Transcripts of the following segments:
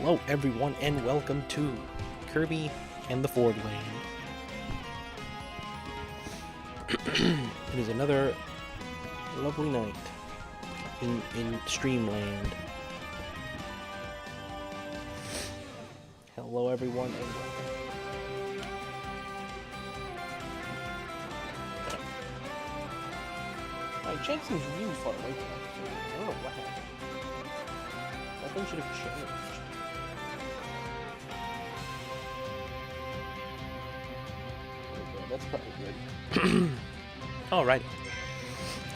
Hello everyone and welcome to Kirby and the FORG Land. It is another lovely night in Streamland. Hello everyone and welcome. My Jensen's really far away from me. I don't know what happened. That thing should have changed. That's probably good. Alright.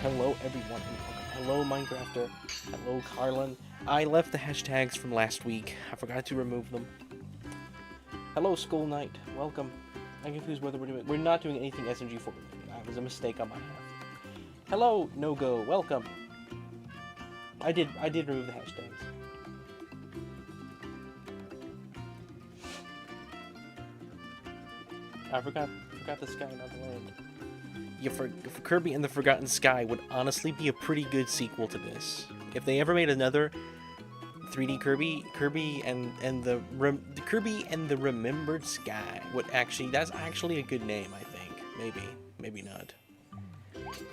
Hello everyone and welcome. Hello Minecrafter. Hello Carlin. I left the hashtags from last week. I forgot to remove them. Hello Skull Knight. Welcome. I'm confused whether we're doing... We're not doing anything SMG for. That was a mistake on my half. Hello No Go. Welcome. I did remove the hashtags. I forgot the sky, not the land. Yeah, for Kirby and the Forgotten Sky would honestly be a pretty good sequel to this. If they ever made another 3D Kirby and the Remembered Sky would that's actually a good name, I think. Maybe not.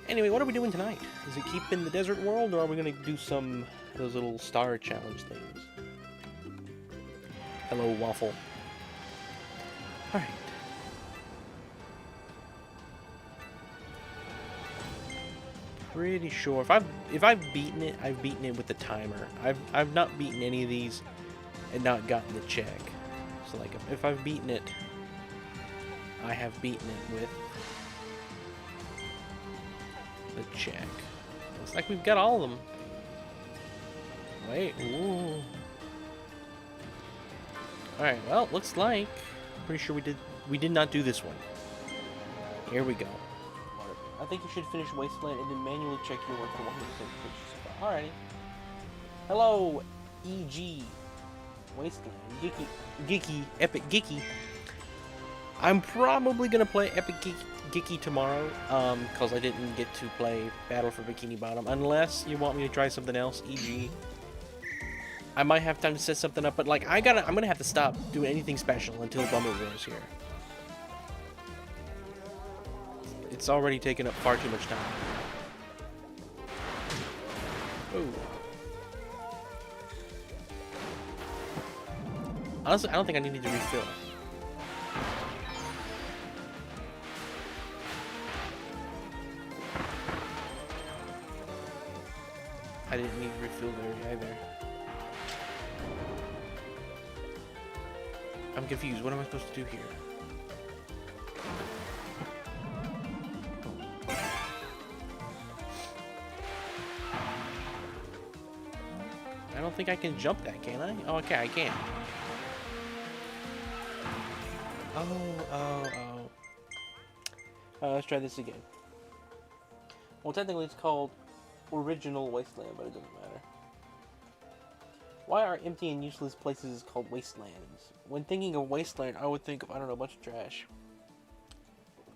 Anyway, what are we doing tonight? Is it keep in the desert world, or are we gonna do some of those little star challenge things? Hello, Waffle. All right. Pretty sure if I've beaten it, I've beaten it with the timer. I've not beaten any of these and not gotten the check. So like if I've beaten it, I have beaten it with the check. Looks like we've got all of them. Wait, ooh. Alright, well, looks like pretty sure we did not do this one. Here we go. I think you should finish Wasteland and then manually check your work for 100% Alrighty. Hello, EG. Wasteland. Geeky. Epic Geeky. I'm probably gonna play Epic Geeky tomorrow, because I didn't get to play Battle for Bikini Bottom. Unless you want me to try something else, EG. I might have time to set something up, but like I'm gonna have to stop doing anything special until Bumblebee is here. It's already taken up far too much time. Ooh. Honestly, I don't think I need to refill. I didn't need to refill there either. I'm confused. What am I supposed to do here? I don't think I can jump that, can I? Oh, okay, I can. Let's try this again. Well, technically it's called Original Wasteland, but it doesn't matter. Why are empty and useless places called wastelands? When thinking of wasteland, I would think of, I don't know, a bunch of trash.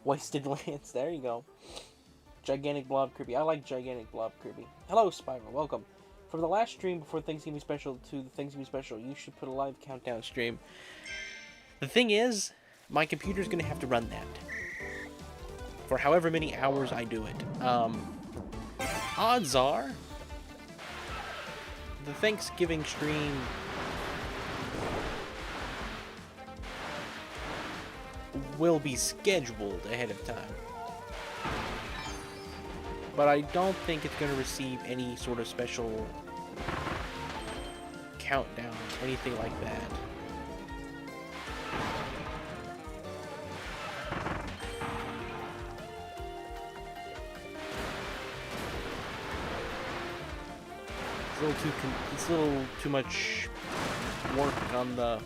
Wasted lands, there you go. Gigantic Blob Kirby. I like Gigantic Blob Kirby. Hello, Spiral, welcome. For the last stream before Thanksgiving Special to the Thanksgiving Special, you should put a live countdown stream. The thing is, my computer's gonna have to run that. For however many hours I do it. Odds are, the Thanksgiving stream will be scheduled ahead of time. But I don't think it's going to receive any sort of special countdown, anything like that. It's a little too much work on the...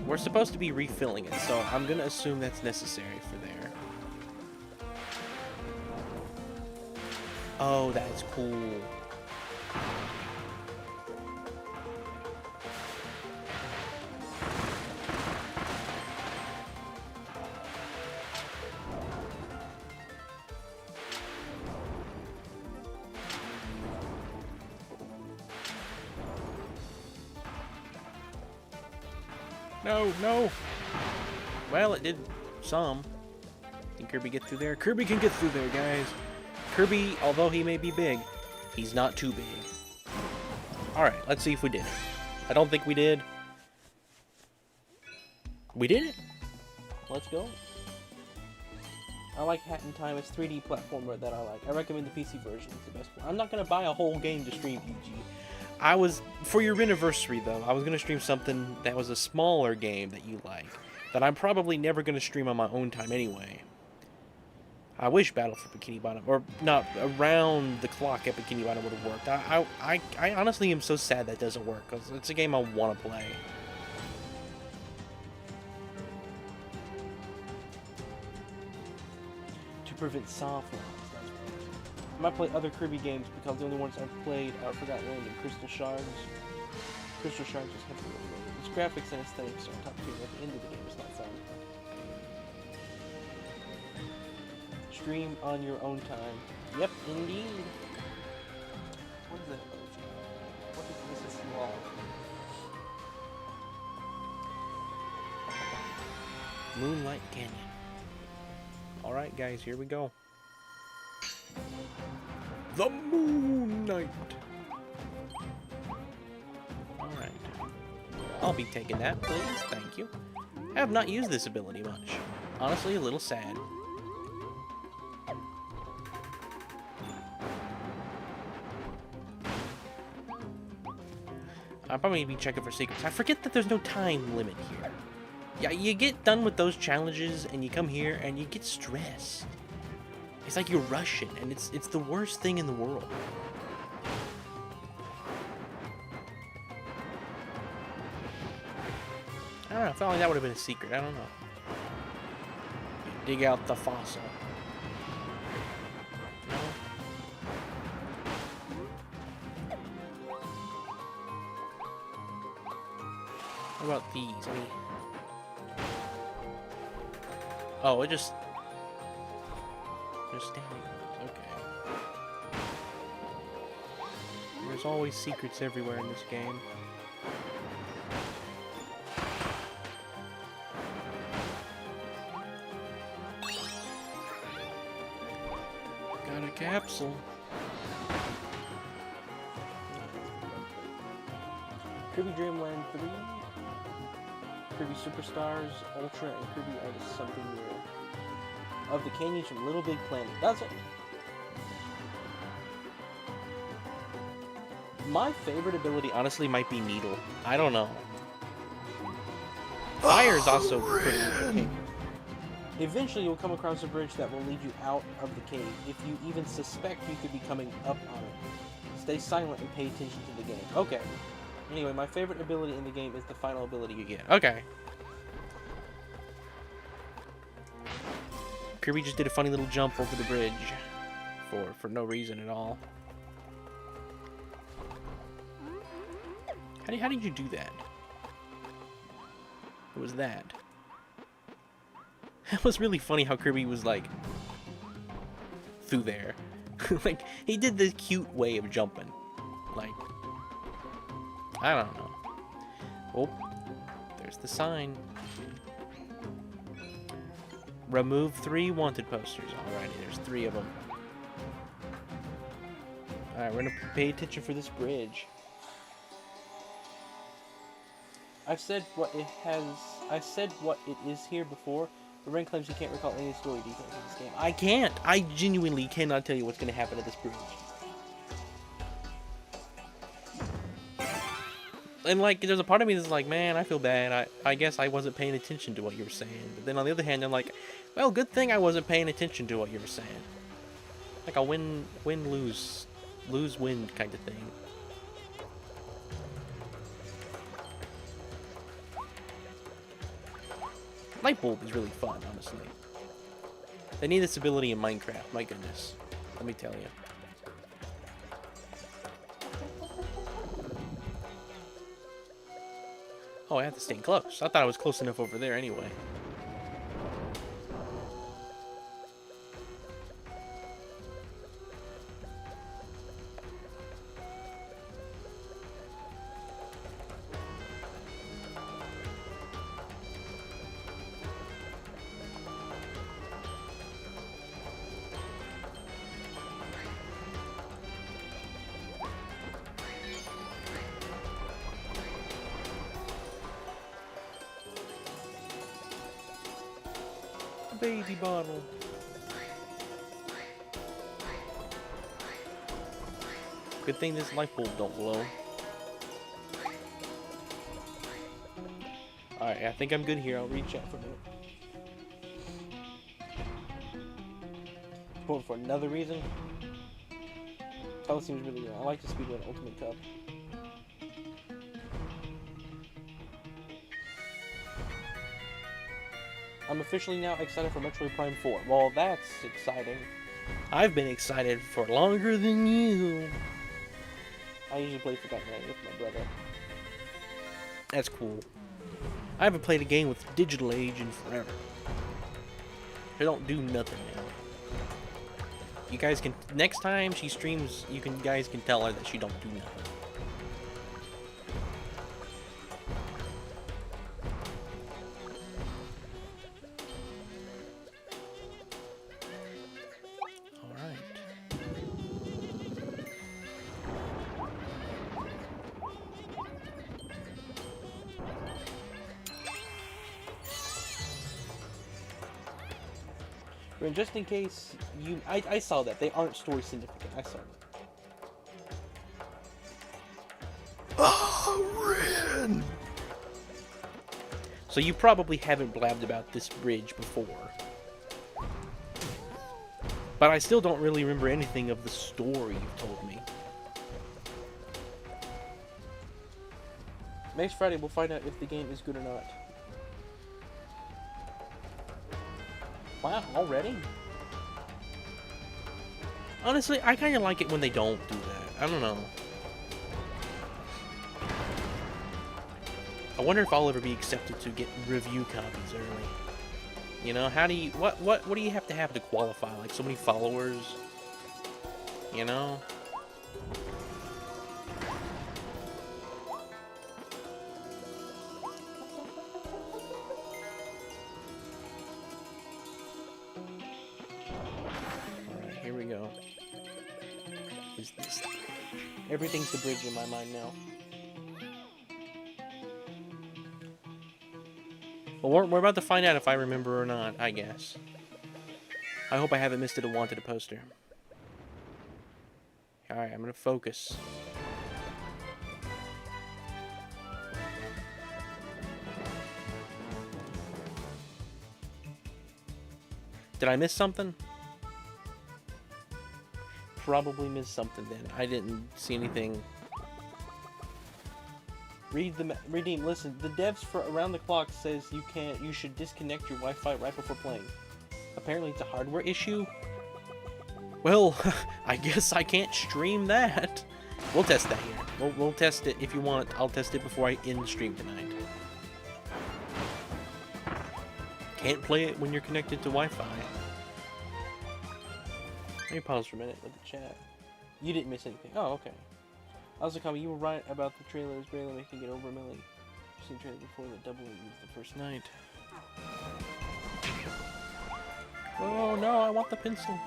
We're supposed to be refilling it, so I'm going to assume that's necessary for there. Oh, that's cool. No, no. Well, it did some. Can Kirby get through there? Kirby can get through there, guys. Kirby, although he may be big, he's not too big. Alright, let's see if we did it. I don't think we did. We did it. Let's go. I like Hat in Time. It's 3D platformer that I like. I recommend the PC version. It's the best one. I'm not going to buy a whole game to stream, EG. For your anniversary, though, I was going to stream something that was a smaller game that you like. That I'm probably never going to stream on my own time anyway. I wish Battle for Bikini Bottom, or not, around the clock at Bikini Bottom would have worked. I honestly am so sad that doesn't work, because it's a game I want to play. To prevent soft launch. I might play other Kirby games, because the only ones I've played are Forgotten Land and Crystal Shards. Crystal Shards is heavily overrated. Its graphics and aesthetics are top tier. At the end of the game, it's not fun. Stream on your own time. Yep, indeed. What is that emoji? What is this law? Moonlight Canyon. Alright, guys, here we go. The Moon Knight. Alright. I'll be taking that, please. Thank you. I have not used this ability much. Honestly, a little sad. I'll probably be checking for secrets. I forget that there's no time limit here. Yeah, you get done with those challenges and you come here and you get stressed. It's like you're rushing, and it's the worst thing in the world. I don't know, I felt like that would have been a secret. I don't know. Dig out the fossil. No. What about these? Oh, it just standing. Okay. There's always secrets everywhere in this game. Got a capsule. Kirby Dream Land 3, Kirby Superstars, Ultra, and Kirby Artist Something New. Of the canyons from Little Big Planet. Does it? My favorite ability, honestly, might be Needle. I don't know. Fire is also pretty okay. Eventually, you'll come across a bridge that will lead you out of the cave. If you even suspect you could be coming up on it, stay silent and pay attention to the game. Okay. Anyway, my favorite ability in the game is the final ability you get. Okay. Kirby just did a funny little jump over the bridge for no reason at all. How did you do that? What was that? It was really funny how Kirby was like through there. Like he did this cute way of jumping. Like I don't know. Oh, there's the sign. Remove 3 wanted posters. Alrighty, there's 3 of them. Alright, we're gonna pay attention for this bridge. I've said what it is here before. The Ren claims he can't recall any story details of this game. I can't! I genuinely cannot tell you what's gonna happen at this bridge. And like, there's a part of me that's like, man, I feel bad. I guess I wasn't paying attention to what you were saying. But then on the other hand, I'm like, well, good thing I wasn't paying attention to what you were saying. Like a win, lose, win kind of thing. Light bulb is really fun, honestly. They need this ability in Minecraft. My goodness, let me tell you. Oh, I have to stay close. I thought I was close enough over there anyway. Baby bottle. Good thing this light bulb don't blow. Alright, I think I'm good here. I'll read chat for a minute. Going for another reason. Color seems really good. I like the Speedrun Ultimate Cup. I'm officially now excited for Metroid Prime 4. Well, that's exciting. I've been excited for longer than you. I usually play Forgotten Land with my brother. That's cool. I haven't played a game with Digital Age in forever. They don't do nothing now. You guys can, next time she streams, guys can tell her that she don't do nothing. And just in case I saw that they aren't story significant. I saw that. Oh, Rin! So you probably haven't blabbed about this bridge before, but I still don't really remember anything of the story you've told me. Next Friday we'll find out if the game is good or not. Wow, already? Honestly, I kind of like it when they don't do that. I don't know. I wonder if I'll ever be accepted to get review copies early. You know, how do you... What do you have to qualify? Like, so many followers? You know? Everything's the bridge in my mind now. Well, we're about to find out if I remember or not, I guess. I hope I haven't missed it or wanted a poster. Alright, I'm gonna focus. Did I miss something? Probably missed something then. I didn't see anything. Redeem. Listen, the devs for Around the Clock says you should disconnect your Wi-Fi right before playing. Apparently it's a hardware issue. Well, I guess I can't stream that. We'll test that here. We'll test it if you want. I'll test it before I end the stream tonight. Can't play it when you're connected to Wi-Fi. Let me pause for a minute with the chat. You didn't miss anything. Oh, okay. Also, Kami, you were right about the trailers barely making it over a million. I've seen the trailer before the doubling was the first night. Oh no, I want the pencil.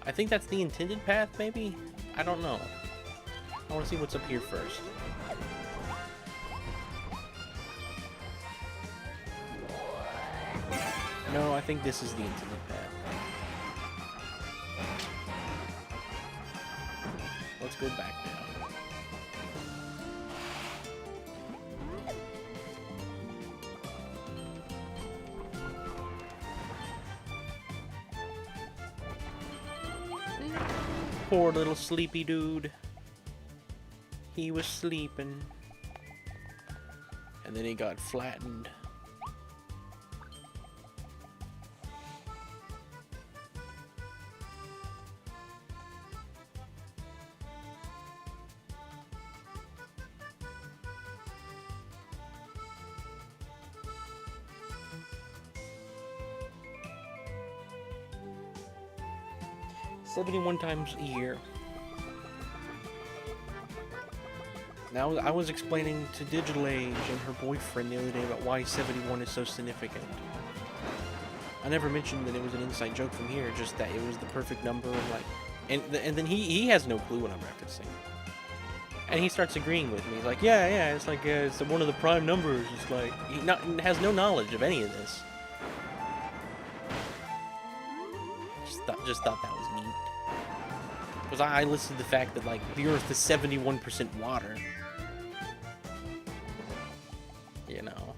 I think that's the intended path, maybe? I don't know. I want to see what's up here first. No, I think this is the intended path. Let's go back now. Poor little sleepy dude. He was sleeping. And then he got flattened. 71 times a year. Now, I was explaining to Digital Age and her boyfriend the other day about why 71 is so significant. I never mentioned that it was an inside joke from here, just that it was the perfect number, and like, and then he has no clue what I'm referencing. And he starts agreeing with me. He's like, yeah, it's like, it's one of the prime numbers. It's like, he has no knowledge of any of this. Just thought that was neat. Because I listed the fact that, like, the Earth is 71% water. You know.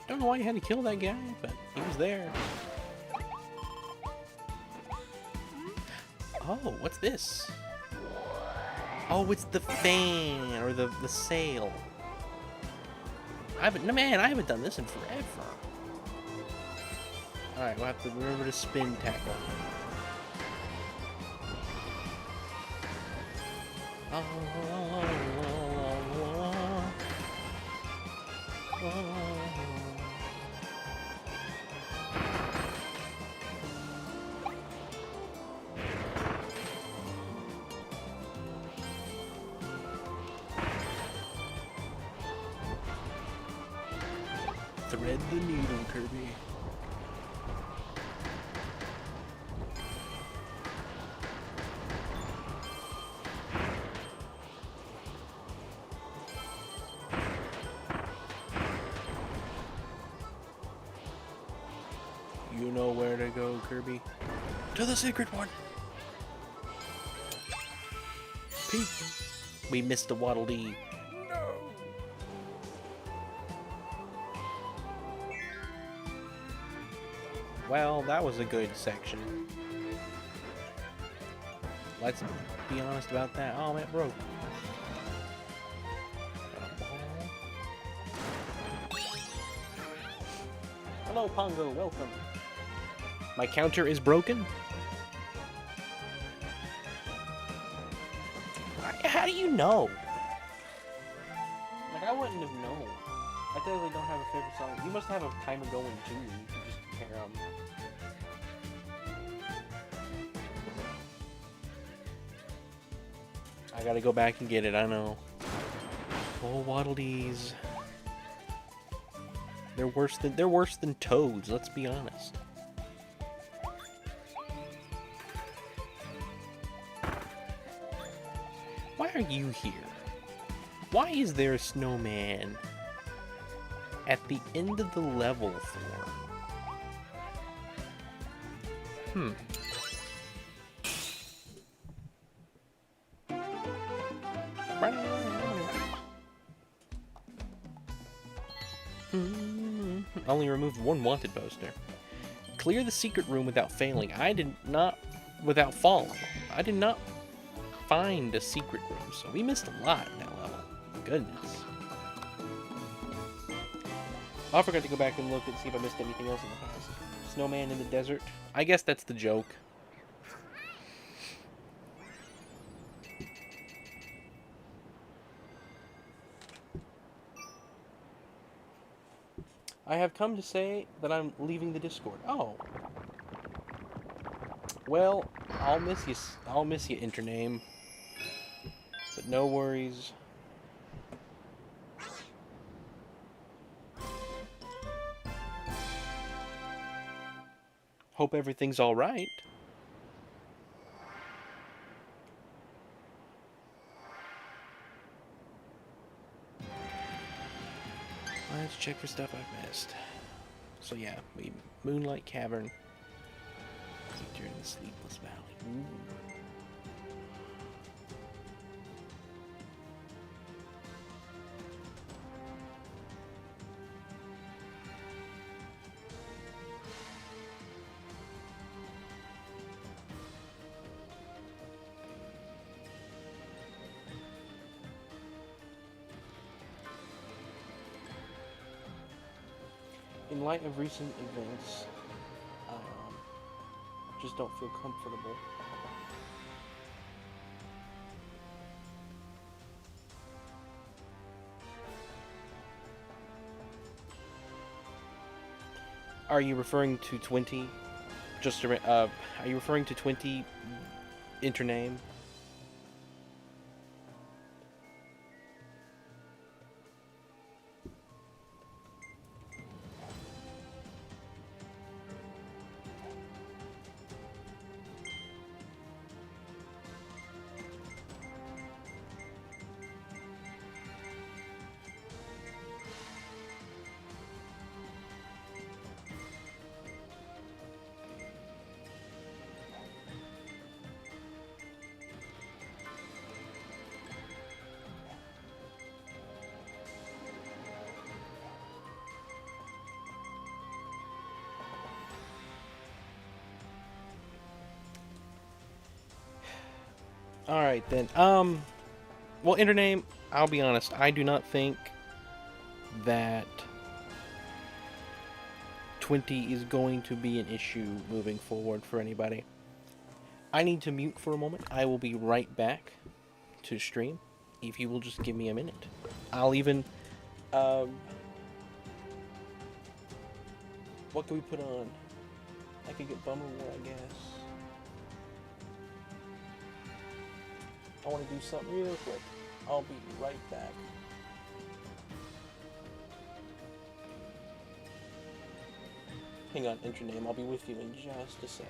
Don't know why you had to kill that guy, but he was there. Oh, what's this? Oh, it's the fan, or the sail. I haven't done this in forever. Alright, we'll have to remember to spin tackle. Thread the needle, Kirby. You know where to go, Kirby. To the secret one. Peek. We missed the Waddle Dee. Well, that was a good section. Let's be honest about that. Oh, it broke. Hello, Pongo. Welcome. My counter is broken? How do you know? Like, I wouldn't have known. I totally don't have a favorite song. You must have a timer going, too. You can just compare them. I gotta go back and get it, I know. Oh, Waddle Dees. They're worse than toads, let's be honest. Why are you here? Why is there a snowman at the end of the level for? Only removed one wanted poster. Clear the secret room without failing. Without falling. I did not find a secret room, so we missed a lot in that level. Goodness. I forgot to go back and look and see if I missed anything else in the past. Snowman in the desert. I guess that's the joke. I have come to say that I'm leaving the Discord. Oh. Well, I'll miss you, Intername. But no worries. Hope everything's all right. Let's check for stuff I've missed. So yeah, Moonlight Cavern. During the Sleepless Valley. Ooh. In light of recent events, just don't feel comfortable. Are you referring to 20? Just are you referring to 20 intername? All right then. Well, intername. I'll be honest. I do not think that 20 is going to be an issue moving forward for anybody. I need to mute for a moment. I will be right back to stream. If you will just give me a minute, I'll even. What can we put on? I could get Bummer War, I guess. I want to do something real quick. I'll be right back. Hang on, intername. I'll be with you in just a sec.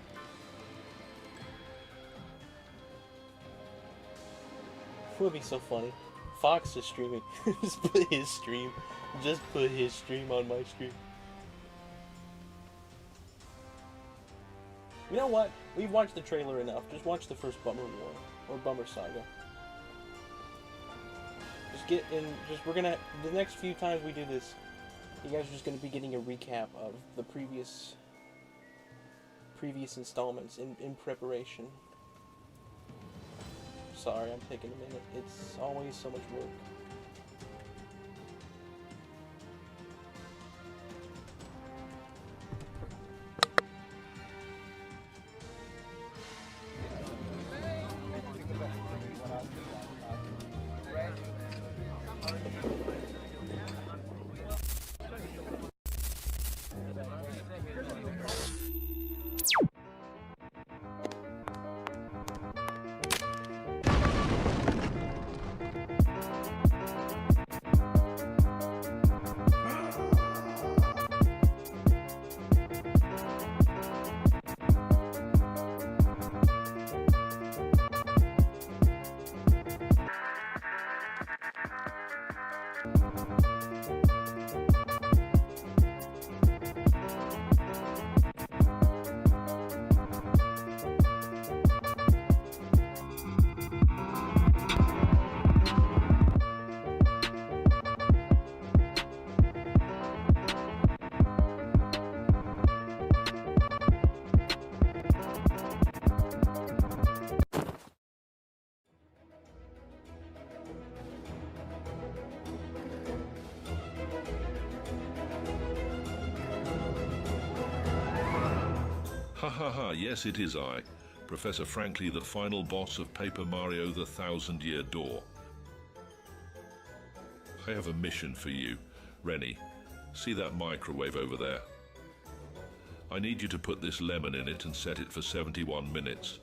It would be so funny. Fox is streaming. Just put his stream. Just put his stream on my stream. You know what? We've watched the trailer enough. Just watch the first Bummer War. Or Bummer Saga. Just get in. We're gonna. The next few times we do this, you guys are just gonna be getting a recap of the previous installments in preparation. Sorry, I'm taking a minute. It's always so much work. Ha ha ha, yes it is I, Professor Frankly, the final boss of Paper Mario the Thousand-Year Door. I have a mission for you. Rennie, see that microwave over there? I need you to put this lemon in it and set it for 71 minutes.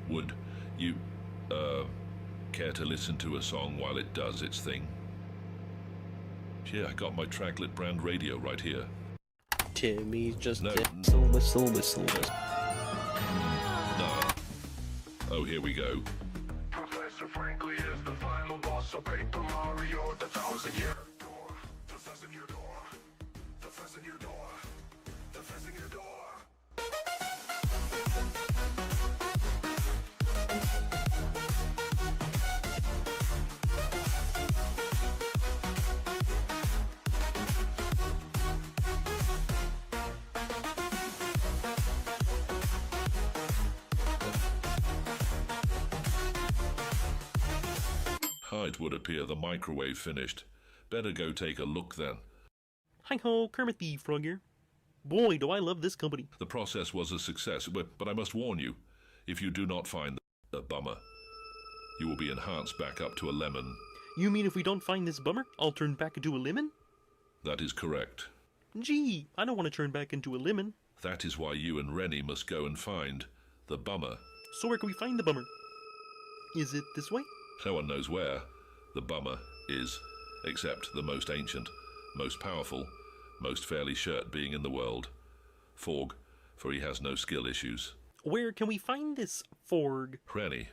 Would you, care to listen to a song while it does its thing? Yeah, I got my Tracklet brand radio right here. Timmy's just No. whistle. No. Oh, here we go. Professor Frankly is the final boss of Paper Mario, the Thousand-Year Door. The Thousand-Year Door. The Thousand-Year Door. The Thousand-Year Door. It would appear the microwave finished. Better go take a look then. Hi-ho, Kermit the Frog here. Boy, do I love this company. The process was a success, but I must warn you, if you do not find the bummer, you will be enhanced back up to a lemon. You mean if we don't find this bummer, I'll turn back into a lemon? That is correct. Gee, I don't want to turn back into a lemon. That is why you and Rennie must go and find the bummer. So where can we find the bummer? Is it this way? No one knows where the bummer is, except the most ancient, most powerful, most fairly shirt being in the world, Forg, for he has no skill issues. Where can we find this Forg? Rennie,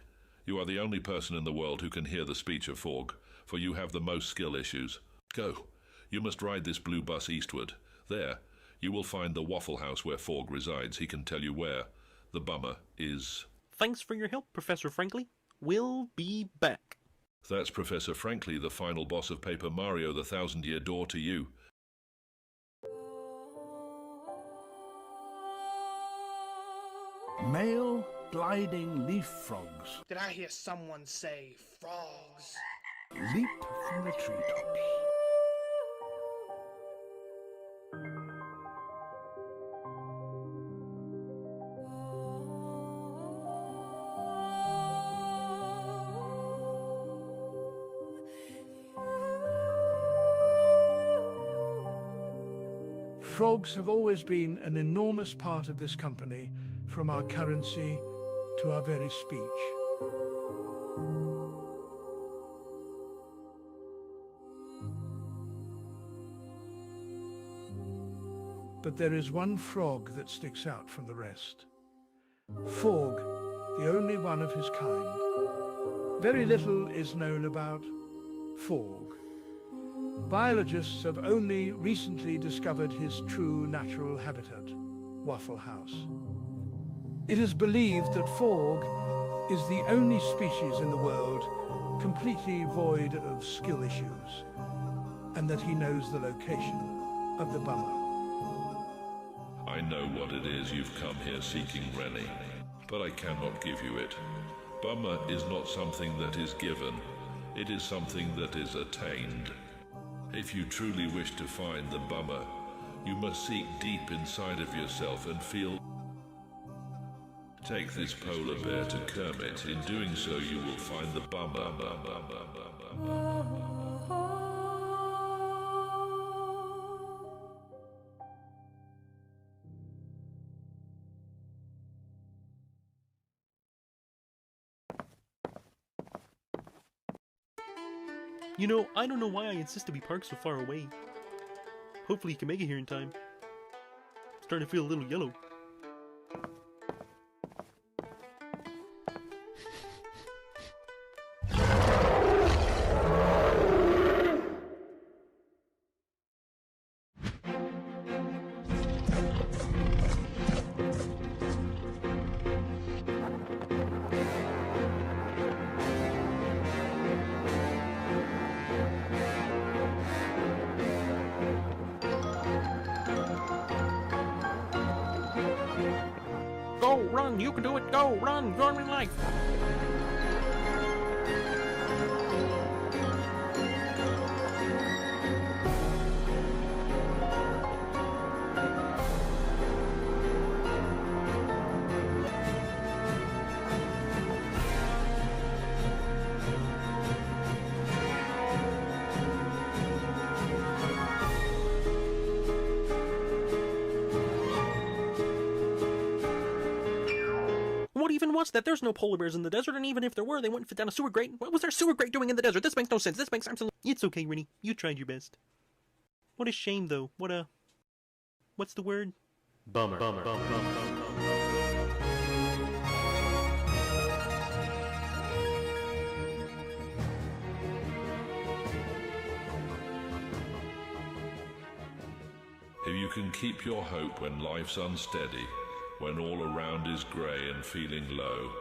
you are the only person in the world who can hear the speech of Forg, for you have the most skill issues. Go. You must ride this blue bus eastward. There, you will find the Waffle House where Forg resides. He can tell you where the bummer is. Thanks for your help, Professor Frankly. We'll be back. That's Professor Frankly, the final boss of Paper Mario, the 1,000-Year Door to you. Male gliding leaf frogs Did I hear someone say frogs? leap from the treetops. Frogs have always been an enormous part of this company, from our currency to our very speech. But there is one frog that sticks out from the rest. Forg, the only one of his kind. Very little is known about Forg. Biologists have only recently discovered his true natural habitat, Waffle House. It is believed that Forg is the only species in the world completely void of skill issues, and that he knows the location of the bummer. I know what it is you've come here seeking, Rennie, but I cannot give you it. Bummer is not something that is given, it is something that is attained. If you truly wish to find the bummer, you must seek deep inside of yourself and feel. Take this polar bear to Kermit. In doing so, you will find the bummer. You know, I don't know why I insist to be parked so far away. Hopefully you can make it here in time. Starting to feel a little yellow. Go, run, you can do it, go, run, your only life. What even was that? There's no polar bears in the desert, and even if there were, they wouldn't fit down a sewer grate. What was their sewer grate doing in the desert? This makes no sense. This makes absolute... It's okay, Rennie. You tried your best. What a shame, though. What's the word? Bummer. Bummer. If you can keep your hope when life's unsteady, when all around is grey and feeling low,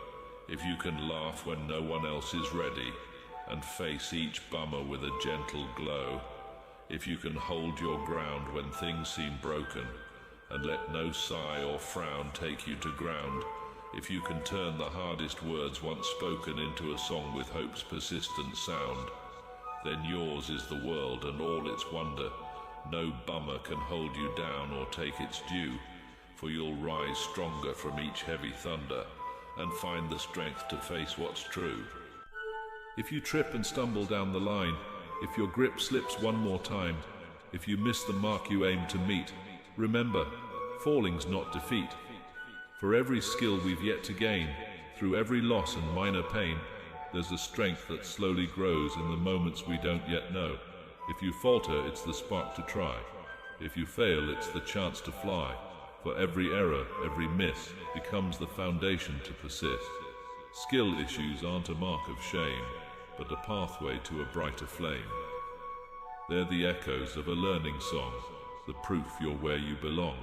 if you can laugh when no one else is ready, and face each bummer with a gentle glow, if you can hold your ground when things seem broken, and let no sigh or frown take you to ground, If you can turn the hardest words once spoken into a song with hope's persistent sound, then yours is the world and all its wonder. No bummer can hold you down or take its due, for you'll rise stronger from each heavy thunder and find the strength to face what's true. If you trip and stumble down the line, if your grip slips one more time, if you miss the mark you aim to meet, remember, falling's not defeat. For every skill we've yet to gain, through every loss and minor pain, there's a strength that slowly grows in the moments we don't yet know. If you falter, it's the spark to try. If you fail, it's the chance to fly. For every error, every miss, becomes the foundation to persist. Skill issues aren't a mark of shame, but a pathway to a brighter flame. They're the echoes of a learning song, the proof you're where you belong.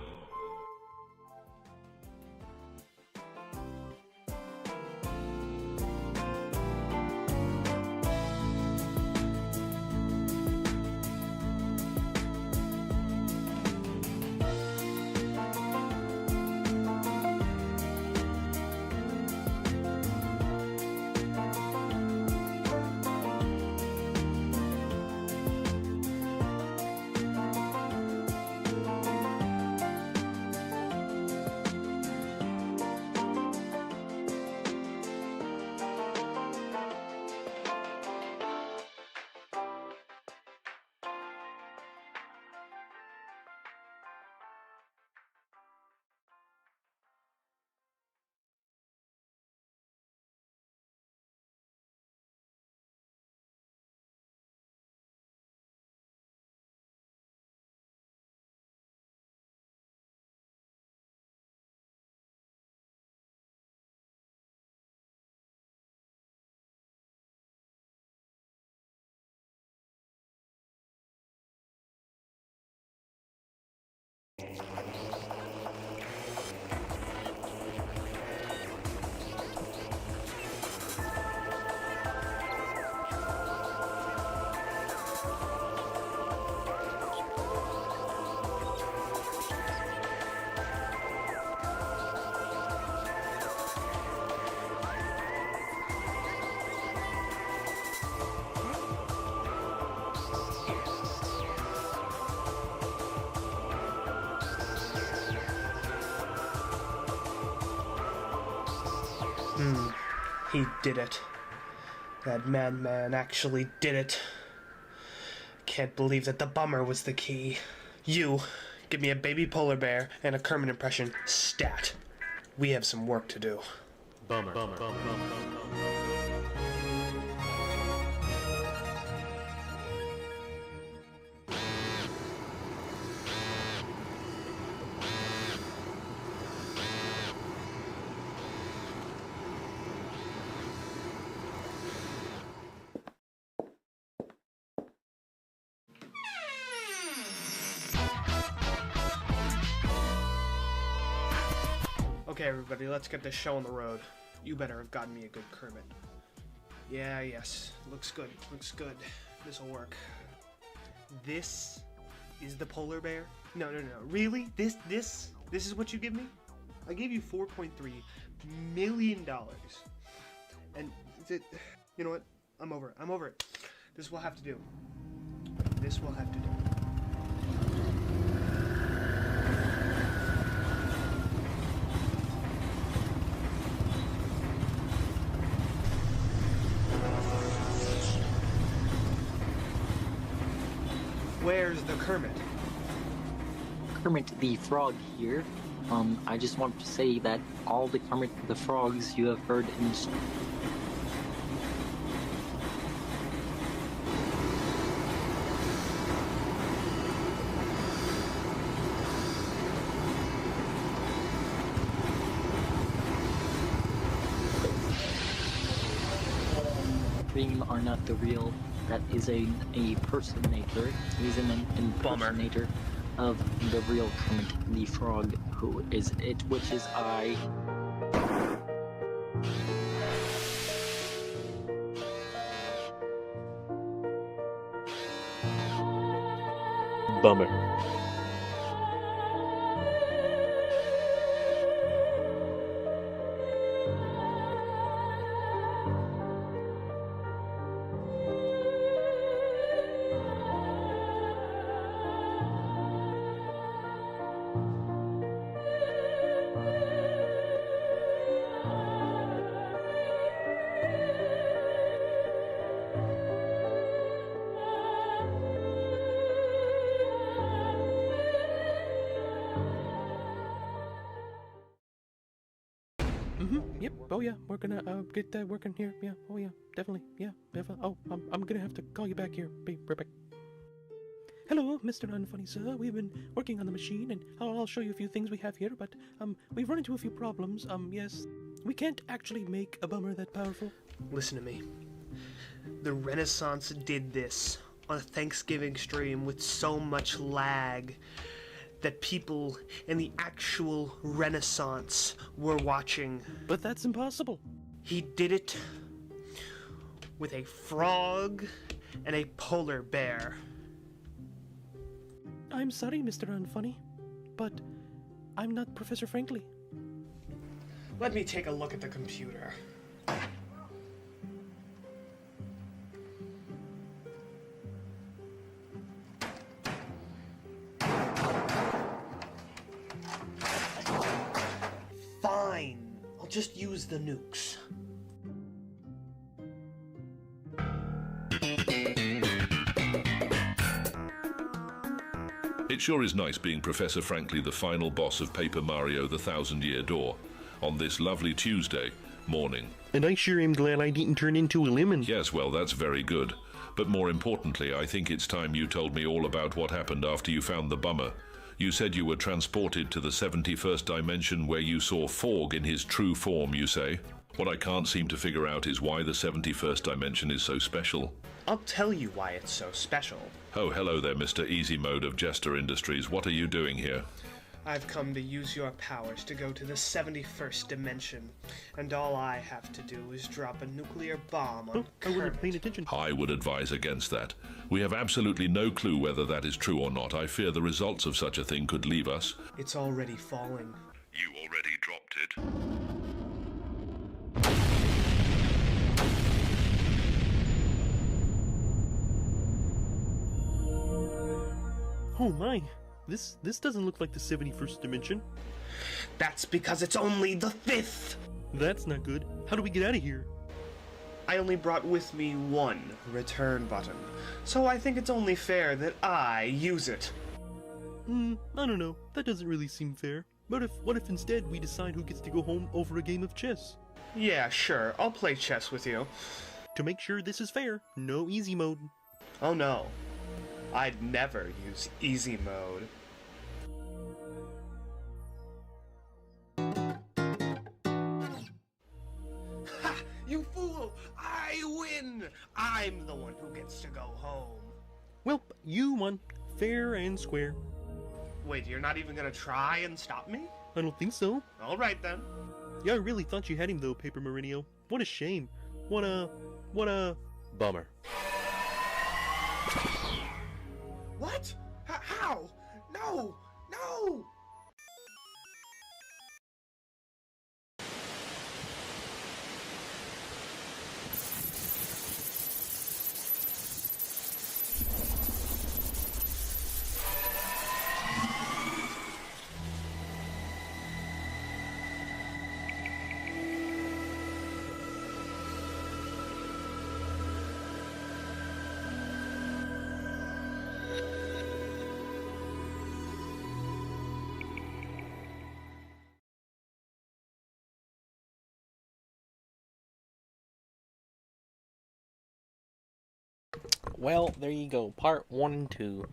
He did it. That madman actually did it. Can't believe that the bummer was the key. You, give me a baby polar bear and a Kermit impression, stat. We have some work to do. Bummer. Okay, everybody, let's get this show on the road. You better have gotten me a good Kermit. Yeah, yes. Looks good. Looks good. This'll work. This is the polar bear? No. Really? This is what you give me? I gave you $4.3 million. And you know what? I'm over it. This will have to do. This will have to do. Where's the Kermit? Kermit the Frog here. I just want to say that all the Kermit the Frogs you have heard in stream are not the real. That is a personator. He's an impersonator of the real Kermit the Frog, who is it, which is I. Bummer. Oh yeah, we're gonna get that working here. Yeah. Oh yeah, definitely. Yeah. Definitely. Oh, I'm gonna have to call you back here. Be right back. Hello, Mr. Unfunny Sir. We've been working on the machine, and I'll show you a few things we have here. But we've run into a few problems. Yes, we can't actually make a bummer that powerful. Listen to me. The Renaissance did this on a Thanksgiving stream with so much lag that people in the actual Renaissance were watching. But that's impossible. He did it with a frog and a polar bear. I'm sorry, Mr. Unfunny, but I'm not Professor Frankly. Let me take a look at the computer. Fine. I'll just use the nukes. It sure is nice being Professor Frankly, the final boss of Paper Mario: The Thousand-Year Door, on this lovely Tuesday morning. And I sure am glad I didn't turn into a lemon. Yes, well, that's very good. But more importantly, I think it's time you told me all about what happened after you found the bummer. You said you were transported to the 71st dimension where you saw Forg in his true form, you say? What I can't seem to figure out is why the 71st dimension is so special. I'll tell you why it's so special. Oh, hello there, Mr. Easy Mode of Jester Industries. What are you doing here? I've come to use your powers to go to the 71st dimension, and all I have to do is drop a nuclear bomb on I wasn't Kirby. paying attention. I would advise against that. We have absolutely no clue whether that is true or not. I fear the results of such a thing could leave us. It's already falling. You already dropped it. Oh my, this doesn't look like the 71st dimension. That's because it's only the 5th! That's not good. How do we get out of here? I only brought with me one return button, so I think it's only fair that I use it. I don't know. That doesn't really seem fair. What if instead we decide who gets to go home over a game of chess? Yeah, sure, I'll play chess with you. To make sure this is fair, no easy mode. Oh no, I'd never use easy mode. Ha! You fool! I win! I'm the one who gets to go home. Well, you won. Fair and square. Wait, you're not even gonna try and stop me? I don't think so. Alright then. Yeah, I really thought you had him though, Paper Mourinho. What a shame. What a bummer. What? How? No! No! Well, there you go. Part 1 and 2.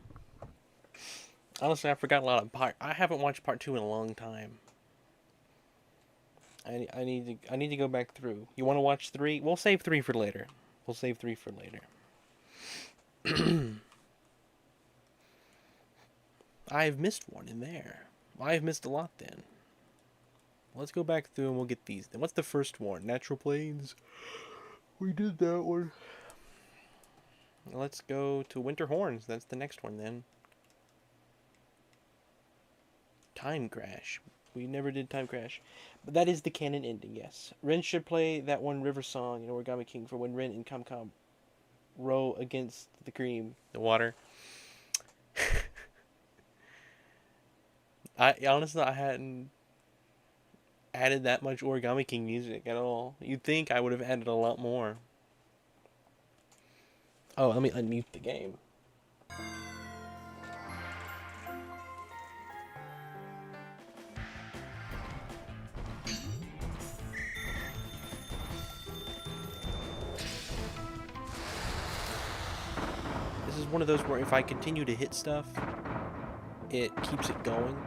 Honestly, I forgot a lot of I haven't watched part 2 in a long time. I need to go back through. You want to watch 3? We'll save 3 for later. We'll save 3 for later. I've missed one in there. I've missed a lot then. Let's go back through and we'll get these. Then what's the first one? Natural Plains. We did that one. Let's go to Winter Horns. That's the next one then. Time Crash. We never did Time Crash. But that is the canon ending, yes. Ren should play that one river song in Origami King for when Ren and Kamkam row against the cream, the water. I honestly, I hadn't added that much Origami King music at all. You'd think I would have added a lot more. Oh, let me unmute the game. This is one of those where if I continue to hit stuff, it keeps it going.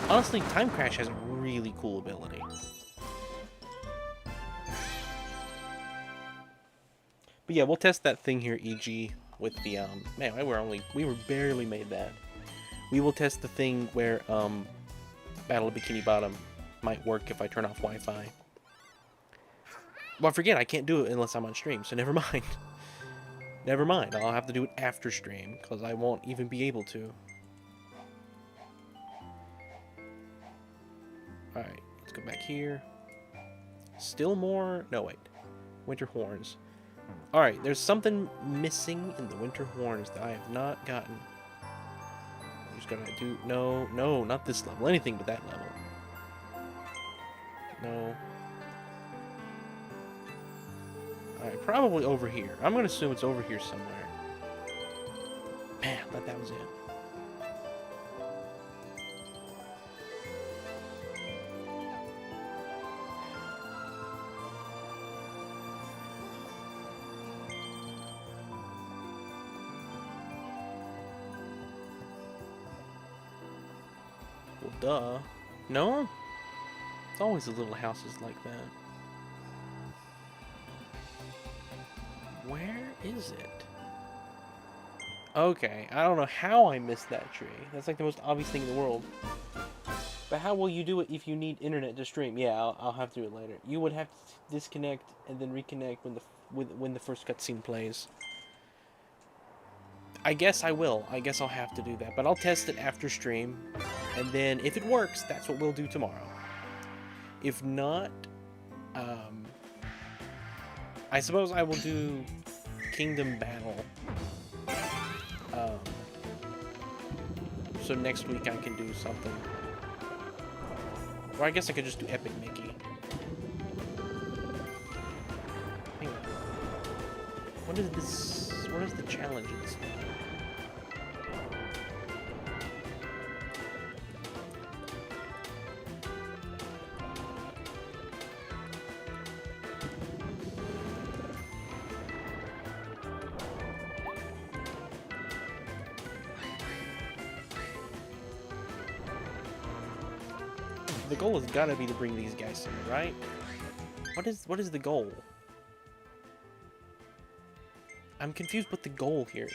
Honestly, Time Crash has a really cool ability. But yeah, we'll test that thing here, EG, with the, man, we were barely made that. We will test the thing where, Battle of Bikini Bottom might work if I turn off Wi-Fi. Well, forget, I can't do it unless I'm on stream, so never mind. Never mind, I'll have to do it after stream, because I won't even be able to. Alright, let's go back here. Still more? No, wait. Winter Horns. Alright, there's something missing in the Winter Horns that I have not gotten. I'm just gonna do... No, no, not this level. Anything but that level. No. Alright, probably over here. I'm gonna assume it's over here somewhere. Man, I thought that was it. Duh. No? It's always the little houses like that. Where is it? Okay, I don't know how I missed that tree. That's like the most obvious thing in the world. But how will you do it if you need internet to stream? Yeah, I'll have to do it later. You would have to disconnect and then reconnect when the first cutscene plays. I guess I will. I guess I'll have to do that. But I'll test it after stream. And then, if it works, that's what we'll do tomorrow. If not, I suppose I will do Kingdom Battle. So next week I can do something. Or I guess I could just do Epic Mickey. Hang on. What is this? What is the challenge in this one? The goal has got to be to bring these guys in, right? What is the goal? I'm confused what the goal here is.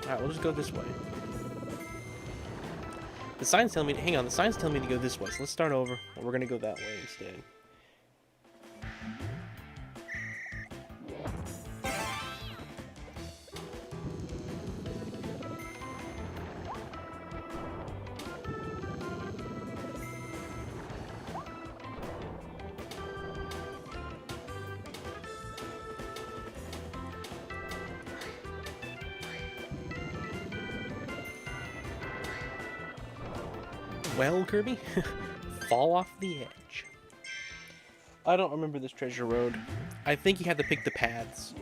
Alright, we'll just go this way. The sign's telling me to, hang on, the sign's telling me to go this way, so let's start over. Well, we're gonna go that way instead. Well, Kirby, fall off the edge. I don't remember this treasure road. I think you had to pick the paths.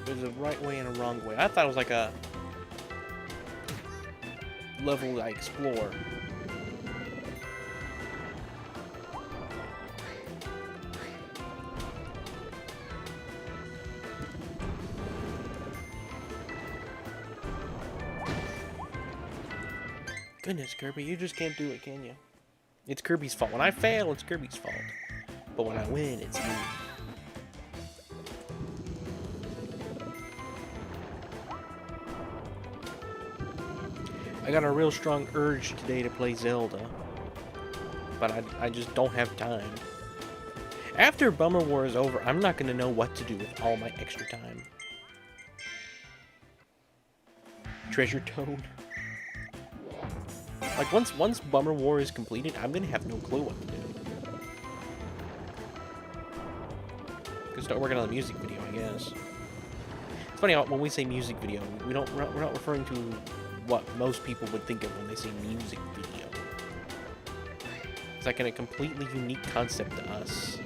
There's a right way and a wrong way. I thought it was like a level I explore. Goodness, Kirby, you just can't do it, can you? It's Kirby's fault. When I fail, it's Kirby's fault. But when I win, it's me. I got a real strong urge today to play Zelda. But I just don't have time. After Bummer War is over, I'm not gonna know what to do with all my extra time. Treasure Toad. Like once Bummer War is completed, I'm gonna have no clue what to do. Gonna start working on the music video, I guess. It's funny how when we say music video, we're not referring to what most people would think of when they say music video. It's like a completely unique concept to us.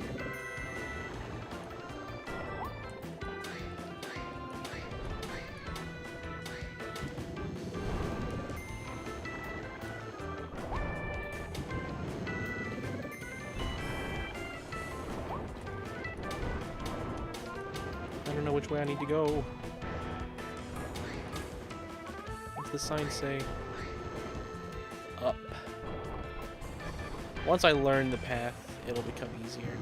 I don't know which way I need to go. What's the sign say? Up. Once I learn the path, it'll become easier.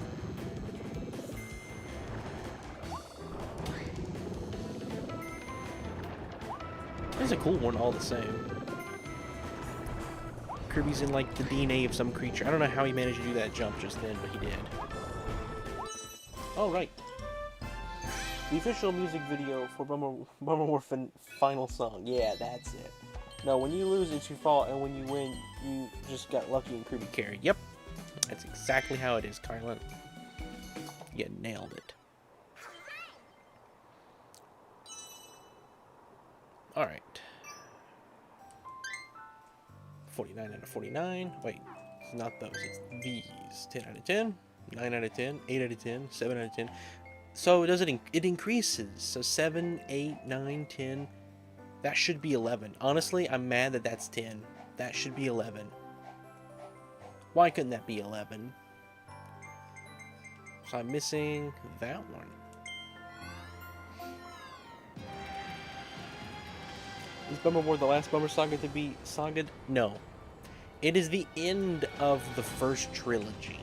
It's a cool one all the same. Kirby's in like the DNA of some creature. I don't know how he managed to do that jump just then, but he did. Oh, right. The official music video for Bummer War final song. Yeah, that's it. No, when you lose, it's your fault, and when you win, you just got lucky and Kirby carried. Yep. That's exactly how it is, Kylan. You nailed it. Alright. 49 out of 49. Wait, it's not those, it's these. 10 out of 10, 9 out of 10, 8 out of 10, 7 out of 10. So does it increases. So 7, 8, 9, 10. That should be 11. Honestly, I'm mad that that's 10. That should be 11. Why couldn't that be 11? So I'm missing that one. Is Bummer War the last Bummer Saga to be saga'd? No. It is the end of the first trilogy,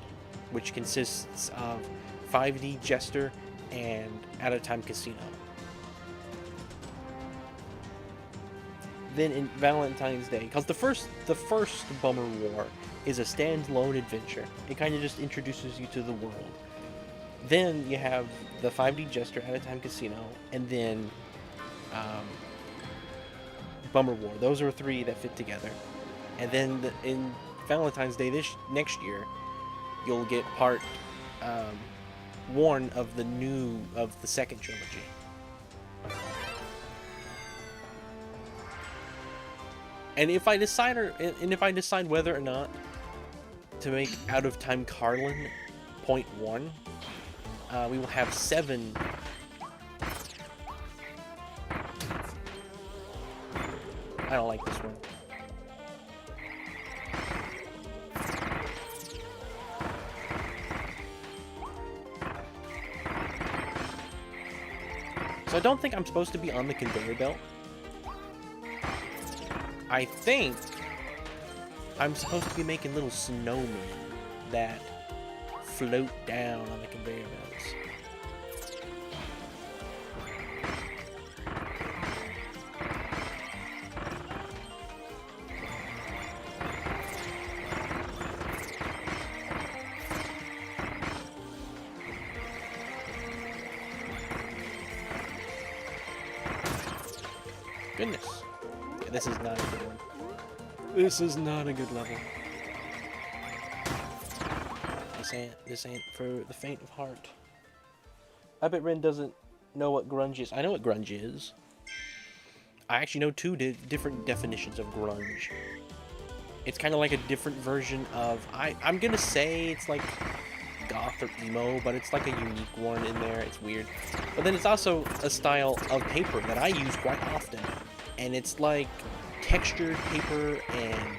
which consists of 5D Jester and Out of Time Casino. Then in Valentine's Day, because the first Bummer War is a standalone adventure. It kind of just introduces you to the world. Then you have the 5D Jester, Out of Time Casino, and then Bummer War. Those are three that fit together. And then in Valentine's Day next year, you'll get part 1 of the second trilogy. And if I decide whether or not to make Out of Time Carlin .1, we will have 7. I don't like this one. So I don't think I'm supposed to be on the conveyor belt. I think I'm supposed to be making little snowmen that float down on the conveyor belts. Goodness. Yeah, this is not a good one. This is not a good level. This ain't for the faint of heart. I bet Ren doesn't know what grunge is. I know what grunge is. I actually know 2 different definitions of grunge. It's kind of like a different version of... I'm gonna say it's like goth or emo, but it's like a unique one in there. It's weird. But then it's also a style of paper that I use quite often. And it's like textured paper and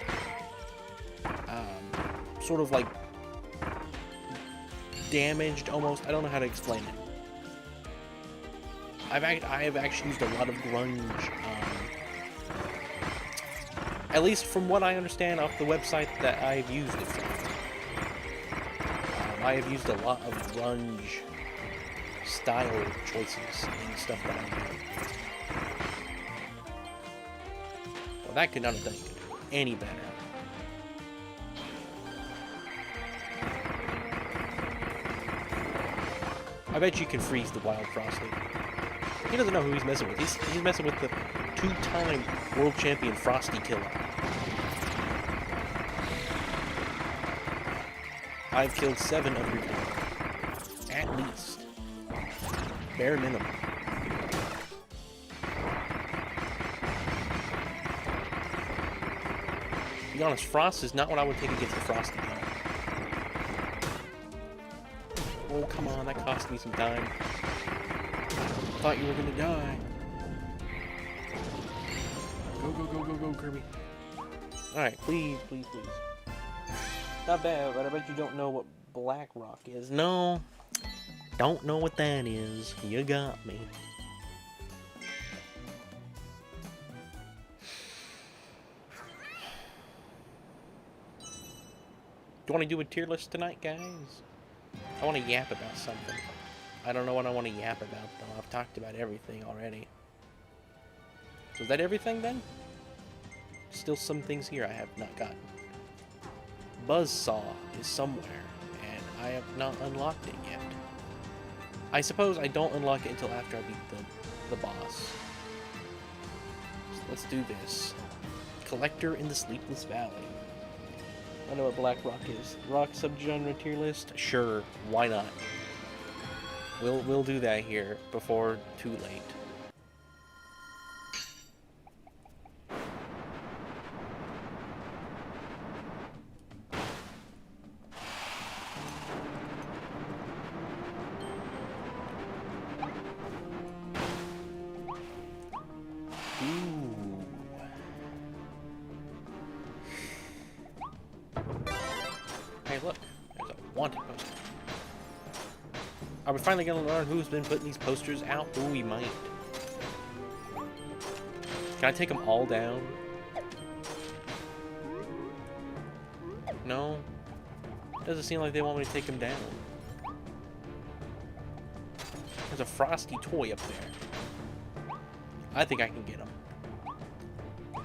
sort of like damaged almost. I don't know how to explain it. I have actually used a lot of grunge, at least from what I understand off the website that I've used it from. I have used a lot of grunge style choices and stuff that I do. Well, that could not have done it any better. bet you can freeze the wild Frosty. He doesn't know who he's messing with. He's messing with the 2-time world champion Frosty Killer. I've killed 7 of your kind. At least. Bare minimum. To be honest, Frost is not what I would take against the Frosty Killer. Oh, come on, that cost me some time. Thought you were gonna die. Go, go, go, go, go, Kirby. Alright, please, please, please. Not bad, but I bet you don't know what Black Rock is. No, don't know what that is. You got me. Do you want to do a tier list tonight, guys? I want to yap about something. I don't know what I want to yap about, though. I've talked about everything already. So is that everything, then? Still some things here I have not gotten. Buzzsaw is somewhere, and I have not unlocked it yet. I suppose I don't unlock it until after I beat the boss. So let's do this. Collector in the Sleepless Valley. I know what Black Rock is. Rock subgenre tier list? Sure, why not? We'll do that here before too late. Hey, look, there's a wanted poster. Are we finally gonna learn who's been putting these posters out? Ooh, we might. Can I take them all down? No? Doesn't seem like they want me to take them down. There's a Frosty toy up there. I think I can get them.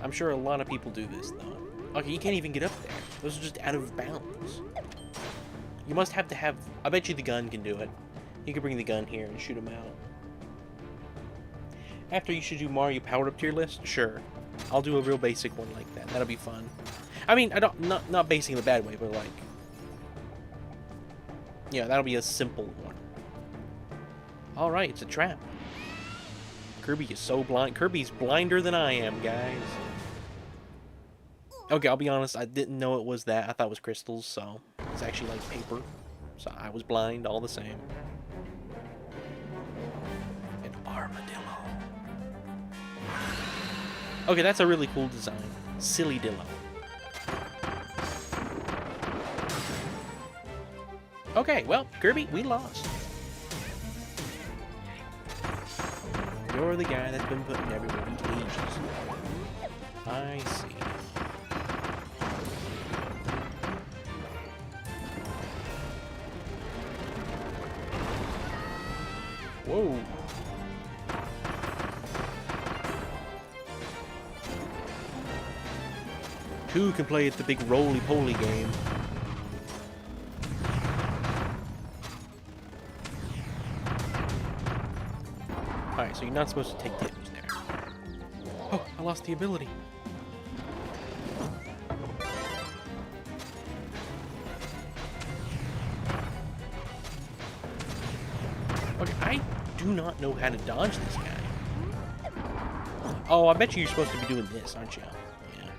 I'm sure a lot of people do this, though. Okay, you can't even get up there. Those are just out of bounds. You must have to have... I bet you the gun can do it. You can bring the gun here and shoot them out. After you should do Mario powered up tier list? Sure. I'll do a real basic one like that. That'll be fun. I mean, not basic in the bad way, but like... yeah, that'll be a simple one. Alright, it's a trap. Kirby is so blind. Kirby's blinder than I am, guys. Okay, I'll be honest, I didn't know it was that. I thought it was crystals, so it's actually like paper. So I was blind all the same. An armadillo. Okay, that's a really cool design. Silly Dillo. Okay, well, Kirby, we lost. You're the guy that's been putting everyone in cages. I see. Whoa. Two can play at the big roly-poly game. Alright, so you're not supposed to take damage there. Oh, I lost the ability. Okay, I do not know how to dodge this guy. Oh, I bet you're supposed to be doing this, aren't you? Yeah.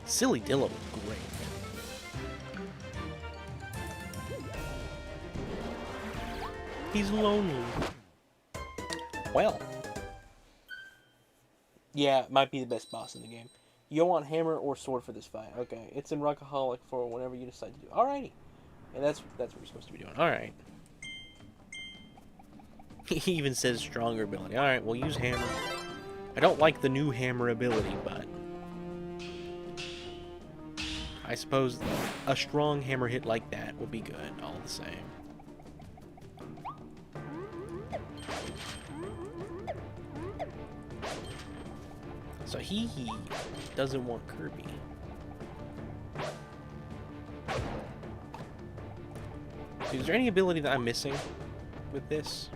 Silly Dillo was great. He's lonely. Well. Yeah, it might be the best boss in the game. You want hammer or sword for this fight. Okay, it's in Rockaholic for whenever you decide to do. Alrighty. And that's what you're supposed to be doing. Alright. He even says stronger ability. Alright, we'll use hammer. I don't like the new hammer ability, but... I suppose a strong hammer hit like that will be good, all the same. So he doesn't want Kirby. Is there any ability that I'm missing with this?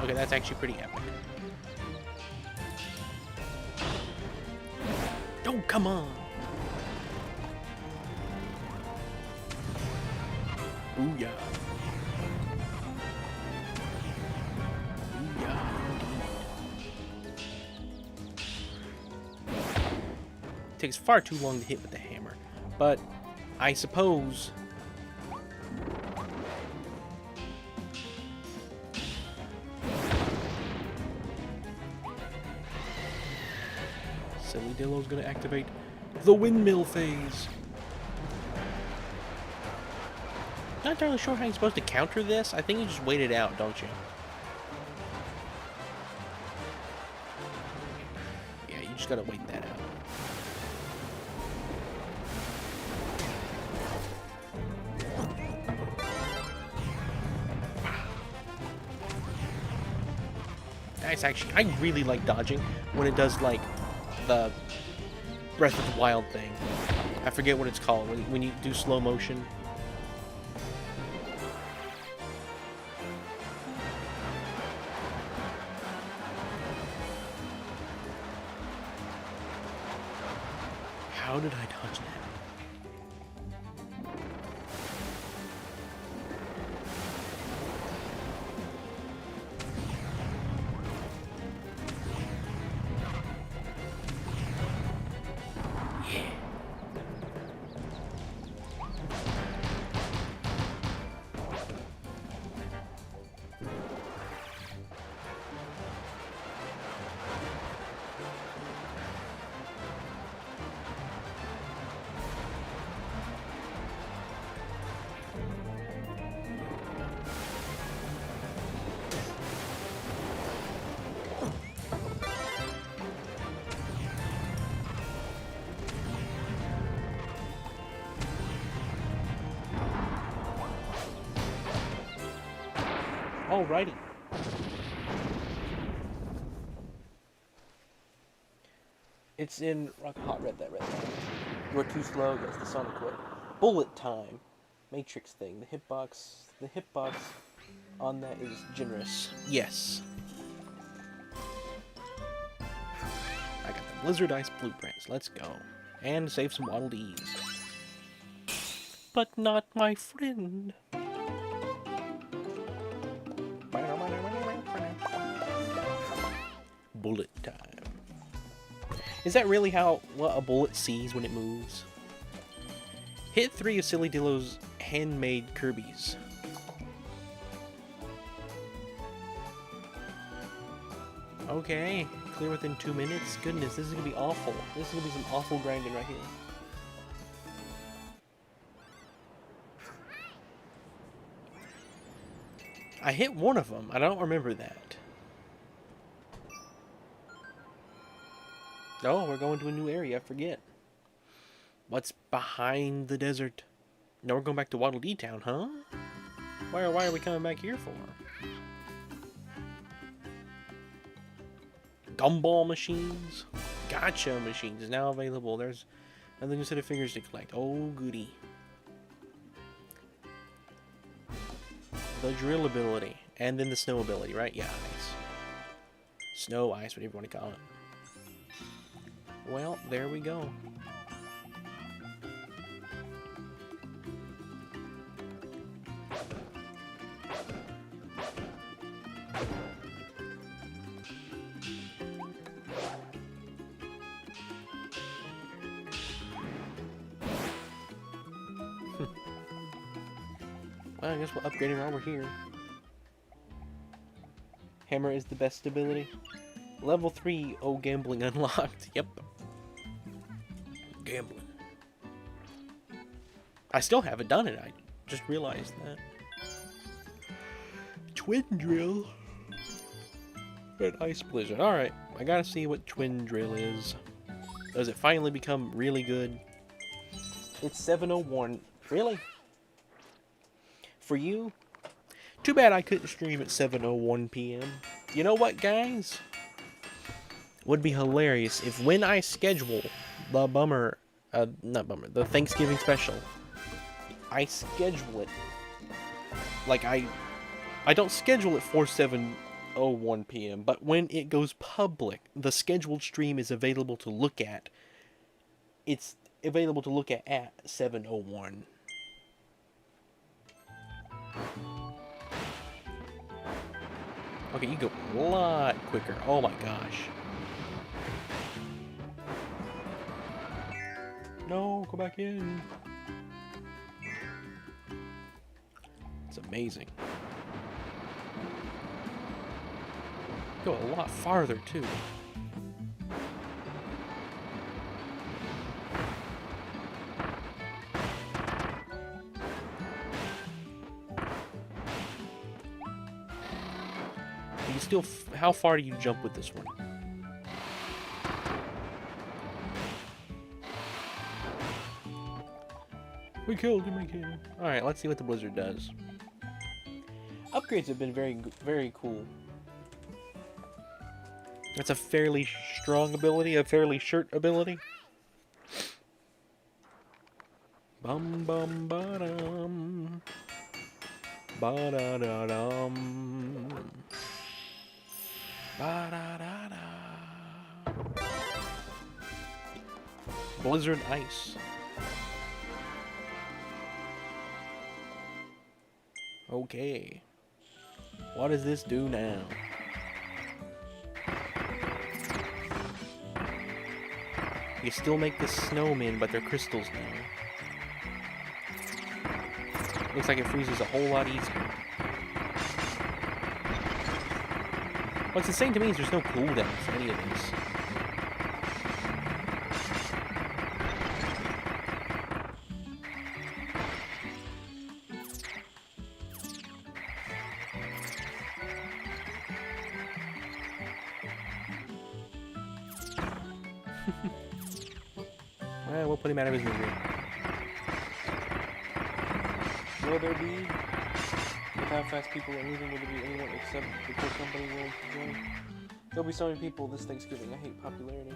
Okay, that's actually pretty epic. Oh, come on! Booyah. Booyah, indeed. Takes far too long to hit with the hammer, but I suppose... Silly Dillo's gonna activate the windmill phase. Not entirely sure how you're supposed to counter this. I think you just wait it out, don't you? Yeah, you just gotta wait that out. Nice, actually. I really like dodging when it does, like, the Breath of the Wild thing. I forget what it's called when you do slow motion. How did I dodge that? Alrighty. It's in Rock Hot Red that red line. You are too slow, yes, the Sonic quit. Bullet time. Matrix thing. The hitbox on that is generous. Yes. I got the Blizzard Ice blueprints. Let's go. And save some Waddle Dees. But not my friend. Bullet time. Is that really what a bullet sees when it moves? Hit 3 of Silly Dillo's handmade Kirby's. Okay, clear within 2 minutes. Goodness, this is gonna be awful. This is gonna be some awful grinding right here. I hit one of them. I don't remember that. Oh, we're going to a new area. I forget. What's behind the desert? No, we're going back to Waddle Dee Town, huh? Why are we coming back here for? Gumball machines. Gotcha machines is now available. There's another new set of figures to collect. Oh, goody. The drill ability. And then the snow ability, right? Yeah, ice. Snow, ice, whatever you want to call it. Well, there we go. Well, I guess we'll upgrade it while we're here. Hammer is the best ability. Level 3, oh, gambling unlocked. Yep. Gambling. I still haven't done it. I just realized that. Twin drill. An ice blizzard. Alright, I gotta see what twin drill is. Does it finally become really good? It's 7:01. Really? For you? Too bad I couldn't stream at 7:01 p.m. You know what, guys? Would be hilarious if when I schedule the the Thanksgiving special, I schedule it like I don't schedule it for 7:01 p.m. but when it goes public, the scheduled stream is available to look at. It's available to look at 7:01. Okay, you go a lot quicker. Oh my gosh. No, go back in. It's amazing. Go a lot farther too. You can still. How far do you jump with this one? We killed him again. Alright, let's see what the blizzard does. Upgrades have been very cool. That's a fairly strong ability, a fairly short ability. Bum bum ba dum. Ba da da dum. Ba da da da. Blizzard ice. Okay. What does this do now? You still make the snowmen, but they're crystals now. Looks like it freezes a whole lot easier. What's insane to me is there's no cooldown for any of these. Well, we'll put him out of his misery. Will there be? With how fast people are moving, will there be anyone except the core company willing to join? There'll be so many people this Thanksgiving. I hate popularity.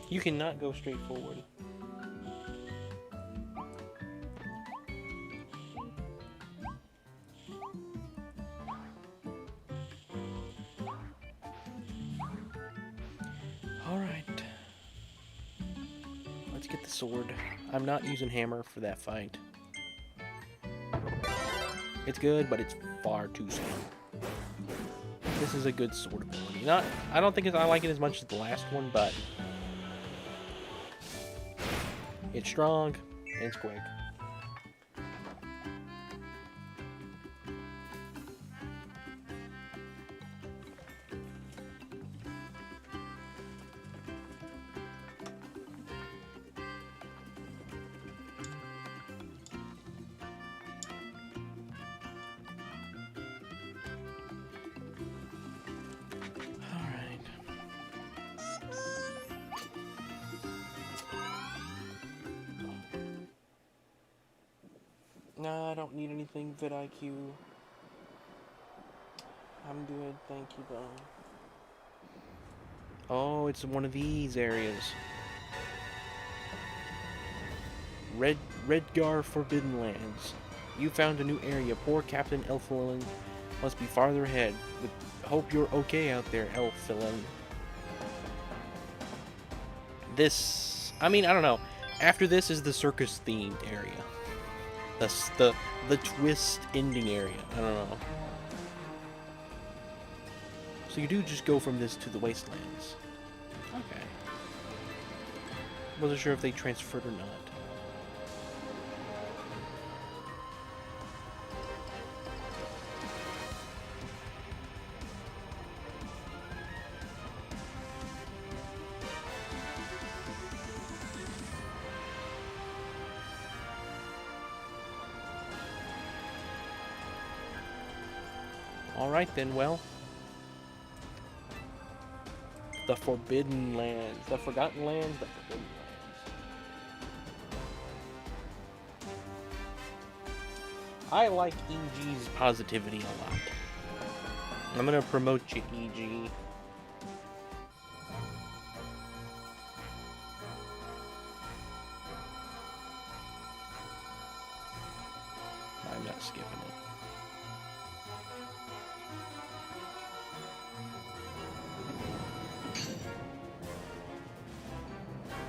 You cannot go straight forward. Alright. Let's get the sword. I'm not using hammer for that fight. It's good, but it's far too slow. This is a good sword ability. I don't think I like it as much as the last one, but it's strong and it's quick. Nah, I don't need anything vidIQ. I'm good, thank you, bro. Oh, it's one of these areas. Redgar Forbidden Lands. You found a new area. Poor Captain Elfilin must be farther ahead. Hope you're okay out there, Elfilin. This, I mean, I don't know. After this is the circus-themed area. The twist ending area. I don't know. So you do just go from this to the wastelands. Okay. Wasn't sure if they transferred or not. Alright then, well. The Forbidden Lands. The Forgotten Lands, the Forbidden Lands. I like EG's positivity a lot. I'm gonna promote you, EG. I'm not skipping it.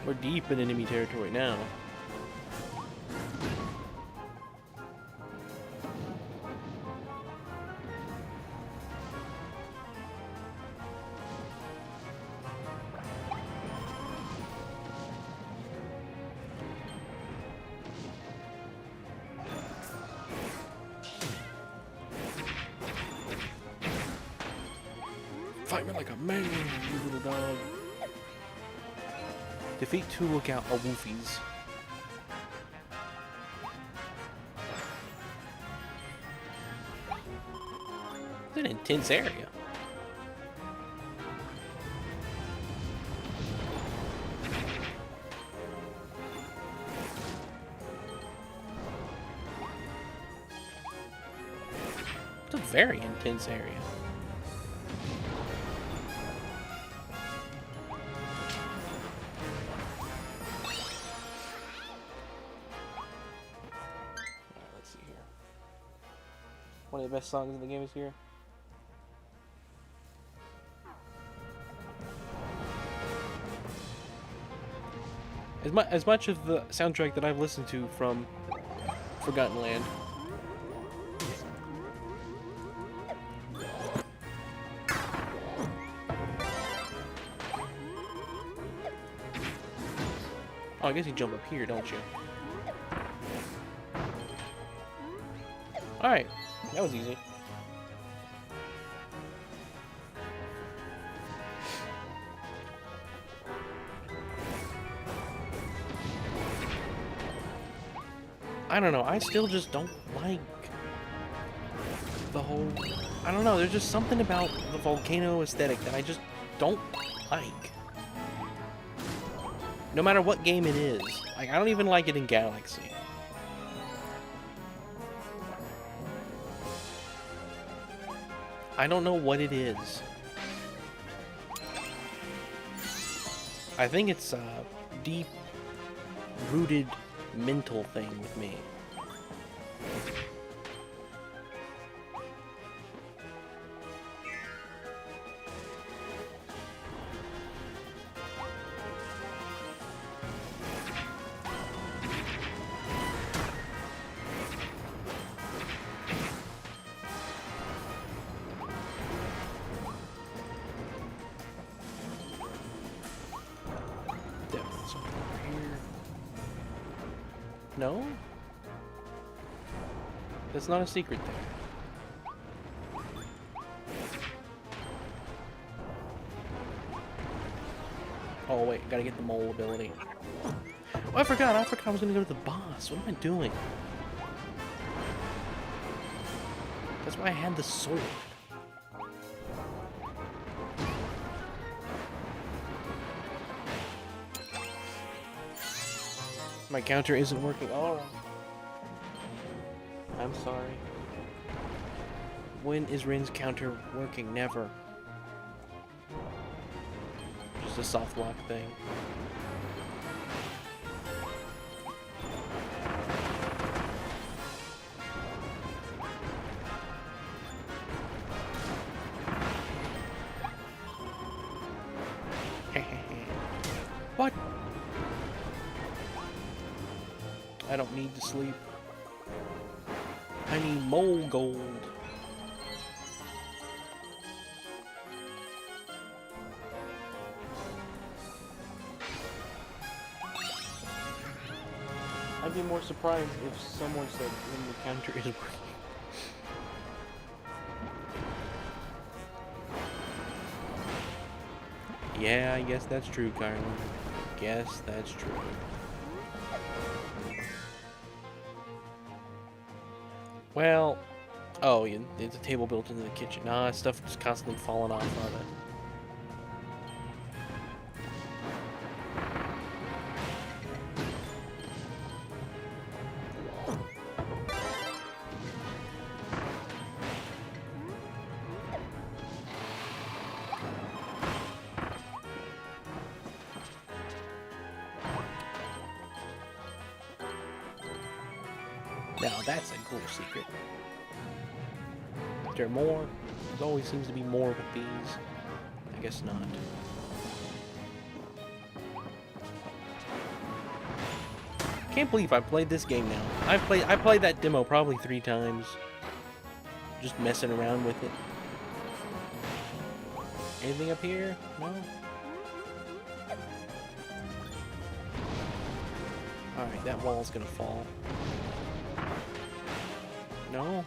We're deep in enemy territory now. Fight me like a man, you little dog. Defeat 2 lookout wolfies. It's an intense area. It's a very intense area. One of the best songs in the game is here. As much of the soundtrack that I've listened to from Forgotten Land. Oh, I guess you jump up here, don't you? Alright. That was easy. I don't know, I still just don't like the whole... I don't know, there's just something about the volcano aesthetic that I just don't like. No matter what game it is. Like, I don't even like it in Galaxy. I don't know what it is. I think it's a deep-rooted mental thing with me. No? That's not a secret there. Oh wait, gotta get the mole ability. Oh, I forgot I was gonna go to the boss. What am I doing? That's why I had the sword. My counter isn't working. Alright. I'm sorry. When is Rin's counter working? Never. Just a soft lock thing. What? I don't need to sleep. I need mole gold. I'd be more surprised if someone said when the counter is working. Yeah, I guess that's true, Kyron. Guess that's true. Well, oh, yeah, there's a table built into the kitchen. Nah, stuff just constantly falling off of it. Now that's a cool secret. Is there more? There always seems to be more with these. I guess not. Can't believe I played this game now. I played that demo probably 3 times. Just messing around with it. Anything up here? No? Alright, that wall's gonna fall. No?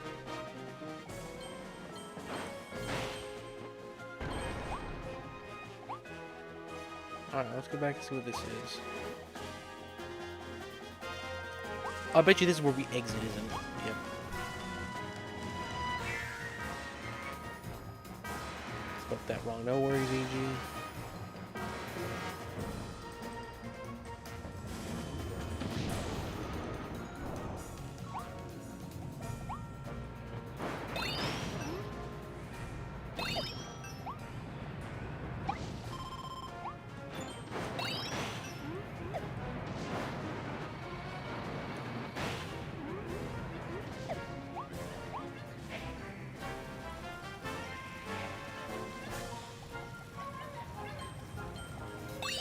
Alright, let's go back and see what this is. I bet you this is where we exit, isn't it? Yep. Spelled that wrong. No worries, EG.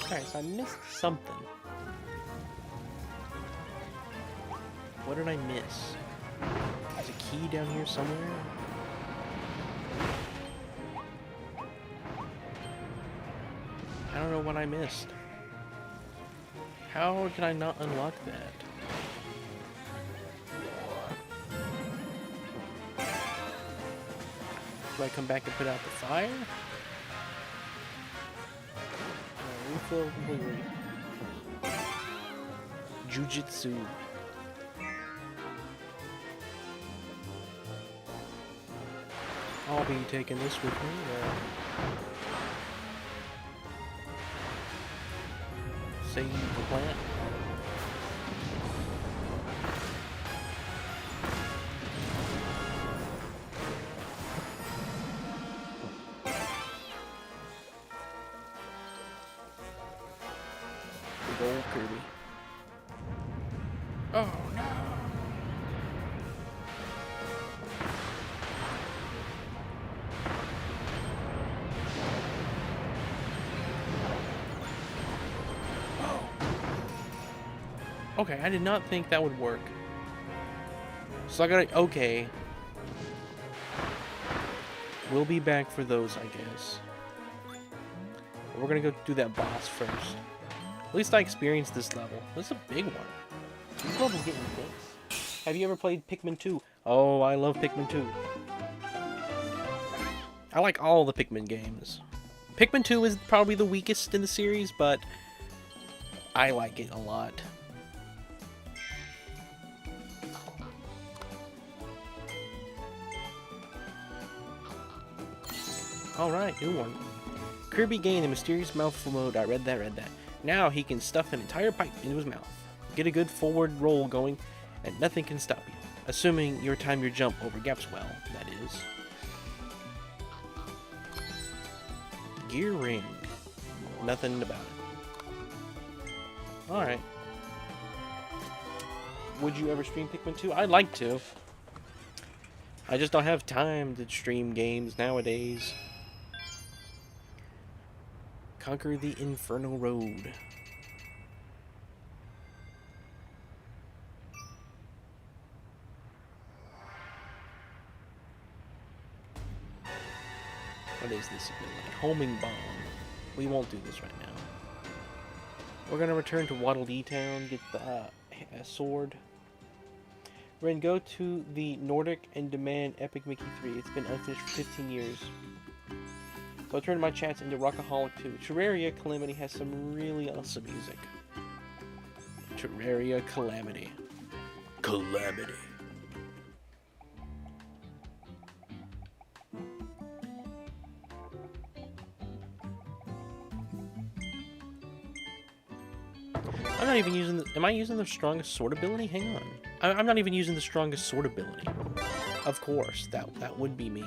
Alright, so I missed something. What did I miss? There's a key down here somewhere? I don't know what I missed. How did I not unlock that? Do I come back and put out the fire? Refill completely. Jujitsu. I'll be taking this with me. Save the plant. Big old Kirby. Oh no! Okay, I did not think that would work. So I gotta... Okay. We'll be back for those, I guess. But we're gonna go do that boss first. At least I experienced this level. This is a big one. These levels getting big. Have you ever played Pikmin 2? Oh, I love Pikmin 2. I like all the Pikmin games. Pikmin 2 is probably the weakest in the series, but I like it a lot. Alright, new one. Kirby gained a mysterious mouthful mode. I read that. Now he can stuff an entire pipe into his mouth. Get a good forward roll going, and nothing can stop you. Assuming you time your jump over gaps well, that is. Gear ring. Nothing about it. Alright. Would you ever stream Pikmin 2? I'd like to. I just don't have time to stream games nowadays. Conquer the Infernal Road. What is this ability? Homing Bomb. We won't do this right now. We're gonna return to Waddle Dee Town, get the sword. We're gonna go to the Nordic and demand Epic Mickey 3. It's been unfinished for 15 years. So I turned my chats into Rockaholic 2. Terraria Calamity has some really awesome music. Terraria Calamity. Calamity. I'm not even using the... Am I using the strongest sword ability? Hang on. I'm not even using the strongest sword ability. Of course, that would be me.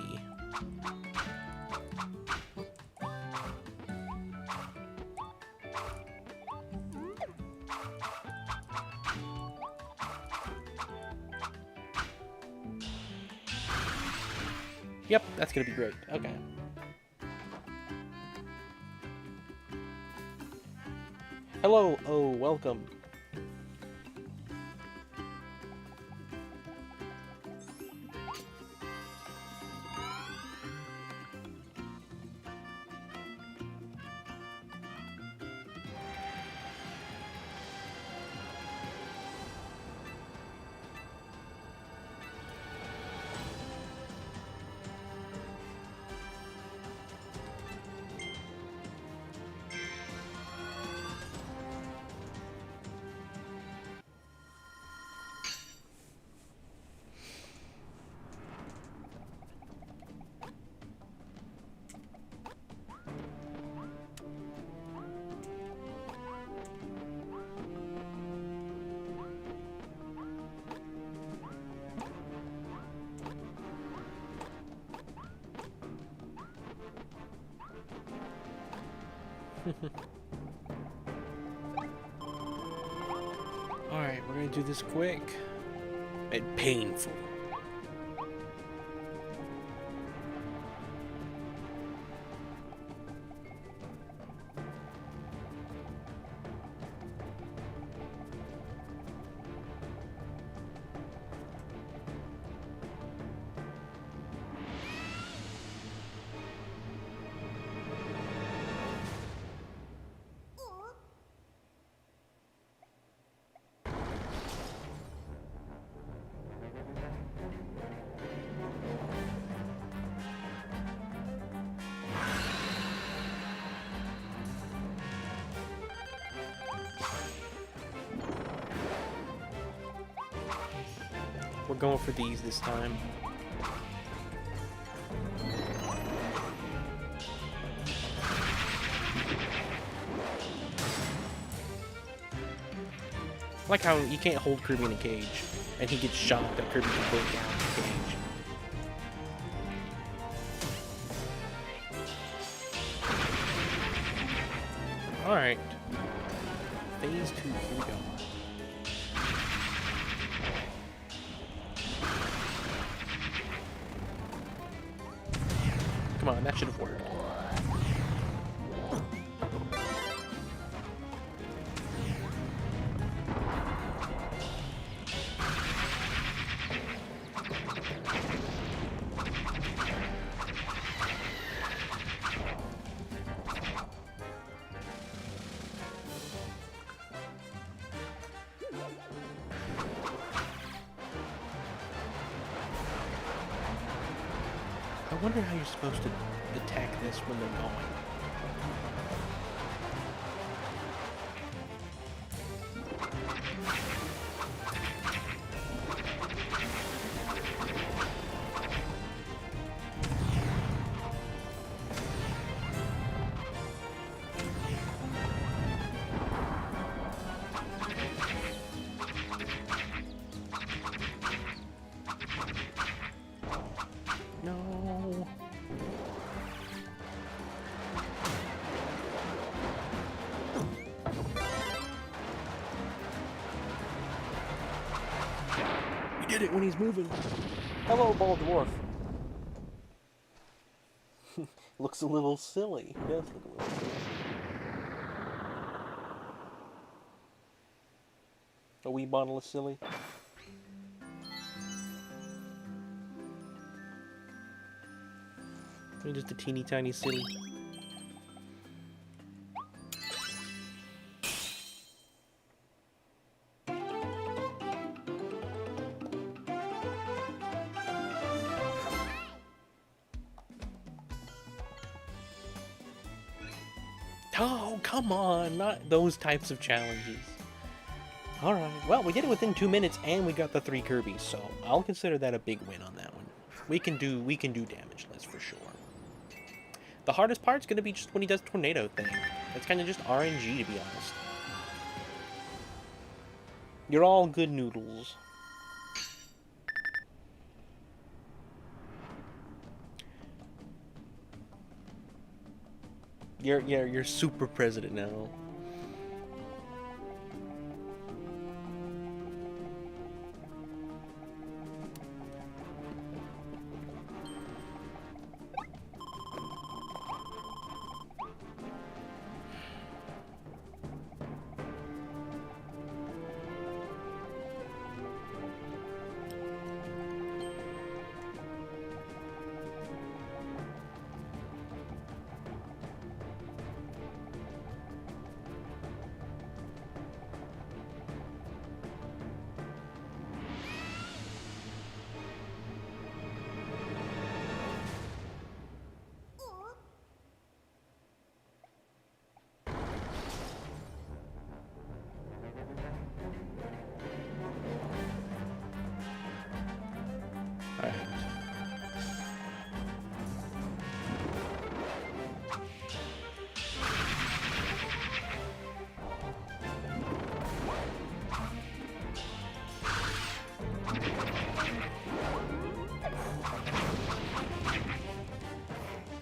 Yep, that's gonna be great. Okay. Hello, oh, welcome. Alright, we're gonna do this quick and painful. We're going for these this time. I like how you can't hold Kirby in a cage, and he gets shocked that Kirby can break down the cage. Alright. Phase 2, here we go. Come on, that should have worked. I wonder how you're supposed to attack this when they're going. get it when he's moving. Hello, bald dwarf. Looks a little silly. He does look a little silly. A wee bottle of silly. Maybe just a teeny tiny silly. Oh, come on, not those types of challenges. Alright, well, we did it within 2 minutes and we got the 3 Kirby's, so I'll consider that a big win on that one. We can do damage, that's for sure. The hardest part's gonna be just when he does tornado thing. That's kind of just RNG, to be honest. You're all good noodles. You're super president now.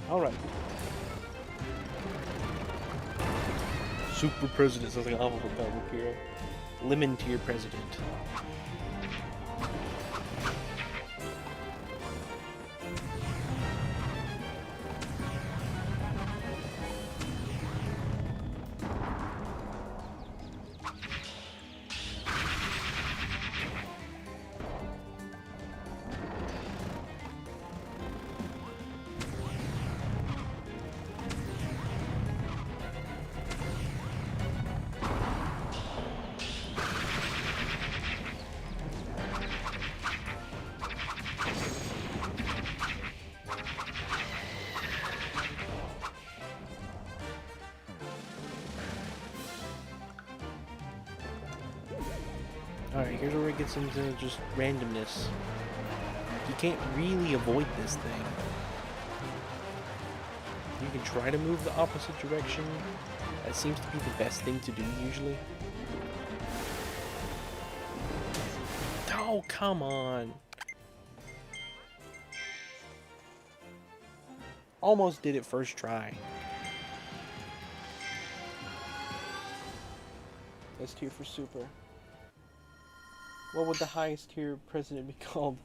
Alright. Super president sounds like an awful comic hero. Lemon tier president. Alright, here's where it gets into just randomness. You can't really avoid this thing. You can try to move the opposite direction. That seems to be the best thing to do usually. Oh, come on. Almost did it first try. S tier for super. What would the highest tier president be called?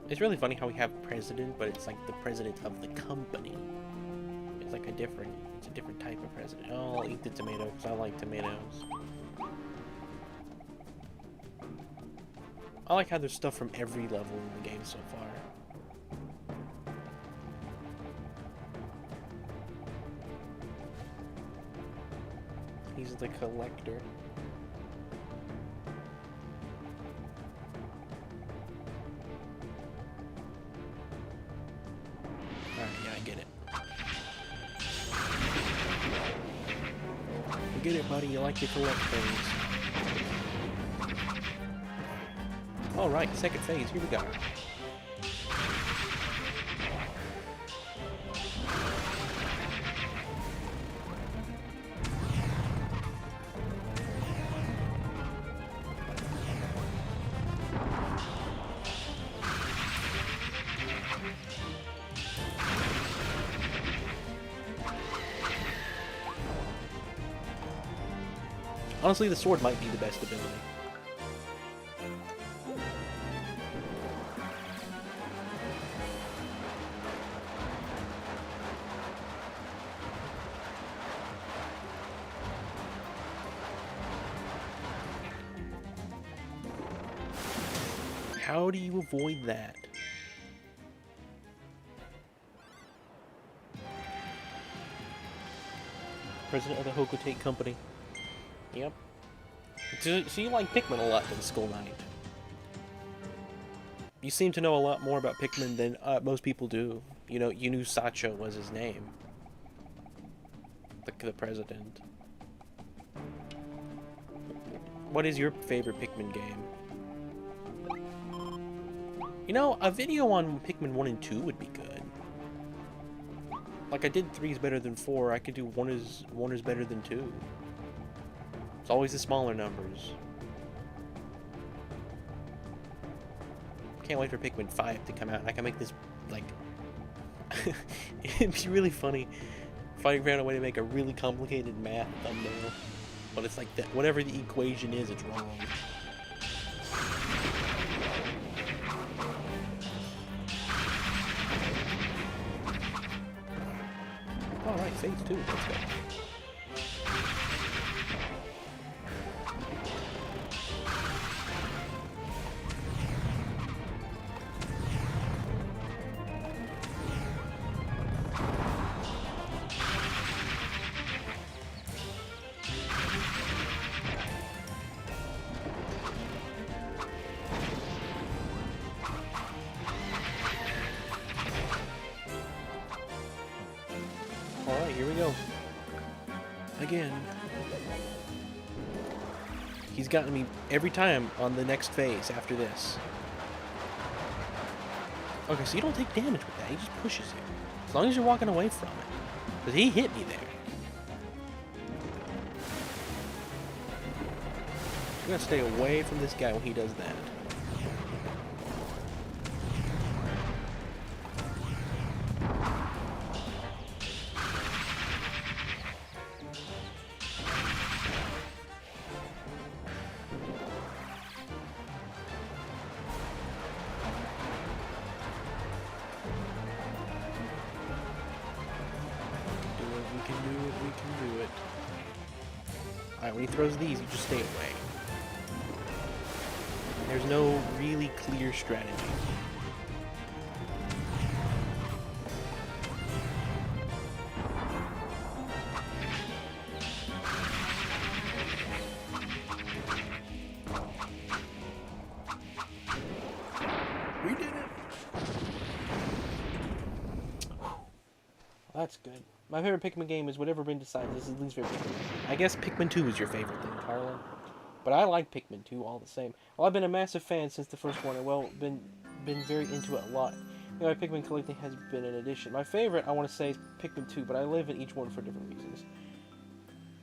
It's really funny how we have president, but it's like the president of the company. It's like it's a different type of president. Oh, I'll eat the tomato because I like tomatoes. I like how there's stuff from every level in the game so far. He's the collector. Alright, yeah, I get it. I get it, buddy. You like to collect things. Alright, second phase. Here we go. Honestly, the sword might be the best ability. How do you avoid that? President of the Hokotate Company. Yep. So you like Pikmin a lot than Skull Knight. You seem to know a lot more about Pikmin than most people do. You know, you knew Sacho was his name. The president. What is your favorite Pikmin game? You know, a video on Pikmin 1 and 2 would be good. Like, I did 3 is better than 4, I could do 1 is better than 2. It's always the smaller numbers. Can't wait for Pikmin 5 to come out, and I can make this, like... It'd be really funny if I found a way to make a really complicated math thumbnail. But it's like that, whatever the equation is, it's wrong. Alright, phase 2, let's go. Alright, here we go. Again. He's gotten me every time on the next phase after this. Okay, so you don't take damage with that, he just pushes you. As long as you're walking away from it. Because he hit me there. You gotta stay away from this guy when he does that. We can do it. Alright, when he throws these, you just stay away. There's no really clear strategy. We did it! That's good. My favorite Pikmin game is whatever Bryn decides. This is his least favorite Pikmin game. I guess Pikmin 2 is your favorite then, Carlin. But I like Pikmin 2 all the same. Well, I've been a massive fan since the first one, and well, been very into it a lot. You know, my Pikmin collecting has been an addition. My favorite, I want to say, is Pikmin 2, but I live in each one for different reasons.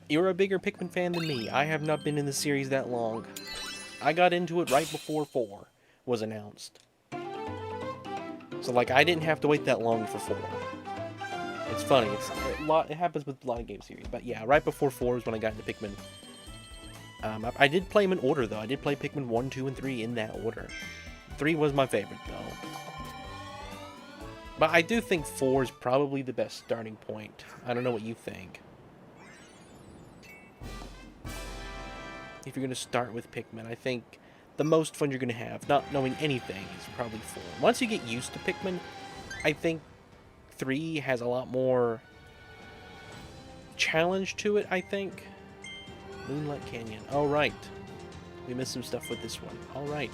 You're a bigger Pikmin fan than me. I have not been in the series that long. I got into it right before 4 was announced. So, like, I didn't have to wait that long for 4. It's funny. It happens with a lot of game series. But yeah, right before 4 is when I got into Pikmin. I did play them in order, though. I did play Pikmin 1, 2, and 3 in that order. 3 was my favorite, though. But I do think 4 is probably the best starting point. I don't know what you think. If you're going to start with Pikmin, I think the most fun you're going to have, not knowing anything, is probably 4. Once you get used to Pikmin, I think 3 has a lot more challenge to it, I think. Moonlight Canyon. Alright. We missed some stuff with this one. Alright.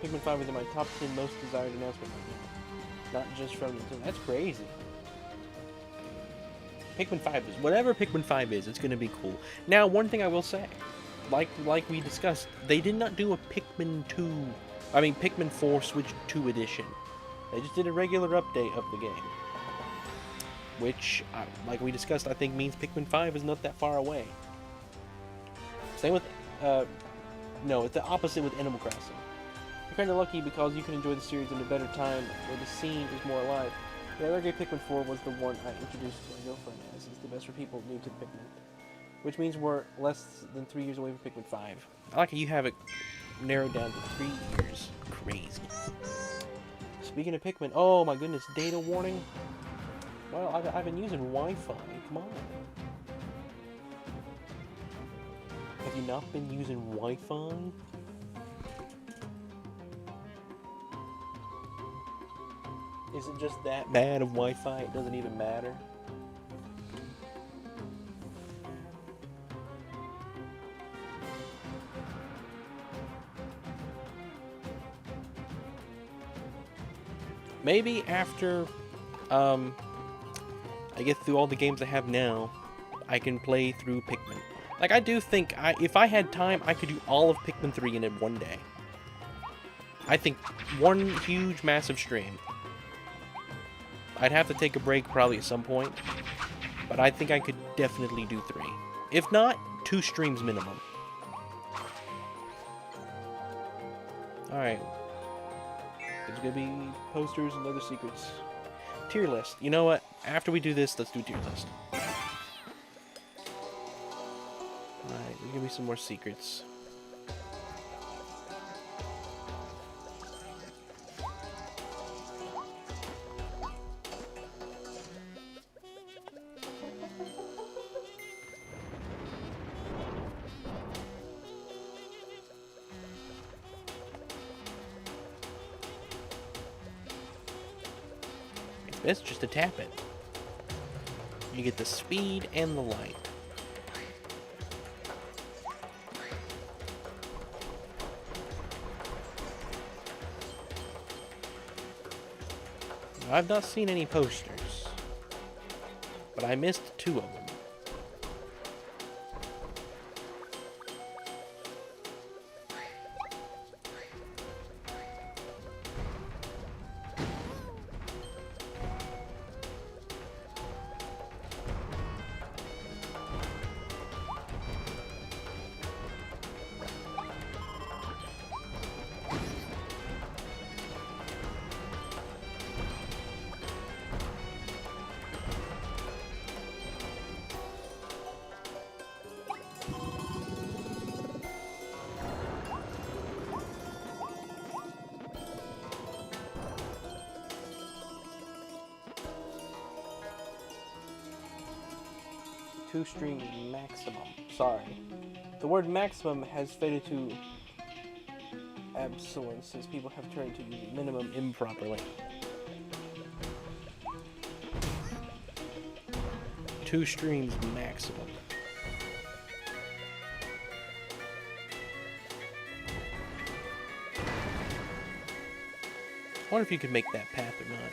Pikmin 5 is in my top 10 most desired announcement right now. Not just from Nintendo. That's crazy. Pikmin 5 is... Whatever Pikmin 5 is, it's going to be cool. Now, one thing I will say. Like we discussed, they did not do a Pikmin 2... I mean, Pikmin 4 Switch 2 edition. They just did a regular update of the game. Which, like we discussed, I think means Pikmin 5 is not that far away. Same with... no, it's the opposite with Animal Crossing. You're kind of lucky because you can enjoy the series in a better time where the scene is more alive. Yeah, Reggae Pikmin 4 was the one I introduced my girlfriend as. It's the best for people new to Pikmin. Which means we're less than 3 years away from Pikmin 5. I like how you have it narrowed down to 3 years. Crazy. Speaking of Pikmin, oh my goodness, data warning. Well, I've been using Wi-Fi. Come on. Have you not been using Wi-Fi? Is it just that bad of Wi-Fi? It doesn't even matter. Maybe after I get through all the games I have now, I can play through Pikmin. Like, I do think if I had time, I could do all of Pikmin 3 in one day. I think one huge, massive stream. I'd have to take a break probably at some point, but I think I could definitely do 3. If not, 2 streams minimum. Alright. There's gonna be posters and other secrets. Tier list. You know what? After we do this, let's do tier list. Alright, there's gonna be some more secrets. It's just to tap it. You get the speed and the light. I've not seen any posters, but I missed 2 of them. Two-string maximum. Sorry. The word maximum has faded to absence since people have turned to using minimum improperly. 2 streams maximum. I wonder if you could make that path or not.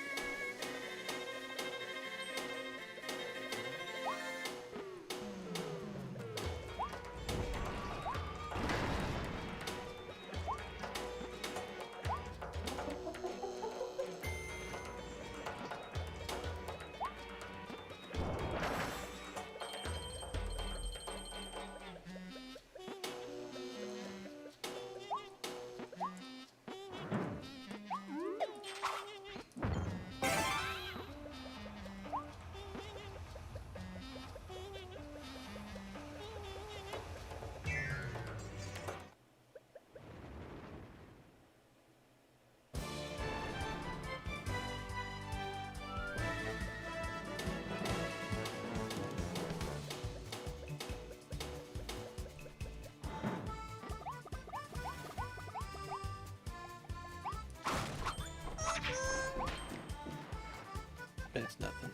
That's nothing.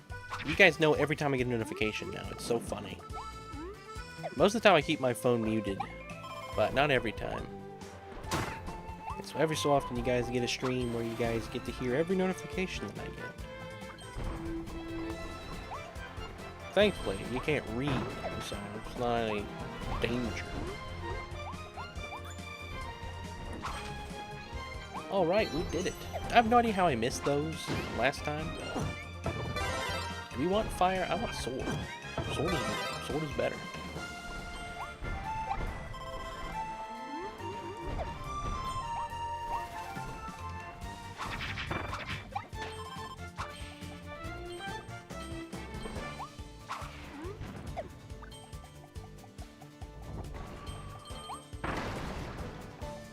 You guys know every time I get a notification now. It's so funny. Most of the time I keep my phone muted, but not every time. And so every so often you guys get a stream where you guys get to hear every notification that I get. Thankfully, you can't read them, so it's not a danger. Alright, we did it. I have no idea how I missed those last time. Do we want fire? I want sword. Sword is better.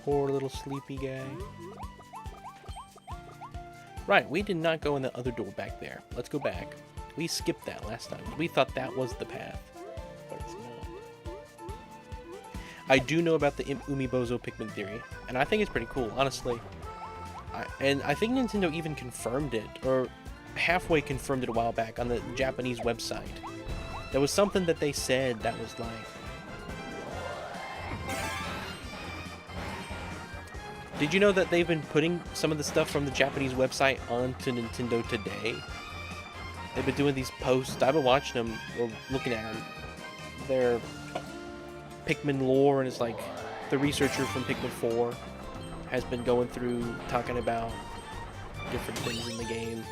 Poor little sleepy guy. Right, we did not go in the other door back there. Let's go back. We skipped that last time. We thought that was the path. But it's not. I do know about the Umibozo Pikmin theory, and I think it's pretty cool, honestly. And I think Nintendo even confirmed it, or halfway confirmed it a while back on the Japanese website. There was something that they said that was like... Did you know that they've been putting some of the stuff from the Japanese website onto Nintendo Today? They've been doing these posts. I've been watching them or looking at them. They're Pikmin lore, and it's like the researcher from Pikmin 4 has been going through talking about different things in the game.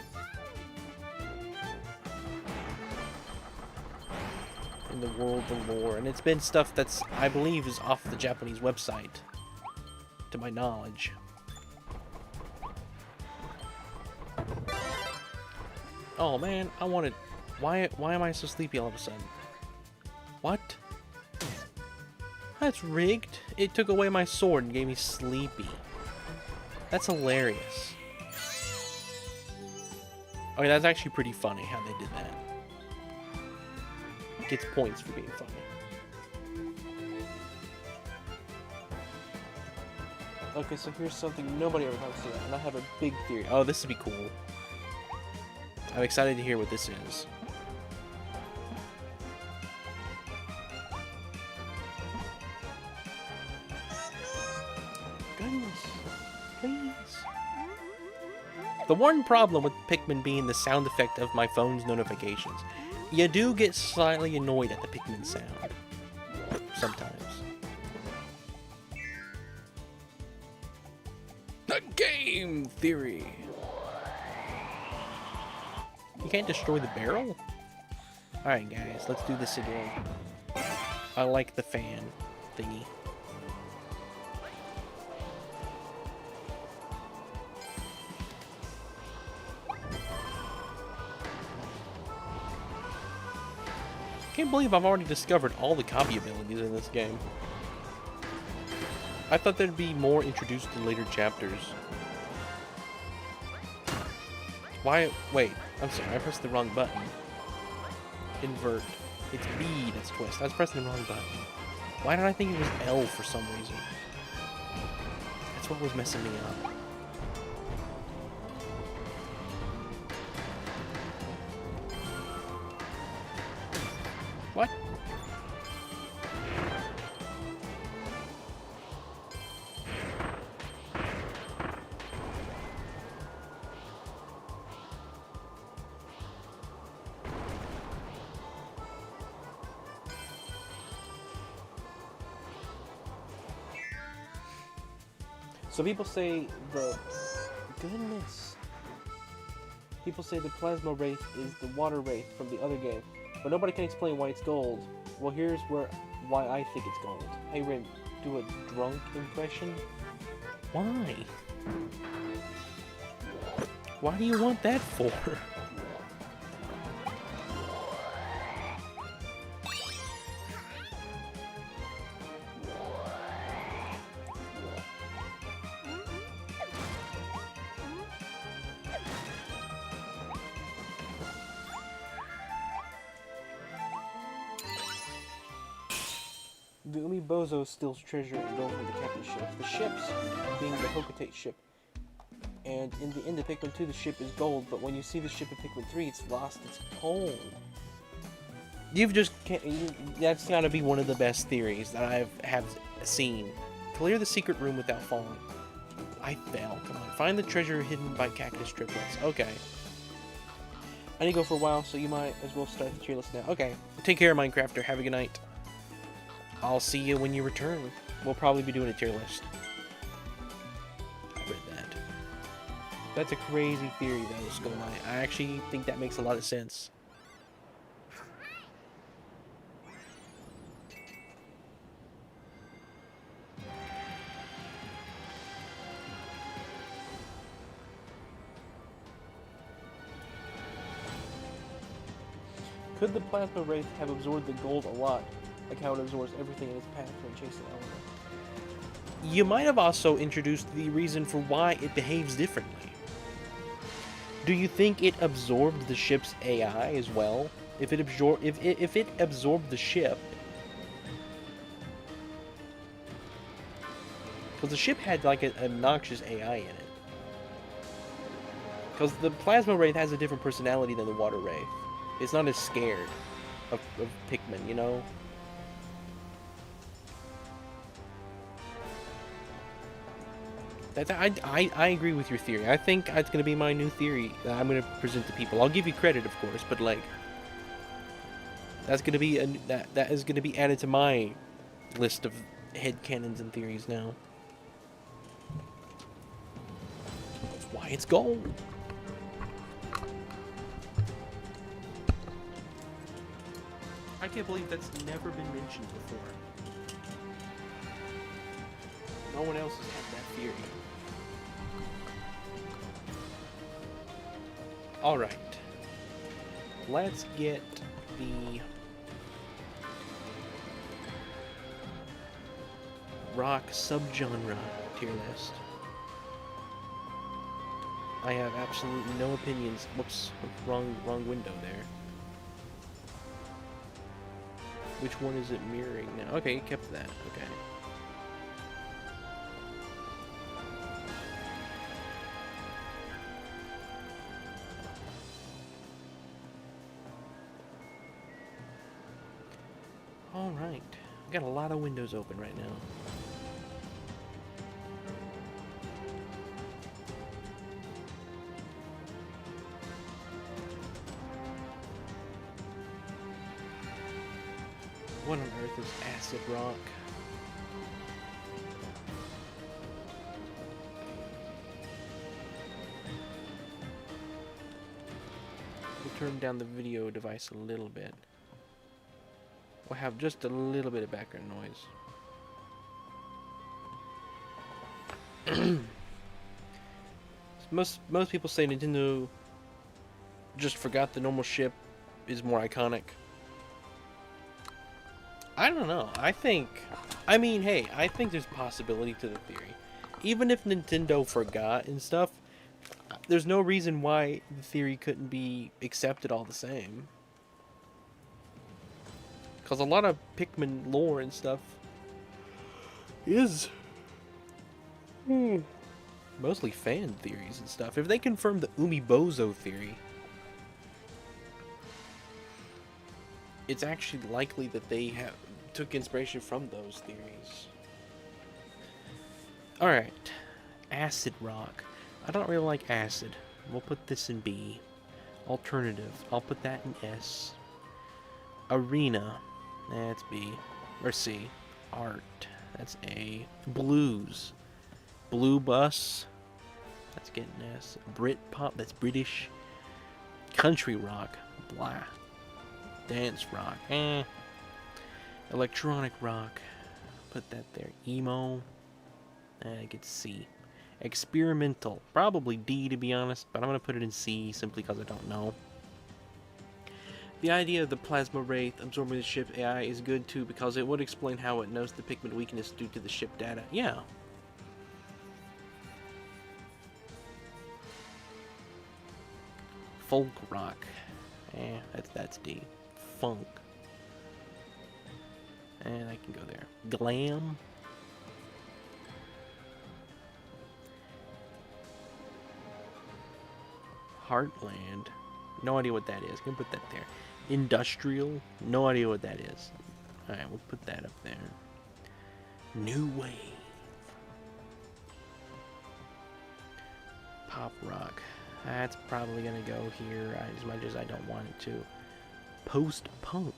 In the world of lore. And it's been stuff that's, I believe, is off the Japanese website. To my knowledge. Oh man, I wanted... Why am I so sleepy all of a sudden? What? That's rigged. It took away my sword and gave me sleepy. That's hilarious. Okay, that's actually pretty funny how they did that. It gets points for being funny. Okay, so here's something nobody ever talks about, and I have a big theory. Oh, this would be cool. I'm excited to hear what this is. Goodness, please. The one problem with Pikmin being the sound effect of my phone's notifications, you do get slightly annoyed at the Pikmin sound. Sometimes. The game theory. You can't destroy the barrel? Alright guys, let's do this again. I like the fan thingy. Can't believe I've already discovered all the copy abilities in this game. I thought there'd be more introduced in later chapters. Why? Wait, I'm sorry, I pressed the wrong button. Invert. It's B that's twist. I was pressing the wrong button. Why did I think it was L for some reason? That's what was messing me up. What? So people say the... Goodness. People say the Plasma Wraith is the Water Wraith from the other game, but nobody can explain why it's gold. Well, here's why I think it's gold. Hey Rin, do a drunk impression? Why? Why do you want that for? The Umibozo steals treasure and gold from the captain's ships. The ships being the Hocotate ship. And in the end of Pikmin 2, the ship is gold, but when you see the ship in Pikmin 3, it's lost its cold. You've just can't... That's gotta be one of the best theories that I have seen. Clear the secret room without falling. I fell. Come on. Find the treasure hidden by cactus triplets. Okay. I need to go for a while, so you might as well start the tier list now. Okay. Take care, Minecrafter. Have a good night. I'll see you when you return. We'll probably be doing a tier list. I read that. That's a crazy theory, though, Skolai. I actually think that makes a lot of sense. Could the Plasma Wraith have absorbed the gold a lot? Like how it absorbs everything in its path when chasing element. you might have also introduced the reason for why it behaves differently. Do you think it absorbed the ship's AI as well? If it absorbed the ship, because the ship had like an obnoxious AI in it. Because the Plasma Wraith has a different personality than the Water Wraith. It's not as scared of Pikmin, you know? I agree with your theory. I think it's going to be my new theory that I'm going to present to people. I'll give you credit, of course, but like that's going to be that is going to be added to my list of headcanons and theories now. That's why it's gold. I can't believe that's never been mentioned before. No one else has had that theory. Alright. Let's get the rock subgenre tier list. I have absolutely no opinions. Whoops, wrong window there. Which one is it mirroring now? Okay, it kept that. Okay. Alright. Got a lot of windows open right now. What on earth is acid rock? We'll turn down the video device a little bit. We'll have just a little bit of background noise. Most people say Nintendo just forgot the normal ship is more iconic. I don't know. I mean, hey, I think there's possibility to the theory. Even if Nintendo forgot and stuff, there's no reason why the theory couldn't be accepted all the same. Because a lot of Pikmin lore and stuff is mostly fan theories and stuff. If they confirm the Umibozo theory, it's actually likely that they took inspiration from those theories. Alright. Acid rock. I don't really like acid. We'll put this in B. Alternative. I'll put that in S. Arena. That's B. Or C. Art. That's A. Blues. Blue bus. That's getting S. Britpop. That's British. Country rock. Blah. Dance rock. Electronic rock. Put that there. Emo. I get C. Experimental. Probably D, to be honest, but I'm going to put it in C simply because I don't know. The idea of the Plasma Wraith absorbing the ship AI is good too because it would explain how it knows the Pikmin weakness due to the ship data. Yeah. Folk rock. That's D. Funk. And I can go there. Glam. Heartland. No idea what that is. Gonna put that there. Industrial. No idea what that is. Alright, we'll put that up there. New wave. Pop rock. That's probably gonna go here as much as I don't want it to. Post-punk.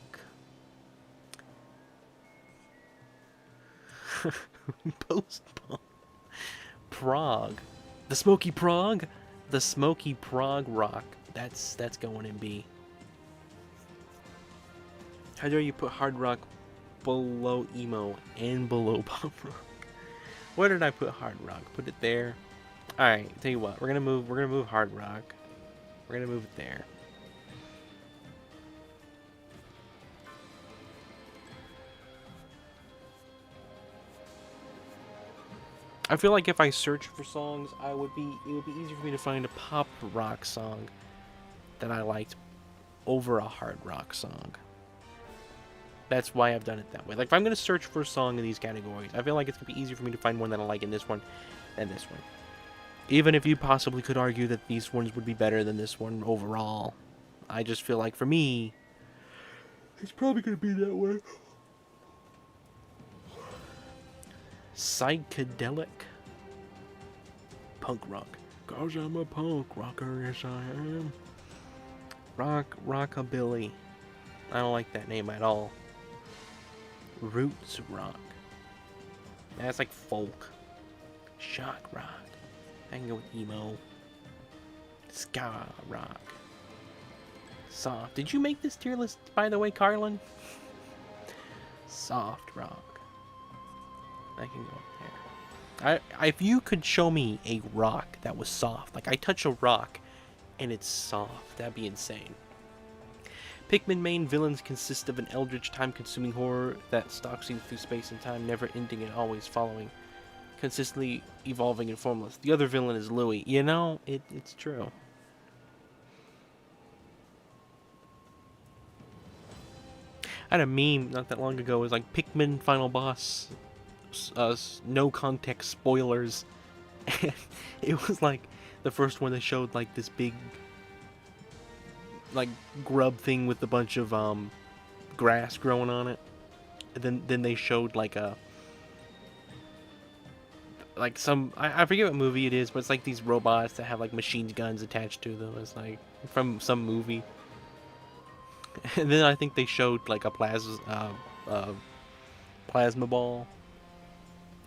Post-punk. Prague. The Smoky Prague? The Smoky Prague rock. That's going in B. How dare you put hard rock below emo and below pop rock? Where did I put hard rock? Put it there. Alright, tell you what, we're gonna move hard rock. We're gonna move it there. I feel like if I search for songs, it would be easier for me to find a pop rock song that I liked over a hard rock song. That's why I've done it that way. Like, if I'm going to search for a song in these categories, I feel like it's going to be easier for me to find one that I like in this one than this one. Even if you possibly could argue that these ones would be better than this one overall. I just feel like, for me, it's probably going to be that way. Psychedelic punk rock. 'Cause I'm a punk rocker, yes I am. Rockabilly. I don't like that name at all. Roots rock. That's like folk. Shock rock. I can go with emo. Ska rock. Soft. Did you make this tier list, by the way, Carlin? Soft rock. I can go there. If you could show me a rock that was soft, like I touch a rock and it's soft, that'd be insane. Pikmin main villains consist of an eldritch, time-consuming horror that stalks you through space and time, never ending and always following, consistently evolving and formless. The other villain is Louie. You know, it's true. I had a meme not that long ago. It was like Pikmin final boss, no context spoilers. And it was like the first one that showed like this big like grub thing with a bunch of grass growing on it. And then they showed like some I forget what movie it is, but it's like these robots that have like machine guns attached to them. It's like from some movie. And then I think they showed like a plasma ball.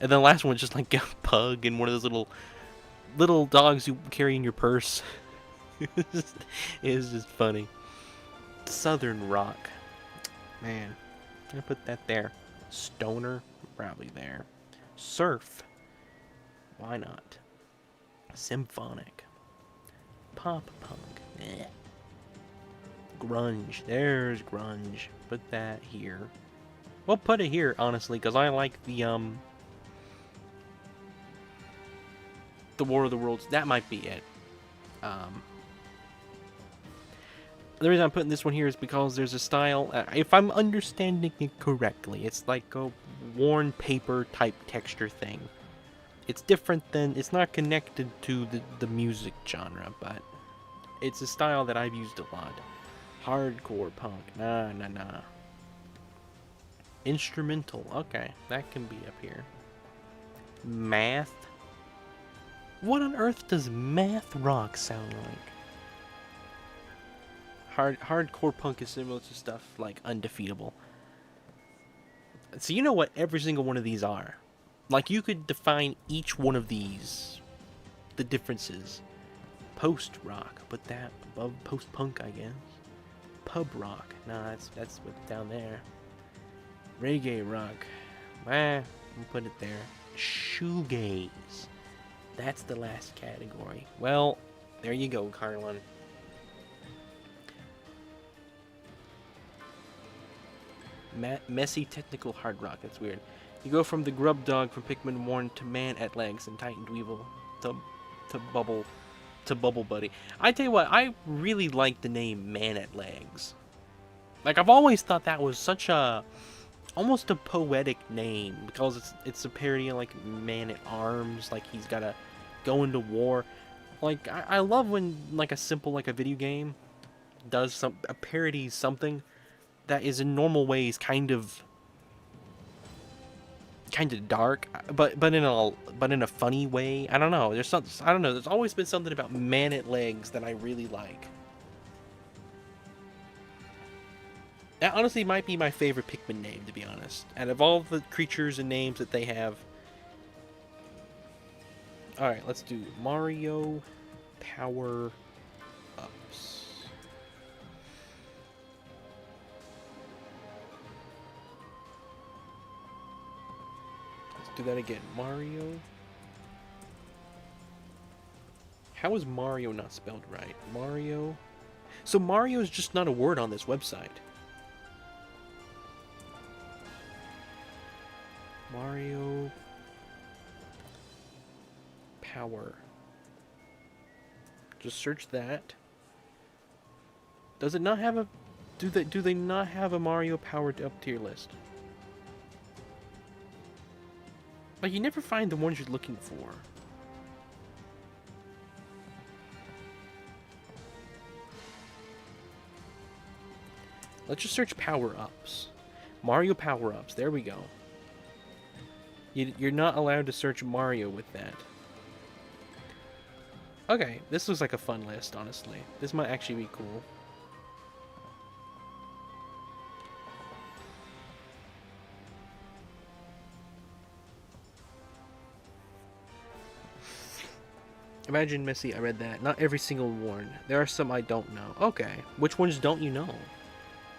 And then the last one was just like a pug and one of those little dogs you carry in your purse. It was just funny. Southern rock. Man, I'm gonna put that there. Stoner, probably there. Surf. Why not? Symphonic. Pop punk. Eh. Grunge. There's grunge. Put that here. We'll put it here, honestly, because I like the War of the Worlds. That might be it. The reason I'm putting this one here is because there's a style, if I'm understanding it correctly, it's like a worn paper type texture thing. It's different than, it's not connected to the music genre, but it's a style that I've used a lot. Hardcore punk, nah. Instrumental, okay, that can be up here. Math. What on earth does math rock sound like? Hardcore punk is similar to stuff like Undefeatable. So you know what every single one of these are. Like you could define each one of these, the differences. Post rock, put that above post punk, I guess. Pub rock, nah, that's what's down there. Reggae rock, we'll put it there. Shoegaze, that's the last category. Well, there you go, Carlin. Messy technical hard rock. That's weird. You go from the grub dog from Pikmin 1 to Man at Legs and Titan Dweevil to Bubble Buddy. I tell you what, I really like the name Man at Legs. Like I've always thought that was such a almost a poetic name because it's a parody of like Man at Arms, like he's gotta go into war. Like I love when like a simple like a video game does a parody something that is in normal ways kind of dark, but in a funny way. I don't know. There's always been something about Man at Legs that I really like. That honestly might be my favorite Pikmin name, to be honest. Out of all the creatures and names that they have. All right, let's do Mario Power Ups. Do that again. Mario. How is Mario not spelled right? Mario. So Mario is just not a word on this website. Mario power. Just search that. Does it not have a... Do they not have a Mario powered up tier list? Like, you never find the ones you're looking for. Let's just search power-ups. Mario power-ups. There we go. You're not allowed to search Mario with that. Okay, this looks like a fun list, honestly. This might actually be cool. Imagine, Missy, I read that. Not every single one. There are some I don't know. Okay. Which ones don't you know?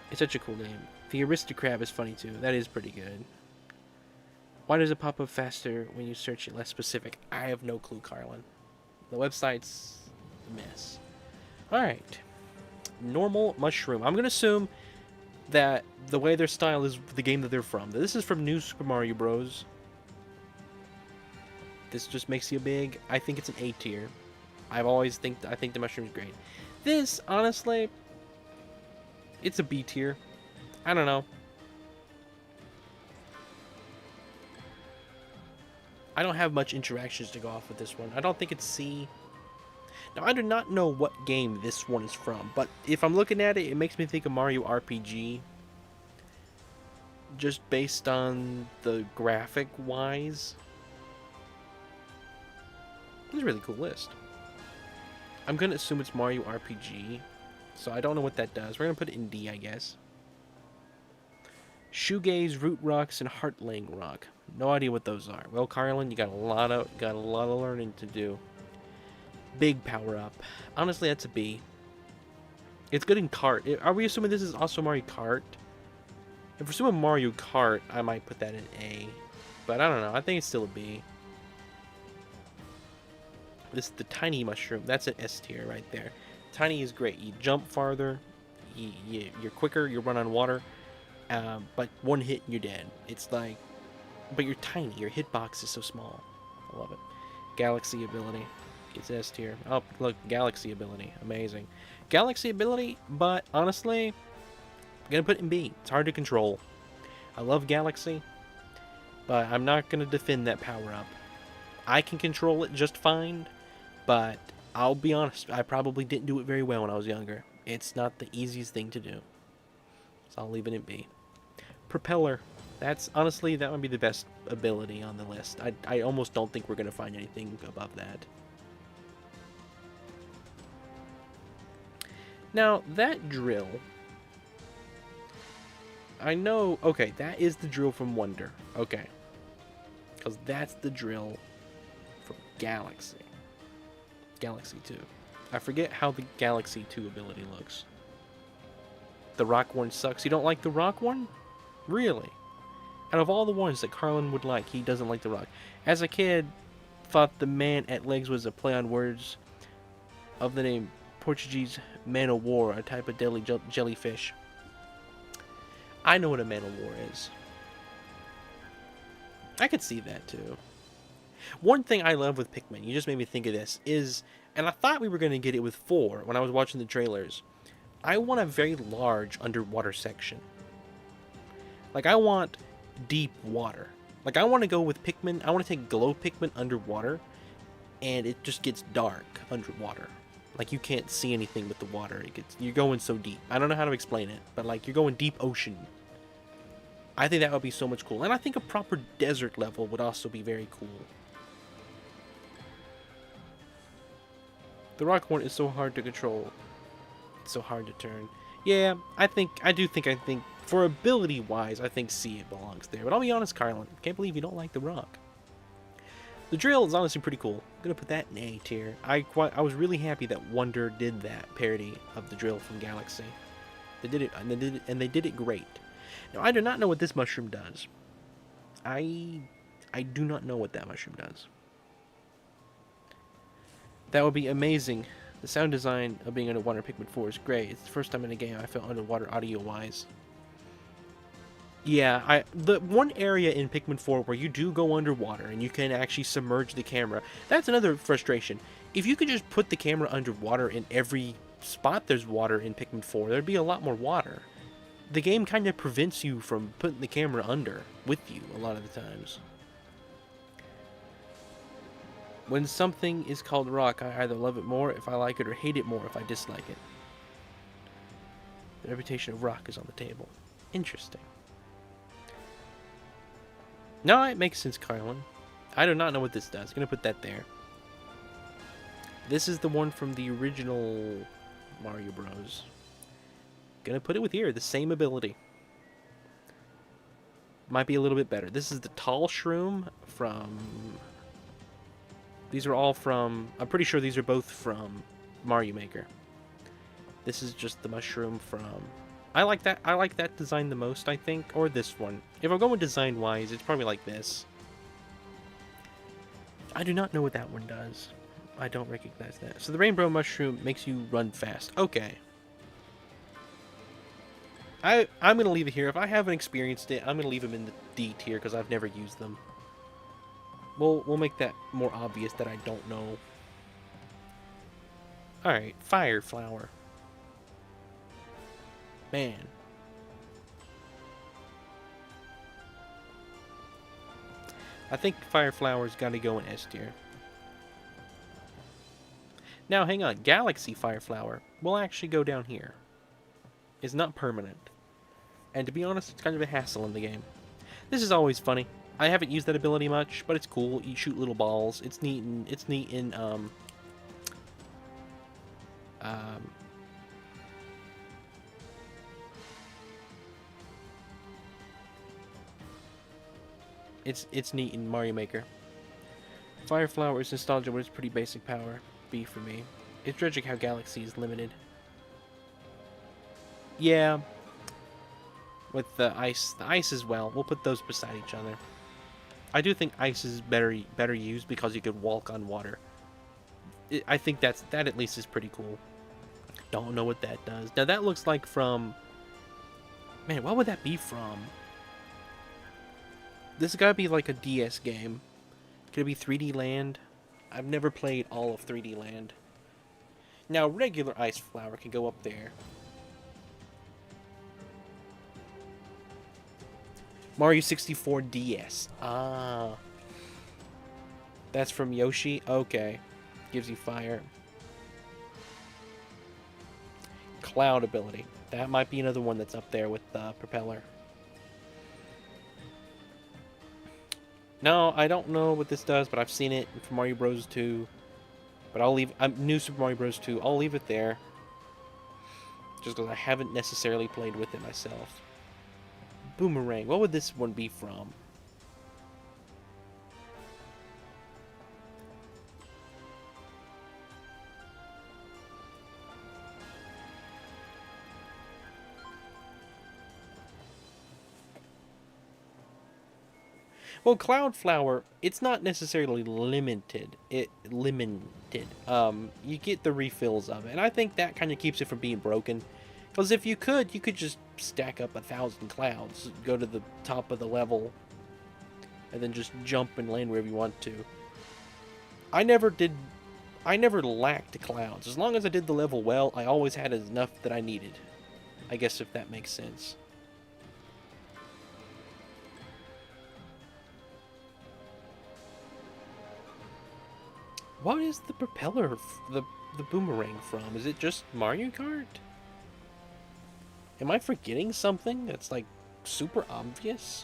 It's such a cool name. The Aristocrab is funny too. That is pretty good. Why does it pop up faster when you search it less specific? I have no clue, Carlin. The website's a mess. Alright. Normal mushroom. I'm going to assume that the way their style is the game that they're from. This is from New Super Mario Bros. This just makes you big. I think it's an A tier. I think the mushroom's great. This, honestly, it's a B tier. I don't know. I don't have much interactions to go off with this one. I don't think it's C. Now, I do not know what game this one is from, but if I'm looking at it, it makes me think of Mario RPG. Just based on the graphic-wise. This is a really cool list. I'm going to assume it's Mario RPG, so I don't know what that does. We're going to put it in D, I guess. Shoegaze, Root Rocks, and Heartlang Rock. No idea what those are. Well, Carlin, you got a lot of learning to do. Big power up. Honestly, that's a B. It's good in Kart. Are we assuming this is also Mario Kart? If we're assuming Mario Kart, I might put that in A. But I don't know. I think it's still a B. This is the tiny mushroom. That's an S tier right there. Tiny is great. You jump farther. You're quicker. You run on water. But one hit and you're dead. It's like... But you're tiny. Your hitbox is so small. I love it. Galaxy ability. It's S tier. Oh, look. Galaxy ability. Amazing. Galaxy ability, but honestly, I'm going to put it in B. It's hard to control. I love Galaxy, but I'm not going to defend that power up. I can control it just fine, but I'll be honest, I probably didn't do it very well when I was younger. It's not the easiest thing to do. So I'll leave it in B. Propeller. That's, honestly, that would be the best ability on the list. I almost don't think we're going to find anything above that. Now, that drill... I know... Okay, that is the drill from Wonder. Okay. Because that's the drill from Galaxy. Galaxy 2. I forget how the Galaxy 2 ability looks. The rock one sucks. You don't like the rock one? Really? Out of all the ones that Carlin would like, he doesn't like the rock. As a kid, thought the man at legs was a play on words of the name Portuguese man o' war, a type of deadly jellyfish. I know what a man o' war is. I could see that too. One thing I love with Pikmin, you just made me think of this, is, and I thought we were going to get it with 4 when I was watching the trailers, I want a very large underwater section. Like, I want deep water. Like, I want to go with Pikmin, I want to take Glow Pikmin underwater, and it just gets dark underwater. Like, you can't see anything with the water. You're going so deep. I don't know how to explain it, but, like, you're going deep ocean. I think that would be so much cool. And I think a proper desert level would also be very cool. The rock one is so hard to control. It's so hard to turn. Yeah, I think, for ability-wise, I think C it belongs there. But I'll be honest, Carlin, can't believe you don't like the rock. The drill is honestly pretty cool. I'm gonna put that in A tier. I was really happy that Wonder did that parody of the drill from Galaxy. They did it, and they did it great. Now, I do not know what this mushroom does. I do not know what that mushroom does. That would be amazing. The sound design of being underwater in Pikmin 4 is great. It's the first time in a game I felt underwater audio-wise. Yeah, the one area in Pikmin 4 where you do go underwater and you can actually submerge the camera, that's another frustration. If you could just put the camera underwater in every spot there's water in Pikmin 4, there'd be a lot more water. The game kind of prevents you from putting the camera under with you a lot of the times. When something is called rock, I either love it more if I like it or hate it more if I dislike it. The reputation of rock is on the table. Interesting. No, it makes sense, Carlin. I do not know what this does. I'm going to put that there. This is the one from the original Mario Bros. Gonna put it with here. The same ability. Might be a little bit better. This is the tall shroom from... These are all from... I'm pretty sure these are both from Mario Maker. This is just the mushroom from... I like that design the most, I think. Or this one. If I'm going design-wise, it's probably like this. I do not know what that one does. I don't recognize that. So the rainbow mushroom makes you run fast. Okay. I'm going to leave it here. If I haven't experienced it, I'm going to leave them in the D tier because I've never used them. We'll make that more obvious that I don't know. Alright, Fire Flower. Man. I think Fire Flower's got to go in S tier. Now, hang on. Galaxy Fire Flower will actually go down here. It's not permanent. And to be honest, it's kind of a hassle in the game. This is always funny. I haven't used that ability much, but it's cool. You shoot little balls. It's neat in it's neat in Mario Maker. Fire Flower is nostalgia, but it's pretty basic power. B for me. It's tragic how Galaxy is limited. Yeah. With the ice as well. We'll put those beside each other. I do think ice is better used because you could walk on water. I think that at least is pretty cool. Don't know what that does. Now that looks like from... Man, what would that be from? This has got to be like a DS game. Could it be 3D Land? I've never played all of 3D Land. Now, regular Ice Flower can go up there. Mario 64 DS. Ah. That's from Yoshi? Okay. Gives you fire. Cloud ability. That might be another one that's up there with the propeller. No, I don't know what this does, but I've seen it from Mario Bros. 2. But I'll leave... New Super Mario Bros. 2. I'll leave it there. Just because I haven't necessarily played with it myself. Boomerang. What would this one be from? Well, Cloud Flower, it's not necessarily limited. You get the refills of it, and I think that kind of keeps it from being broken. Because if you could just stack up 1,000 clouds, go to the top of the level, and then just jump and land wherever you want to. I never lacked clouds. As long as I did the level well, I always had enough that I needed. I guess if that makes sense. What is the propeller, the boomerang from? Is it just Mario Kart? Am I forgetting something that's, like, super obvious?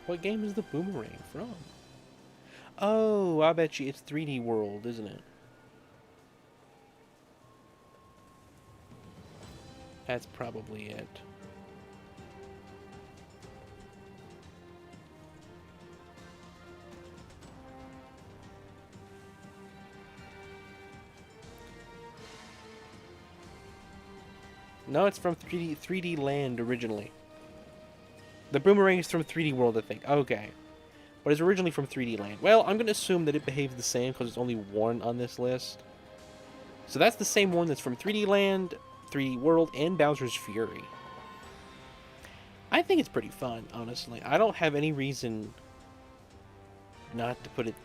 What game is the boomerang from? Oh, I bet you it's 3D World, isn't it? That's probably it. No, it's from 3D Land originally. The boomerang is from 3D World, I think. Okay. But it's originally from 3D Land. Well, I'm going to assume that it behaves the same because it's only one on this list. So that's the same one that's from 3D Land, 3D World, and Bowser's Fury. I think it's pretty fun, honestly. I don't have any reason not to put it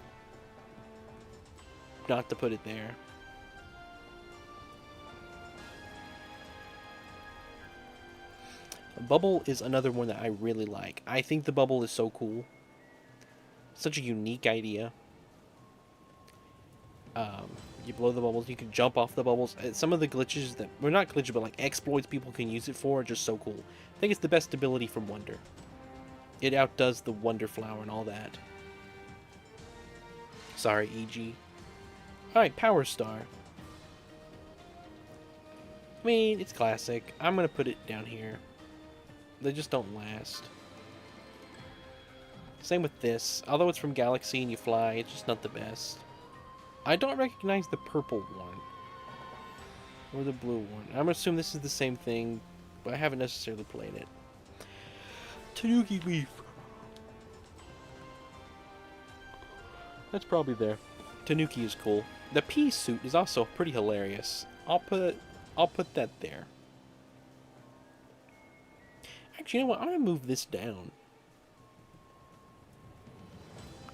there. Bubble is another one that I really like. I think the bubble is so cool. Such a unique idea. You blow the bubbles, you can jump off the bubbles. Some of the glitches that, well, not glitches, but like exploits people can use it for are just so cool. I think it's the best ability from Wonder. It outdoes the Wonder Flower and all that. Sorry, EG. Alright, Power Star. I mean, it's classic. I'm gonna put it down here. They just don't last. Same with this. Although it's from Galaxy and you fly, it's just not the best. I don't recognize the purple one. Or the blue one. I'm gonna assume this is the same thing, but I haven't necessarily played it. Tanuki Leaf. That's probably there. Tanuki is cool. The pea suit is also pretty hilarious. I'll put that there. Actually, you know what? I'm gonna move this down.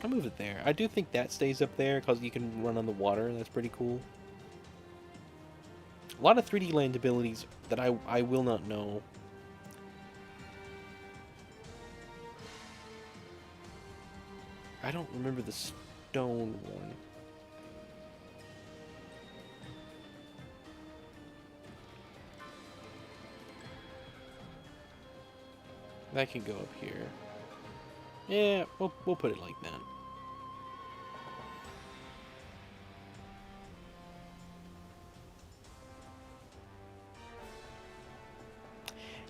I'll move it there. I do think that stays up there because you can run on the water. That's pretty cool. A lot of 3D Land abilities that I will not know. I don't remember the stone one. That can go up here. Yeah, we'll put it like that.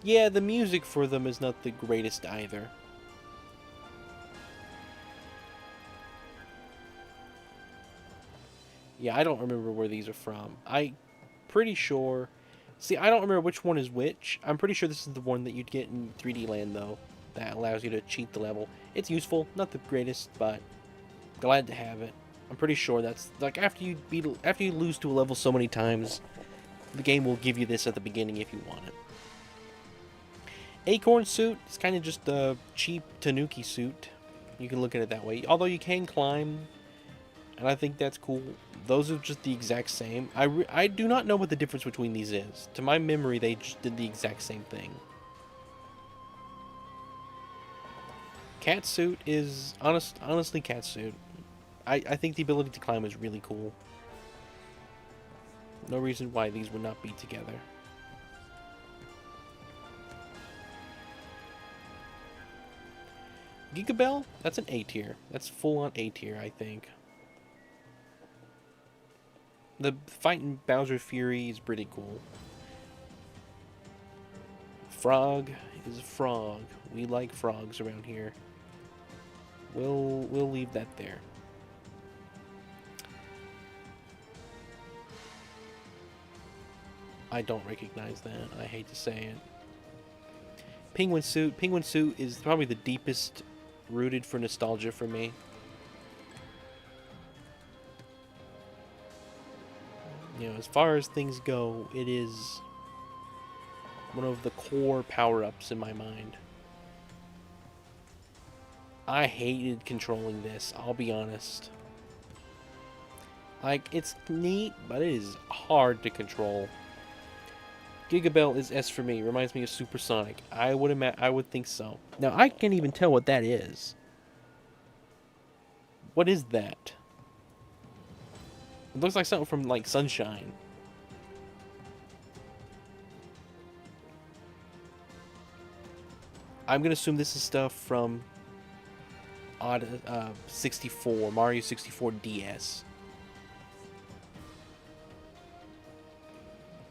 Yeah, the music for them is not the greatest either. Yeah, I don't remember where these are from. I'm pretty sure... See, I don't remember which one is which. I'm pretty sure this is the one that you'd get in 3D Land, though. That allows you to cheat the level. It's useful, not the greatest, but glad to have it. I'm pretty sure that's... Like, after you lose to a level so many times, the game will give you this at the beginning if you want it. Acorn suit is kind of just a cheap Tanuki suit. You can look at it that way. Although you can climb, and I think that's cool. Those are just the exact same. I do not know what the difference between these is. To my memory, they just did the exact same thing. Cat suit is honestly cat suit. I think the ability to climb is really cool. No reason why these would not be together. Gigabell? That's an A tier. That's full on A tier, I think. The fight in Bowser's Fury is pretty cool. Frog is a frog. We like frogs around here. We'll leave that there. I don't recognize that. I hate to say it. Penguin suit. Penguin suit is probably the deepest rooted for nostalgia for me. You know, as far as things go, it is one of the core power-ups in my mind. I hated controlling this, I'll be honest. Like, it's neat, but it is hard to control. Gigabell is S for me. Reminds me of Supersonic. I would think so. Now, I can't even tell what that is. What is that? It looks like something from, like, Sunshine. I'm gonna assume this is stuff from Mario 64 DS.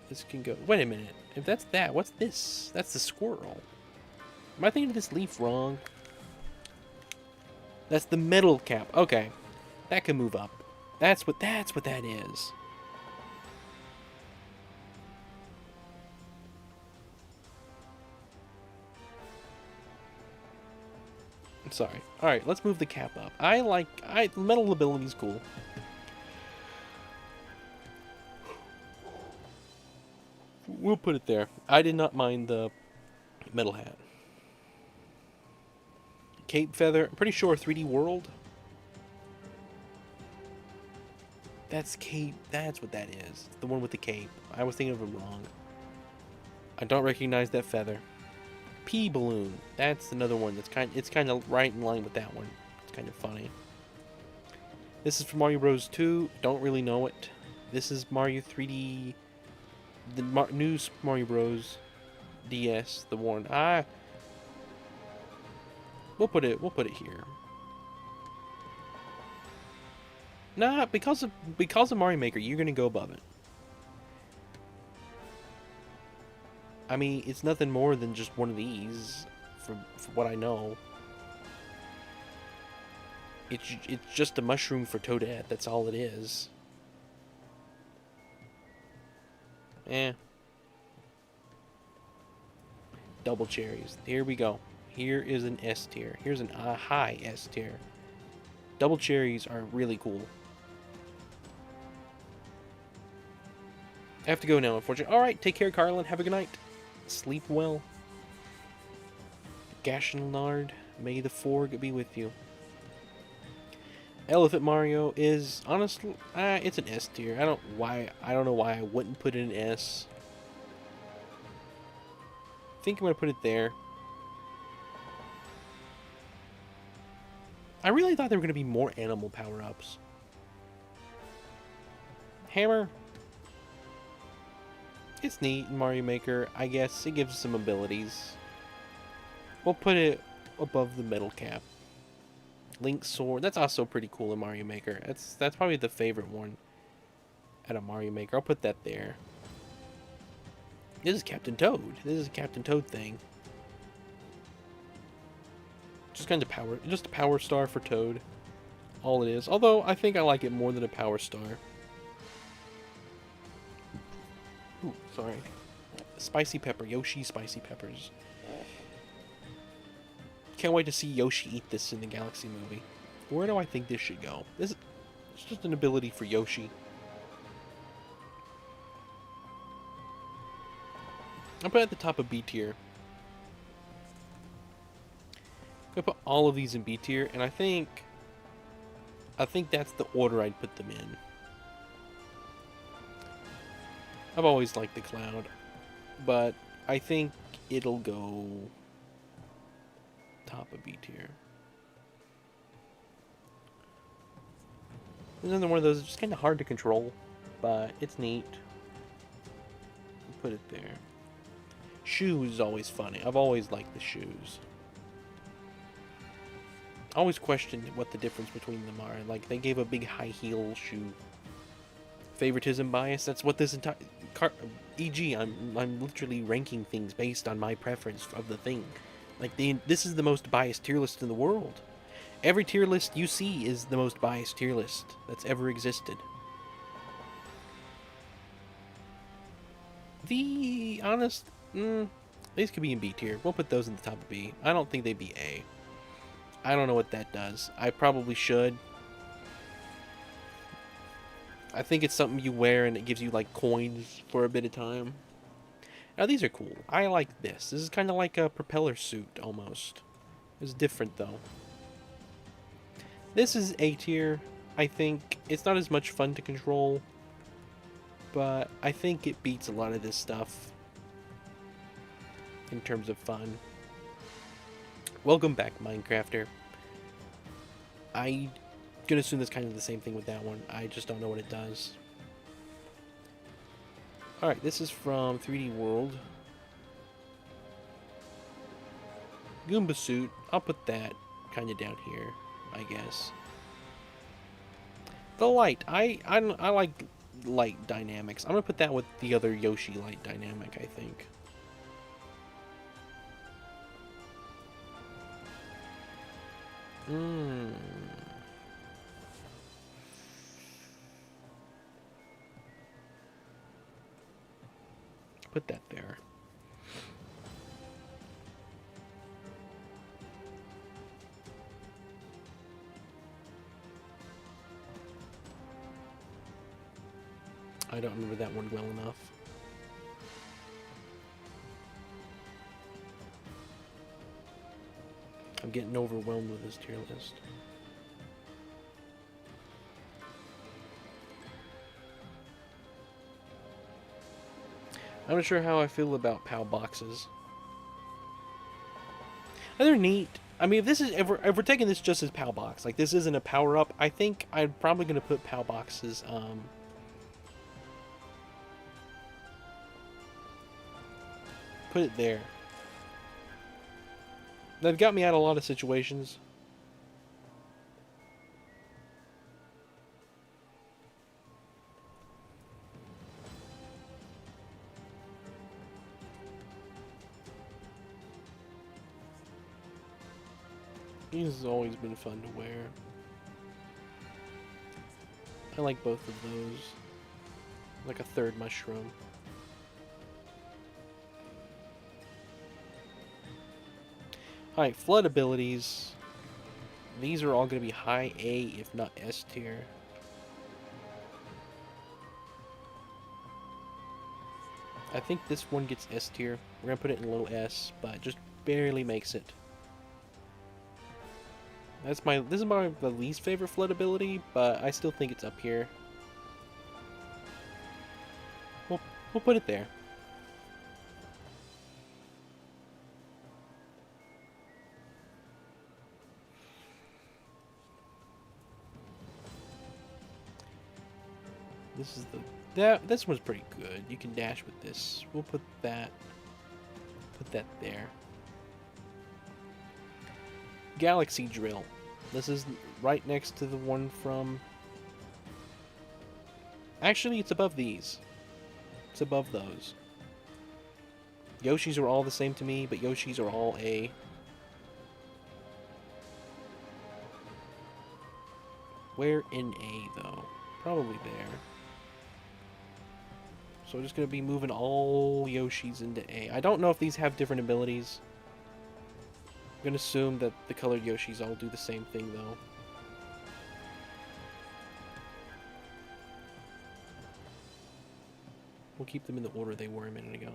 This can go... Wait a minute. If that's that, what's this? That's the squirrel. Am I thinking of this leaf wrong? That's the metal cap. Okay. That can move up. That's what that is. I'm sorry. Alright, let's move the cap up. Metal ability's cool. We'll put it there. I did not mind the metal hat. Cape feather. I'm pretty sure 3D World. That's cape. That's what that is. The one with the cape. I was thinking of it wrong. I don't recognize that feather. Pea balloon. That's another one. It's kind of right in line with that one. It's kind of funny. This is from Mario Bros. 2. Don't really know it. This is Mario 3D. The new Mario Bros. DS. The one. We'll put it here. Nah, because of Mario Maker, you're gonna go above it. I mean, it's nothing more than just one of these, for what I know. It's just a mushroom for Toadette. That's all it is. Double cherries. Here we go. Here is an S tier. Here's a high S tier. Double cherries are really cool. I have to go now, unfortunately. Alright, take care, Carlin. Have a good night. Sleep well. Gashinard, may the Forg be with you. Elephant Mario is honestly, it's an S tier. I don't know why I wouldn't put it in S. I think I'm gonna put it there. I really thought there were gonna be more animal power-ups. Hammer. It's neat in Mario Maker. I guess it gives some abilities. We'll put it above the metal cap. Link's sword. That's also pretty cool in Mario Maker. That's probably the favorite one out of Mario Maker. I'll put that there. This is Captain Toad. This is a Captain Toad thing. Just kind of just a power star for Toad. All it is. Although I think I like it more than a power star. Ooh, sorry. Spicy pepper. Yoshi spicy peppers. Can't wait to see Yoshi eat this in the Galaxy movie. Where do I think this should go? It's just an ability for Yoshi. I'll put it at the top of B tier. I'm gonna put all of these in B tier, and I think that's the order I'd put them in. I've always liked the Cloud, but I think it'll go top of B tier. Another one of those that's just kind of hard to control, but it's neat. Put it there. Shoes is always funny. I've always liked the shoes. I always questioned what the difference between them are. Like, they gave a big high heel shoe. Favoritism bias. That's what this entire e.g. I'm literally ranking things based on my preference of the thing. Like, this is the most biased tier list in the world. Every tier list you see is the most biased tier list that's ever existed. The honest, these could be in B tier. We'll put those in the top of B. I don't think they'd be A. I don't know what that does. I probably should. I think it's something you wear and it gives you like coins for a bit of time. Now these are cool. I like this. This is kind of like a propeller suit almost. It's different though. This is A tier. I think it's not as much fun to control, but I think it beats a lot of this stuff in terms of fun. Welcome back, Minecrafter. I'm gonna assume that's kind of the same thing with that one. I just don't know what it does. Alright, this is from 3D World. Goomba suit. I'll put that kind of down here, I guess. The light. I like light dynamics. I'm gonna put that with the other Yoshi light dynamic, I think. Put that there. I don't remember that one well enough. I'm getting overwhelmed with this tier list. I'm not sure how I feel about POW boxes. They're neat. I mean, if we're taking this just as POW box, like this isn't a power up, I think I'm probably gonna put POW boxes. Put it there. They've got me out of a lot of situations. These has always been fun to wear. I like both of those. Like a third mushroom. Alright, flood abilities. These are all going to be high A, if not S tier. I think this one gets S tier. We're going to put it in low S, but just barely makes it. This is my the least favorite flood ability, but I still think it's up here. We'll put it there. This is this one's pretty good. You can dash with this. We'll put that there. Galaxy Drill. This is right next to the one from... Actually, it's above these. It's above those. Yoshis are all the same to me, but Yoshis are all A. Where in A, though? Probably there. So we're just going to be moving all Yoshis into A. I don't know if these have different abilities. I'm going to assume that the colored Yoshis all do the same thing, though. We'll keep them in the order they were a minute ago.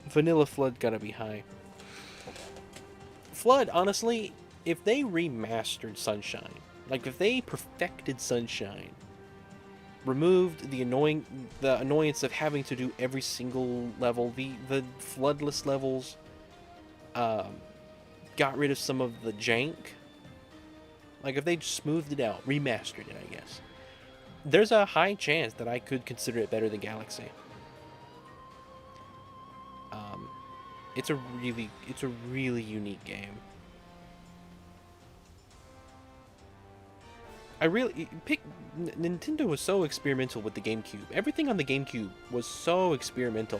Vanilla Flood gotta be high. Flood, honestly, if they remastered Sunshine, like if they perfected Sunshine, removed the annoyance of having to do every single level, the floodless levels, got rid of some of the jank. Like if they smoothed it out, remastered it, I guess, there's a high chance that I could consider it better than Galaxy. It's a really unique game. Nintendo was so experimental with the GameCube. Everything on the GameCube was so experimental.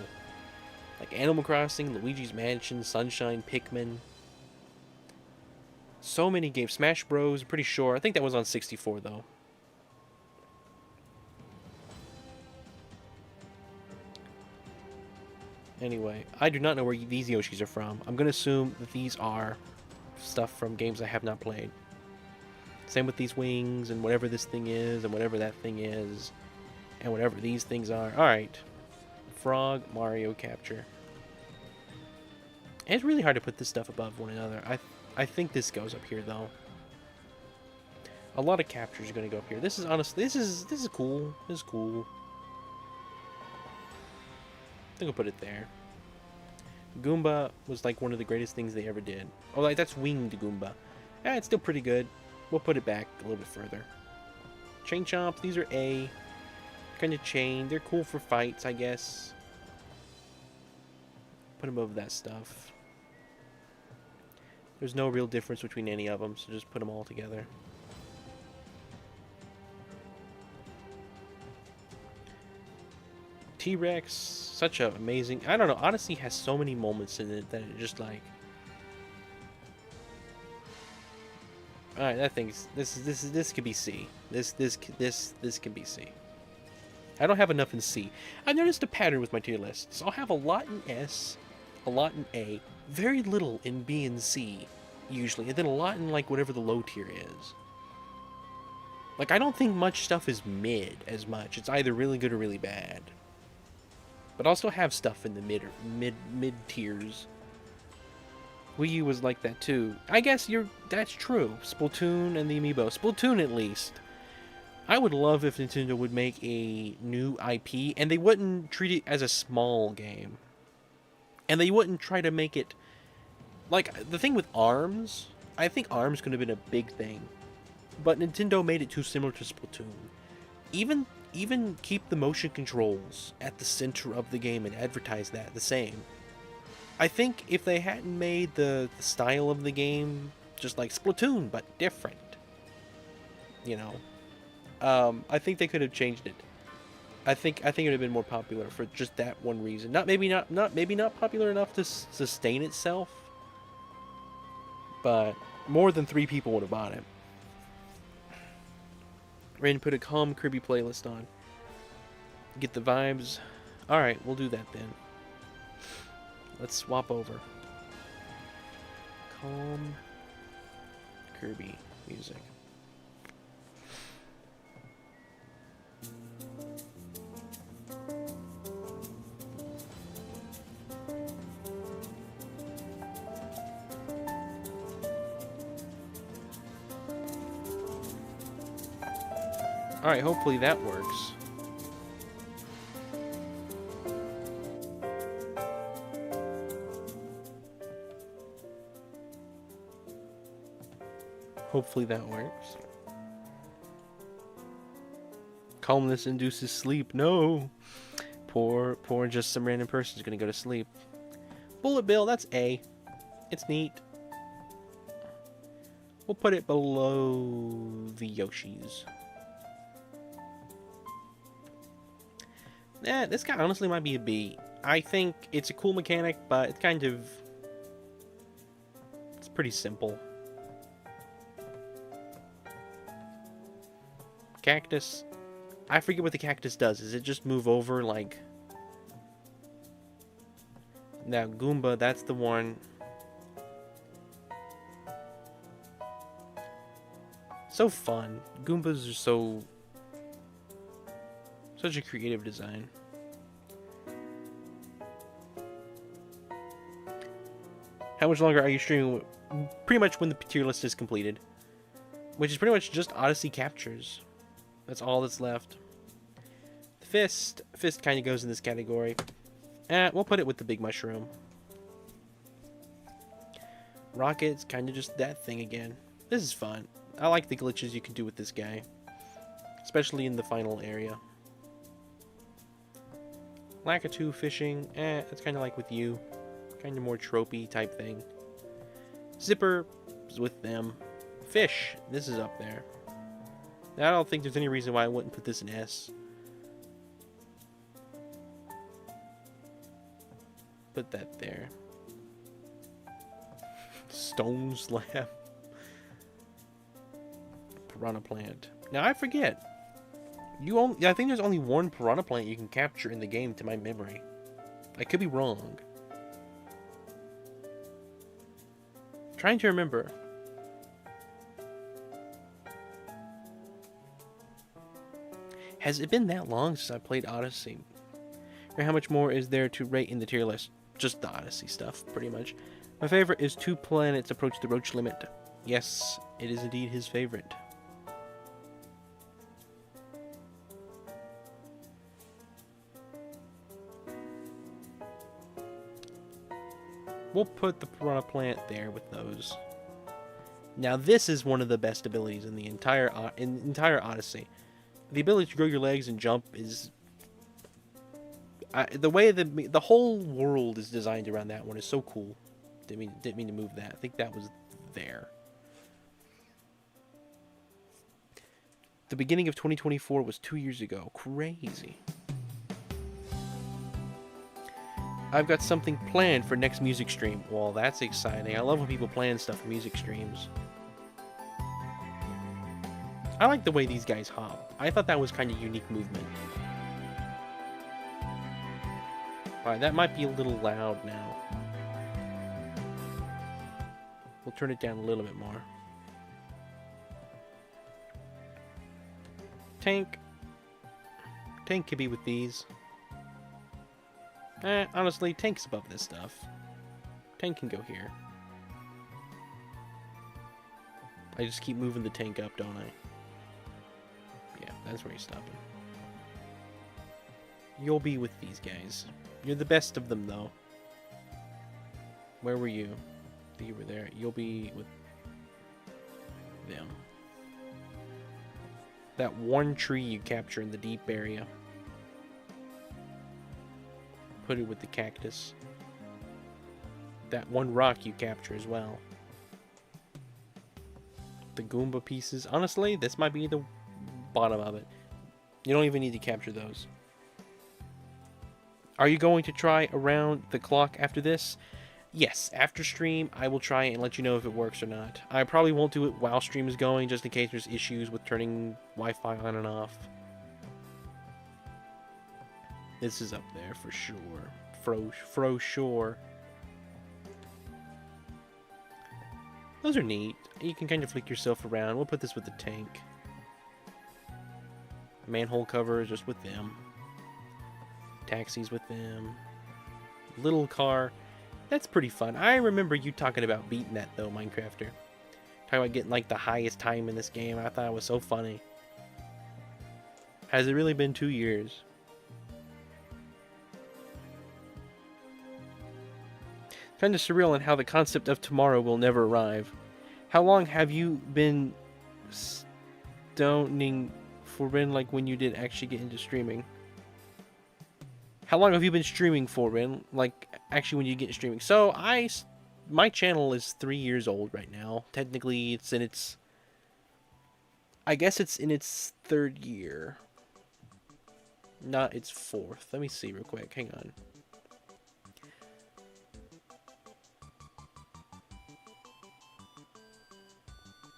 Like Animal Crossing, Luigi's Mansion, Sunshine, Pikmin. So many games. Smash Bros, I'm pretty sure. I think that was on 64 though. Anyway, I do not know where these Yoshis are from. I'm going to assume that these are stuff from games I have not played. Same with these wings, and whatever this thing is, and whatever that thing is, and whatever these things are. Alright. Frog, Mario Capture. And it's really hard to put this stuff above one another. I think this goes up here, though. A lot of captures are going to go up here. This is honestly, this is cool. This is cool. I think I'll put it there. Goomba was like one of the greatest things they ever did. Oh, like that's winged Goomba. Yeah, it's still pretty good. We'll put it back a little bit further. Chain Chomps, these are A. Kind of chain. They're cool for fights, I guess. Put them over that stuff. There's no real difference between any of them, so just put them all together. T-Rex, such an amazing... I don't know, Odyssey has so many moments in it that it just like... Alright, that thing's... This could be C. This can be C. I don't have enough in C. I noticed a pattern with my tier lists. I'll have a lot in S, a lot in A, very little in B and C, usually, and then a lot in like whatever the low tier is. Like, I don't think much stuff is mid as much. It's either really good or really bad. but also have stuff in the mid tiers. Wii U was like that too. I guess that's true. Splatoon and the Amiibo. Splatoon at least. I would love if Nintendo would make a new IP and they wouldn't treat it as a small game. And they wouldn't try to make it like the thing with ARMS. I think ARMS could have been a big thing. But Nintendo made it too similar to Splatoon. Even keep the motion controls at the center of the game and advertise that the same. I think if they hadn't made the style of the game just like Splatoon but different, you know, I think they could have changed it. I think it would have been more popular for just that one reason. Maybe not popular enough to sustain itself, but more than 3 people would have bought it. Rain put a calm Kirby playlist on. Get the vibes. Alright, we'll do that then. Let's swap over. Calm Kirby music. Alright, hopefully that works. Hopefully that works. Calmness induces sleep. No! Poor just some random person's gonna go to sleep. Bullet Bill, that's A. It's neat. We'll put it below the Yoshis. This guy honestly might be a B. I think it's a cool mechanic, but it's kind of... it's pretty simple. Cactus. I forget what the cactus does. Does it just move over, like... Now, Goomba, that's the one. So fun. Goombas are so... such a creative design. How much longer are you streaming? Pretty much when the tier list is completed. Which is pretty much just Odyssey captures. That's all that's left. The Fist. Fist kind of goes in this category. We'll put it with the Big Mushroom. Rocket's kind of just that thing again. This is fun. I like the glitches you can do with this guy. Especially in the final area. Lakitu fishing, it's kind of like with you. Kind of more tropey type thing. Zipper is with them. Fish, this is up there. Now, I don't think there's any reason why I wouldn't put this in S. Put that there. Stone slab. Piranha plant. Now, I forget. I think there's only one piranha plant you can capture in the game, to my memory. I could be wrong. Trying to remember. Has it been that long since I played Odyssey? Or how much more is there to rate in the tier list? Just the Odyssey stuff, pretty much. My favorite is 2 planets approach the Roach limit. Yes, it is indeed his favorite. We'll put the Piranha Plant there with those. Now this is one of the best abilities in the entire Odyssey. The ability to grow your legs and jump is... the way the whole world is designed around that one is so cool. Didn't mean to move that. I think that was there. The beginning of 2024 was 2 years ago. Crazy. I've got something planned for next music stream. Well, that's exciting. I love when people plan stuff for music streams. I like the way these guys hop. I thought that was kind of unique movement. Alright, that might be a little loud now. We'll turn it down a little bit more. Tank. Tank could be with these. Honestly, tank's above this stuff. Tank can go here. I just keep moving the tank up, don't I? Yeah, that's where he's stopping. You'll be with these guys. You're the best of them, though. Where were you? You were there. You'll be with them. That one tree you capture in the deep area. Put it with the cactus. That one rock you capture as well. The Goomba pieces. Honestly, this might be the bottom of it. You don't even need to capture those. Are you going to try around the clock after this? Yes, after stream, I will try and let you know if it works or not. I probably won't do it while stream is going, just in case there's issues with turning Wi-Fi on and off. This is up there for sure. Fro sure. Those are neat. You can kind of flick yourself around. We'll put this with the tank. Manhole cover is just with them. Taxis with them. Little car. That's pretty fun. I remember you talking about beating that, though, Minecrafter. Talking about getting, like, the highest time in this game. I thought it was so funny. Has it really been 2 years? Kind of surreal in how the concept of tomorrow will never arrive. How long have you been stoning for Ren, like when you did actually get into streaming? How long have you been streaming for, Ren? Like, actually when you get streaming. So, my channel is 3 years old right now. Technically, it's in its... I guess it's in its 3rd year. Not its 4th. Let me see real quick. Hang on.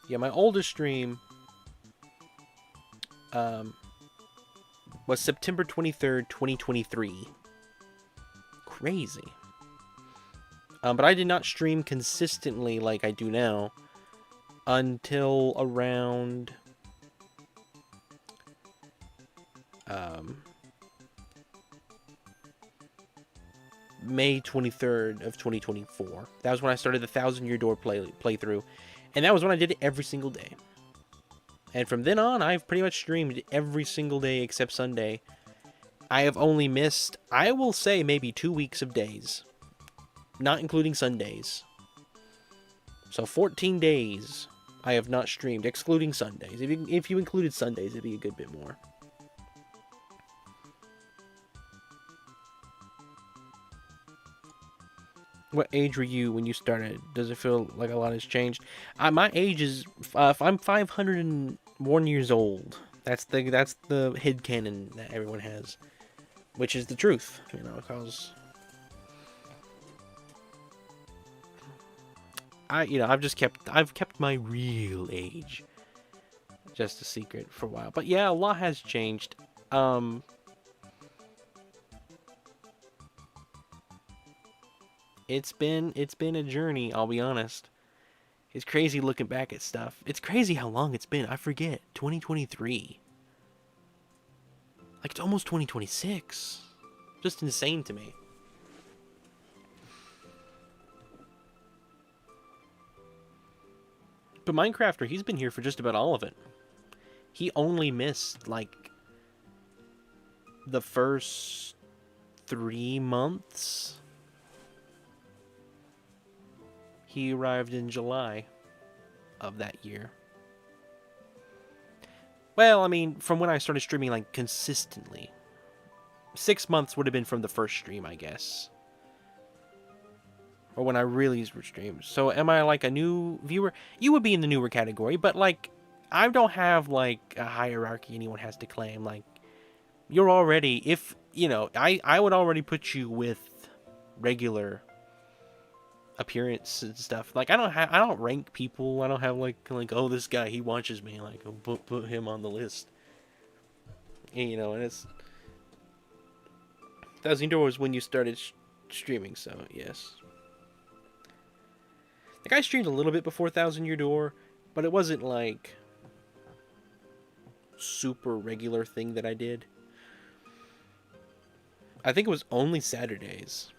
Yeah, my oldest stream was September 23rd, 2023. Crazy. But I did not stream consistently like I do now until around May 23rd of 2024. That was when I started the 1,000-Year Door playthrough. And that was when I did it every single day. And from then on, I've pretty much streamed every single day except Sunday. I have only missed, I will say, maybe 2 weeks of days. Not including Sundays. So 14 days I have not streamed, excluding Sundays. If you included Sundays, it'd be a good bit more. What age were you when you started? Does it feel like a lot has changed? My age is, I'm 501 years old. That's the headcanon that everyone has, which is the truth, you know, because I've kept my real age just a secret for a while. But yeah, a lot has changed. It's been a journey, I'll be honest. It's crazy looking back at stuff. It's crazy how long it's been. I forget. 2023. Like, it's almost 2026. Just insane to me. But Minecrafter, he's been here for just about all of it. He only missed, like, the first 3 months. He arrived in July of that year. Well, I mean, from when I started streaming, like, consistently. 6 months would have been from the first stream, I guess. Or when I really streamed. So, am I, like, a new viewer? You would be in the newer category, but, like, I don't have, like, a hierarchy anyone has to claim. Like, you're already, if, you know, I would already put you with regular appearance and stuff. Like, I don't rank people. I don't have like oh, this guy, he watches me, like, I'll put him on the list. And, you know, and it's 1,000 Door was when you started streaming, so yes. Like, I streamed a little bit before 1,000 Year Door, but it wasn't like super regular thing that I did. I think it was only Saturdays.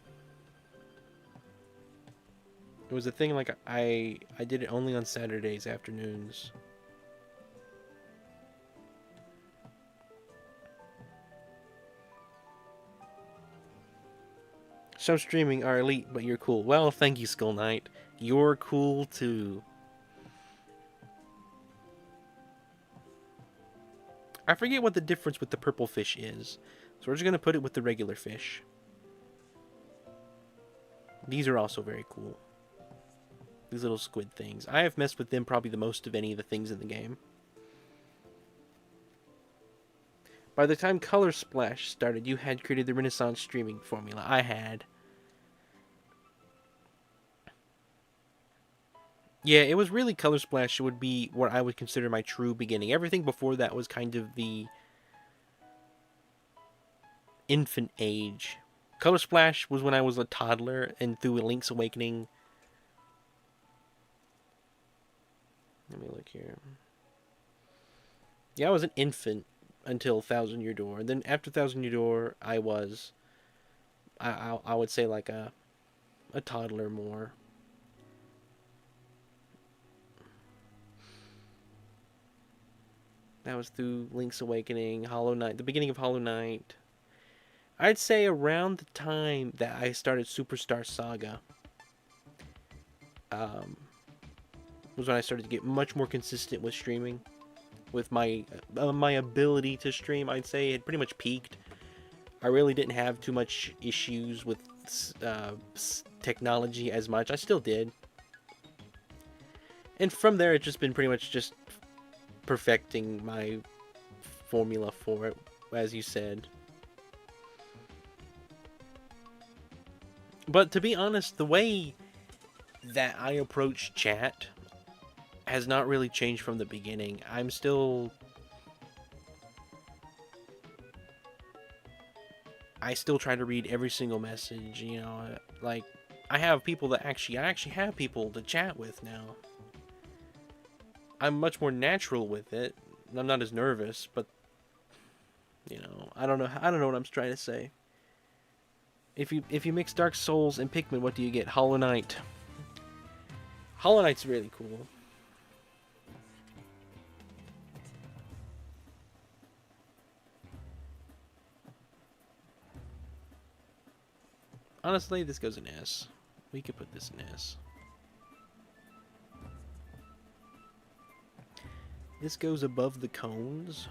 It was a thing like I did it only on Saturdays afternoons. Some streaming are elite, but you're cool. Well, thank you, Skull Knight. You're cool too. I forget what the difference with the purple fish is, so we're just gonna put it with the regular fish. These are also very cool. These little squid things. I have messed with them probably the most of any of the things in the game. By the time Color Splash started, you had created the Renaissance streaming formula. I had. Yeah, it was really Color Splash would be what I would consider my true beginning. Everything before that was kind of the infant age. Color Splash was when I was a toddler, and through Link's Awakening. Let me look here. Yeah, I was an infant until Thousand Year Door. And then after Thousand Year Door, I was, I would say like a toddler more. That was through Link's Awakening, Hollow Knight, the beginning of Hollow Knight. I'd say around the time that I started Superstar Saga, was when I started to get much more consistent with streaming. With my my ability to stream, I'd say it pretty much peaked. I really didn't have too much issues with technology as much. I still did. And from there, it's just been pretty much just perfecting my formula for it, as you said. But to be honest, the way that I approach chat has not really changed from the beginning. I'm still... I still try to read every single message, you know, like, I have people that I actually have people to chat with now. I'm much more natural with it. I'm not as nervous, but, you know, I don't know what I'm trying to say. If you mix Dark Souls and Pikmin, what do you get? Hollow Knight. Hollow Knight's really cool. Honestly, this goes in S. We could put this in S. This goes above the cones.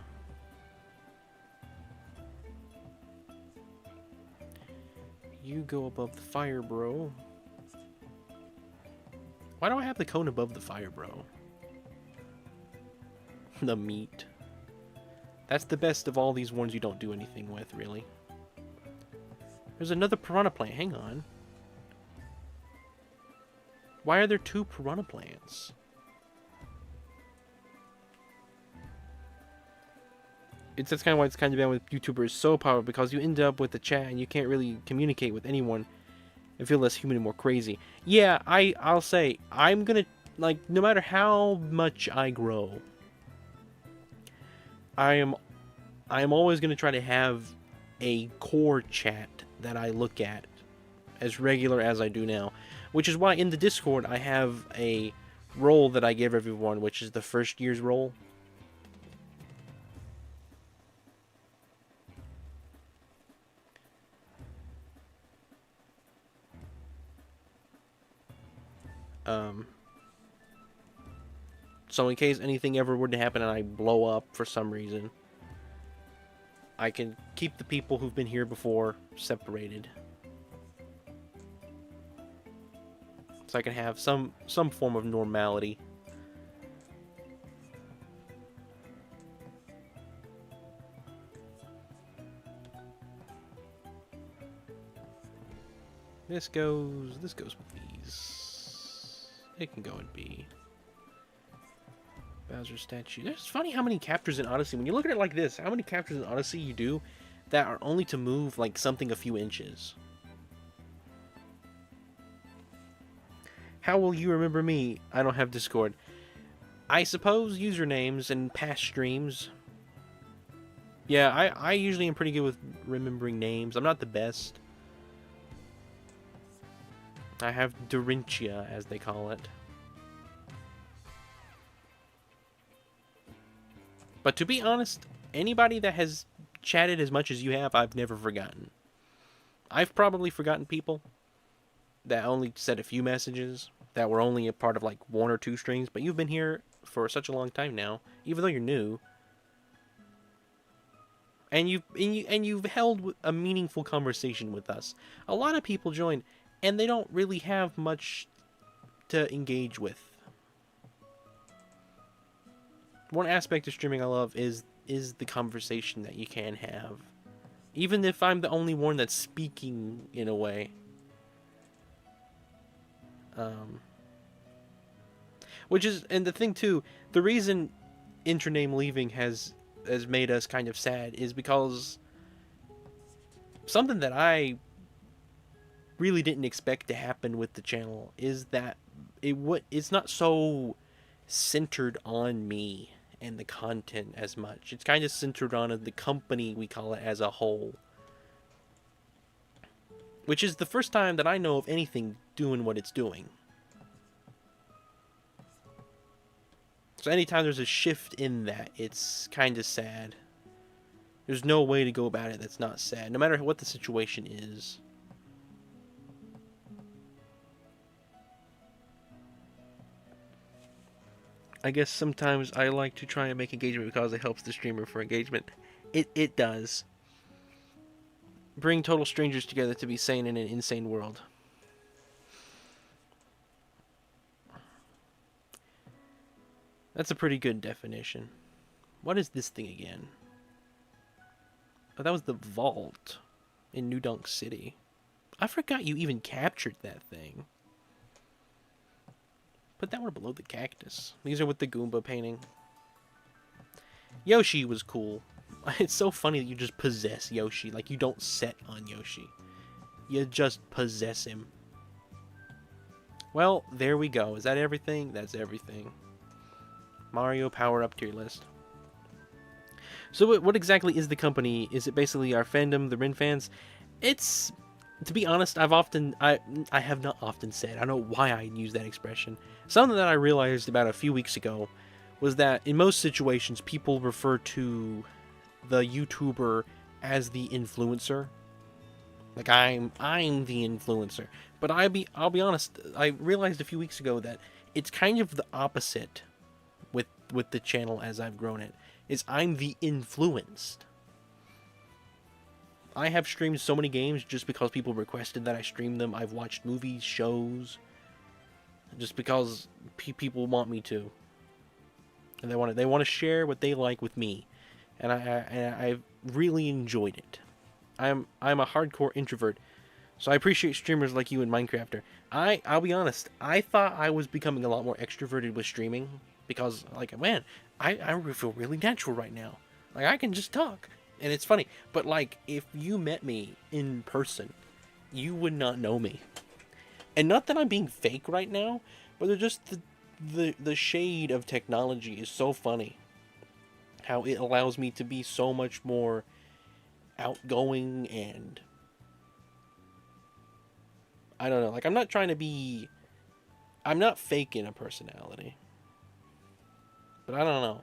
You go above the fire, bro. Why do I have the cone above the fire, bro? The meat. That's the best of all these ones you don't do anything with, really. There's another piranha plant. Hang on. Why are there two piranha plants? That's kind of why it's kind of bad with YouTubers so powerful, because you end up with the chat and you can't really communicate with anyone and feel less human and more crazy. Yeah, I'll say, I'm gonna, like, no matter how much I grow, I am always gonna try to have a core chat that I look at as regular as I do now, which is why in the Discord I have a role that I give everyone, which is the first year's role. So in case anything ever were to happen and I blow up for some reason, I can keep the people who've been here before separated. So I can have some form of normality. This goes with these. It can go in B. Bowser statue. It's funny how many captures in Odyssey, when you look at it like this, how many captures in Odyssey you do that are only to move like something a few inches. How will you remember me? I don't have Discord. I suppose usernames and past streams. Yeah, I usually am pretty good with remembering names. I'm not the best. I have Dorintia, as they call it. But to be honest, anybody that has chatted as much as you have, I've never forgotten. I've probably forgotten people that only sent a few messages, that were only a part of like 1 or 2 strings, but you've been here for such a long time now, even though you're new. And you've held a meaningful conversation with us. A lot of people join, and they don't really have much to engage with. One aspect of streaming I love is the conversation that you can have, even if I'm the only one that's speaking in a way. Which is, and the thing too, the reason Intername leaving has made us kind of sad is because something that I really didn't expect to happen with the channel is that it's not so centered on me and the content as much. It's kind of centered on the company, we call it, as a whole. Which is the first time that I know of anything doing what it's doing. So anytime there's a shift in that, it's kind of sad. There's no way to go about it that's not sad, no matter what the situation is. I guess sometimes I like to try and make engagement because it helps the streamer for engagement. It does. Bring total strangers together to be sane in an insane world. That's a pretty good definition. What is this thing again? Oh, that was the vault in New Donk City. I forgot you even captured that thing. Put that one below the cactus. These are with the Goomba painting. Yoshi was cool. It's so funny that you just possess Yoshi. Like, you don't set on Yoshi. You just possess him. Well, there we go. Is that everything? That's everything. Mario Power Up tier list. So what exactly is the company? Is it basically our fandom, the Rin fans? It's, to be honest, I have not often said, I don't know why I use that expression. Something that I realized about a few weeks ago was that in most situations people refer to the YouTuber as the influencer. Like, I'm the influencer. But I'll be honest, I realized a few weeks ago that it's kind of the opposite with the channel as I've grown it. Is I'm the influenced. I have streamed so many games just because people requested that I stream them. I've watched movies, shows, just because people want me to, and they want to share what they like with me, and I've really enjoyed it. I'm a hardcore introvert, so I appreciate streamers like you and Minecrafter. I'll be honest, I thought I was becoming a lot more extroverted with streaming because, like, man, I feel really natural right now. Like, I can just talk. And it's funny, but like, if you met me in person, you would not know me. And not that I'm being fake right now, but they're just the shade of technology is so funny. How it allows me to be so much more outgoing and, I don't know, like, I'm not faking a personality. But I don't know.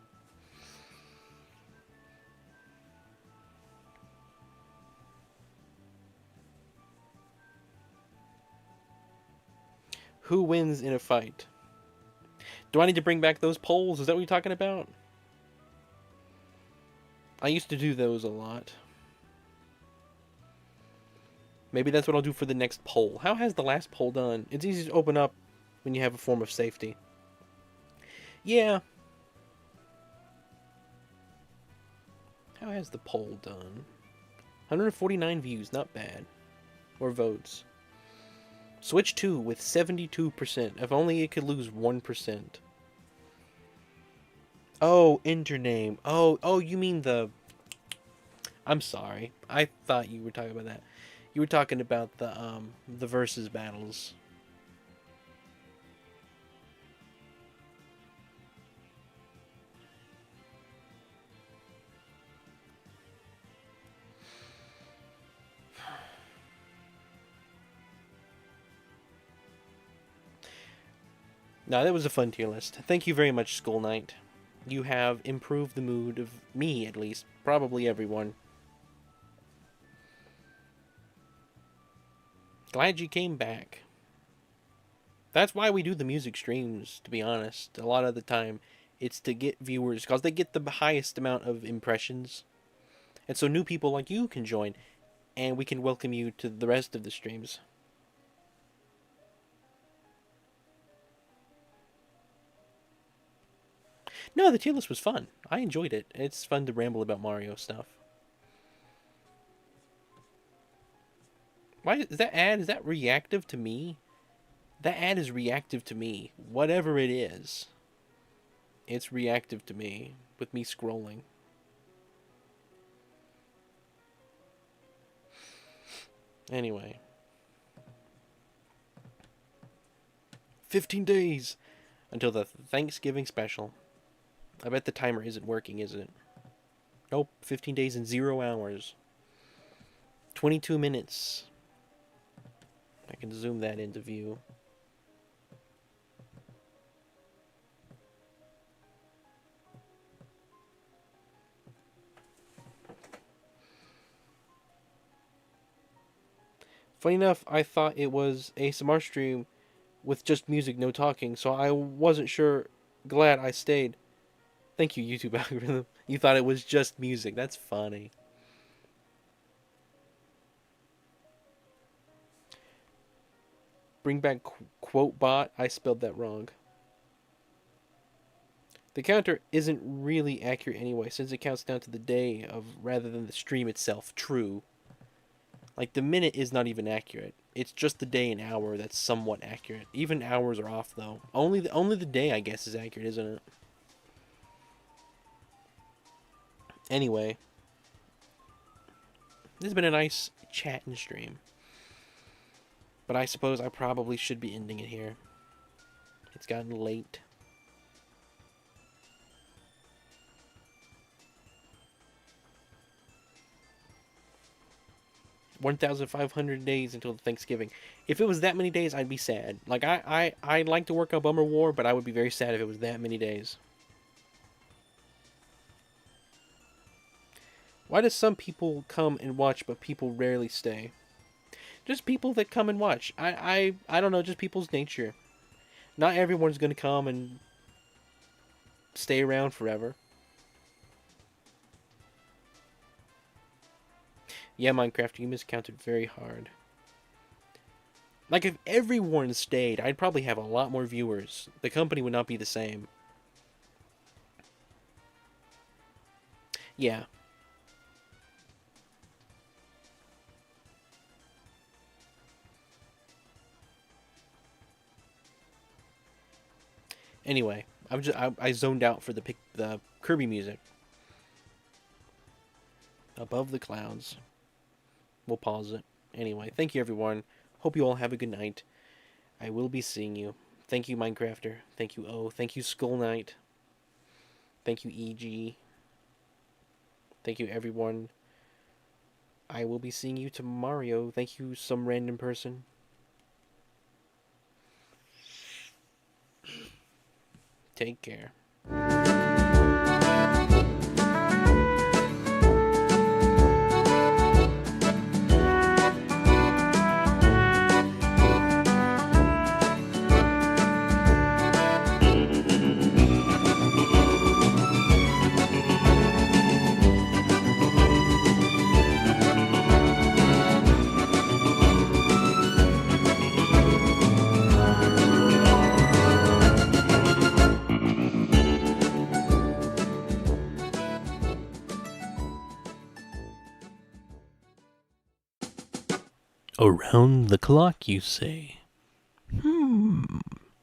Who wins in a fight? Do I need to bring back those polls? Is that what you're talking about? I used to do those a lot. Maybe that's what I'll do for the next poll. How has the last poll done? It's easy to open up when you have a form of safety. Yeah. How has the poll done? 149 views, not bad. Or votes. Switch 2 with 72%. If only it could lose 1%. Oh, Intername. Oh, you mean the... I'm sorry. I thought you were talking about that. You were talking about the versus battles. No, that was a fun tier list. Thank you very much, Skull Knight. You have improved the mood of me, at least. Probably everyone. Glad you came back. That's why we do the music streams, to be honest. A lot of the time, it's to get viewers, because they get the highest amount of impressions. And so new people like you can join, and we can welcome you to the rest of the streams. No, the tier list was fun. I enjoyed it. It's fun to ramble about Mario stuff. Why is that ad? Is that reactive to me? That ad is reactive to me. Whatever it is. It's reactive to me. With me scrolling. Anyway. 15 days until the Thanksgiving special. I bet the timer isn't working, is it? Nope. 15 days and 0 hours. 22 minutes. I can zoom that into view. Funny enough, I thought it was a ASMR stream with just music, no talking, so I wasn't sure. Glad I stayed. Thank you, YouTube algorithm. You thought it was just music. That's funny. Bring back quote bot. I spelled that wrong. The counter isn't really accurate anyway, since it counts down to the day of rather than the stream itself. True. Like, the minute is not even accurate. It's just the day and hour that's somewhat accurate. Even hours are off, though. Only the day, I guess, is accurate, isn't it? Anyway. This has been a nice chat and stream. But I suppose I probably should be ending it here. It's gotten late. $1,500 days until Thanksgiving. If it was that many days, I'd be sad. Like, I'd like to work on Bummer War, but I would be very sad if it was that many days. Why does some people come and watch, but people rarely stay? Just people that come and watch. I don't know, just people's nature. Not everyone's gonna come and stay around forever. Yeah, Minecraft, you miscounted very hard. Like, if everyone stayed, I'd probably have a lot more viewers. The company would not be the same. Yeah. Anyway, I zoned out for the Kirby music. Above the clouds. We'll pause it. Anyway, thank you everyone. Hope you all have a good night. I will be seeing you. Thank you, Minecrafter. Thank you, O. Thank you, Skull Knight. Thank you, EG. Thank you, everyone. I will be seeing you tomorrow. Thank you, some random person. Take care. Around the clock, you say?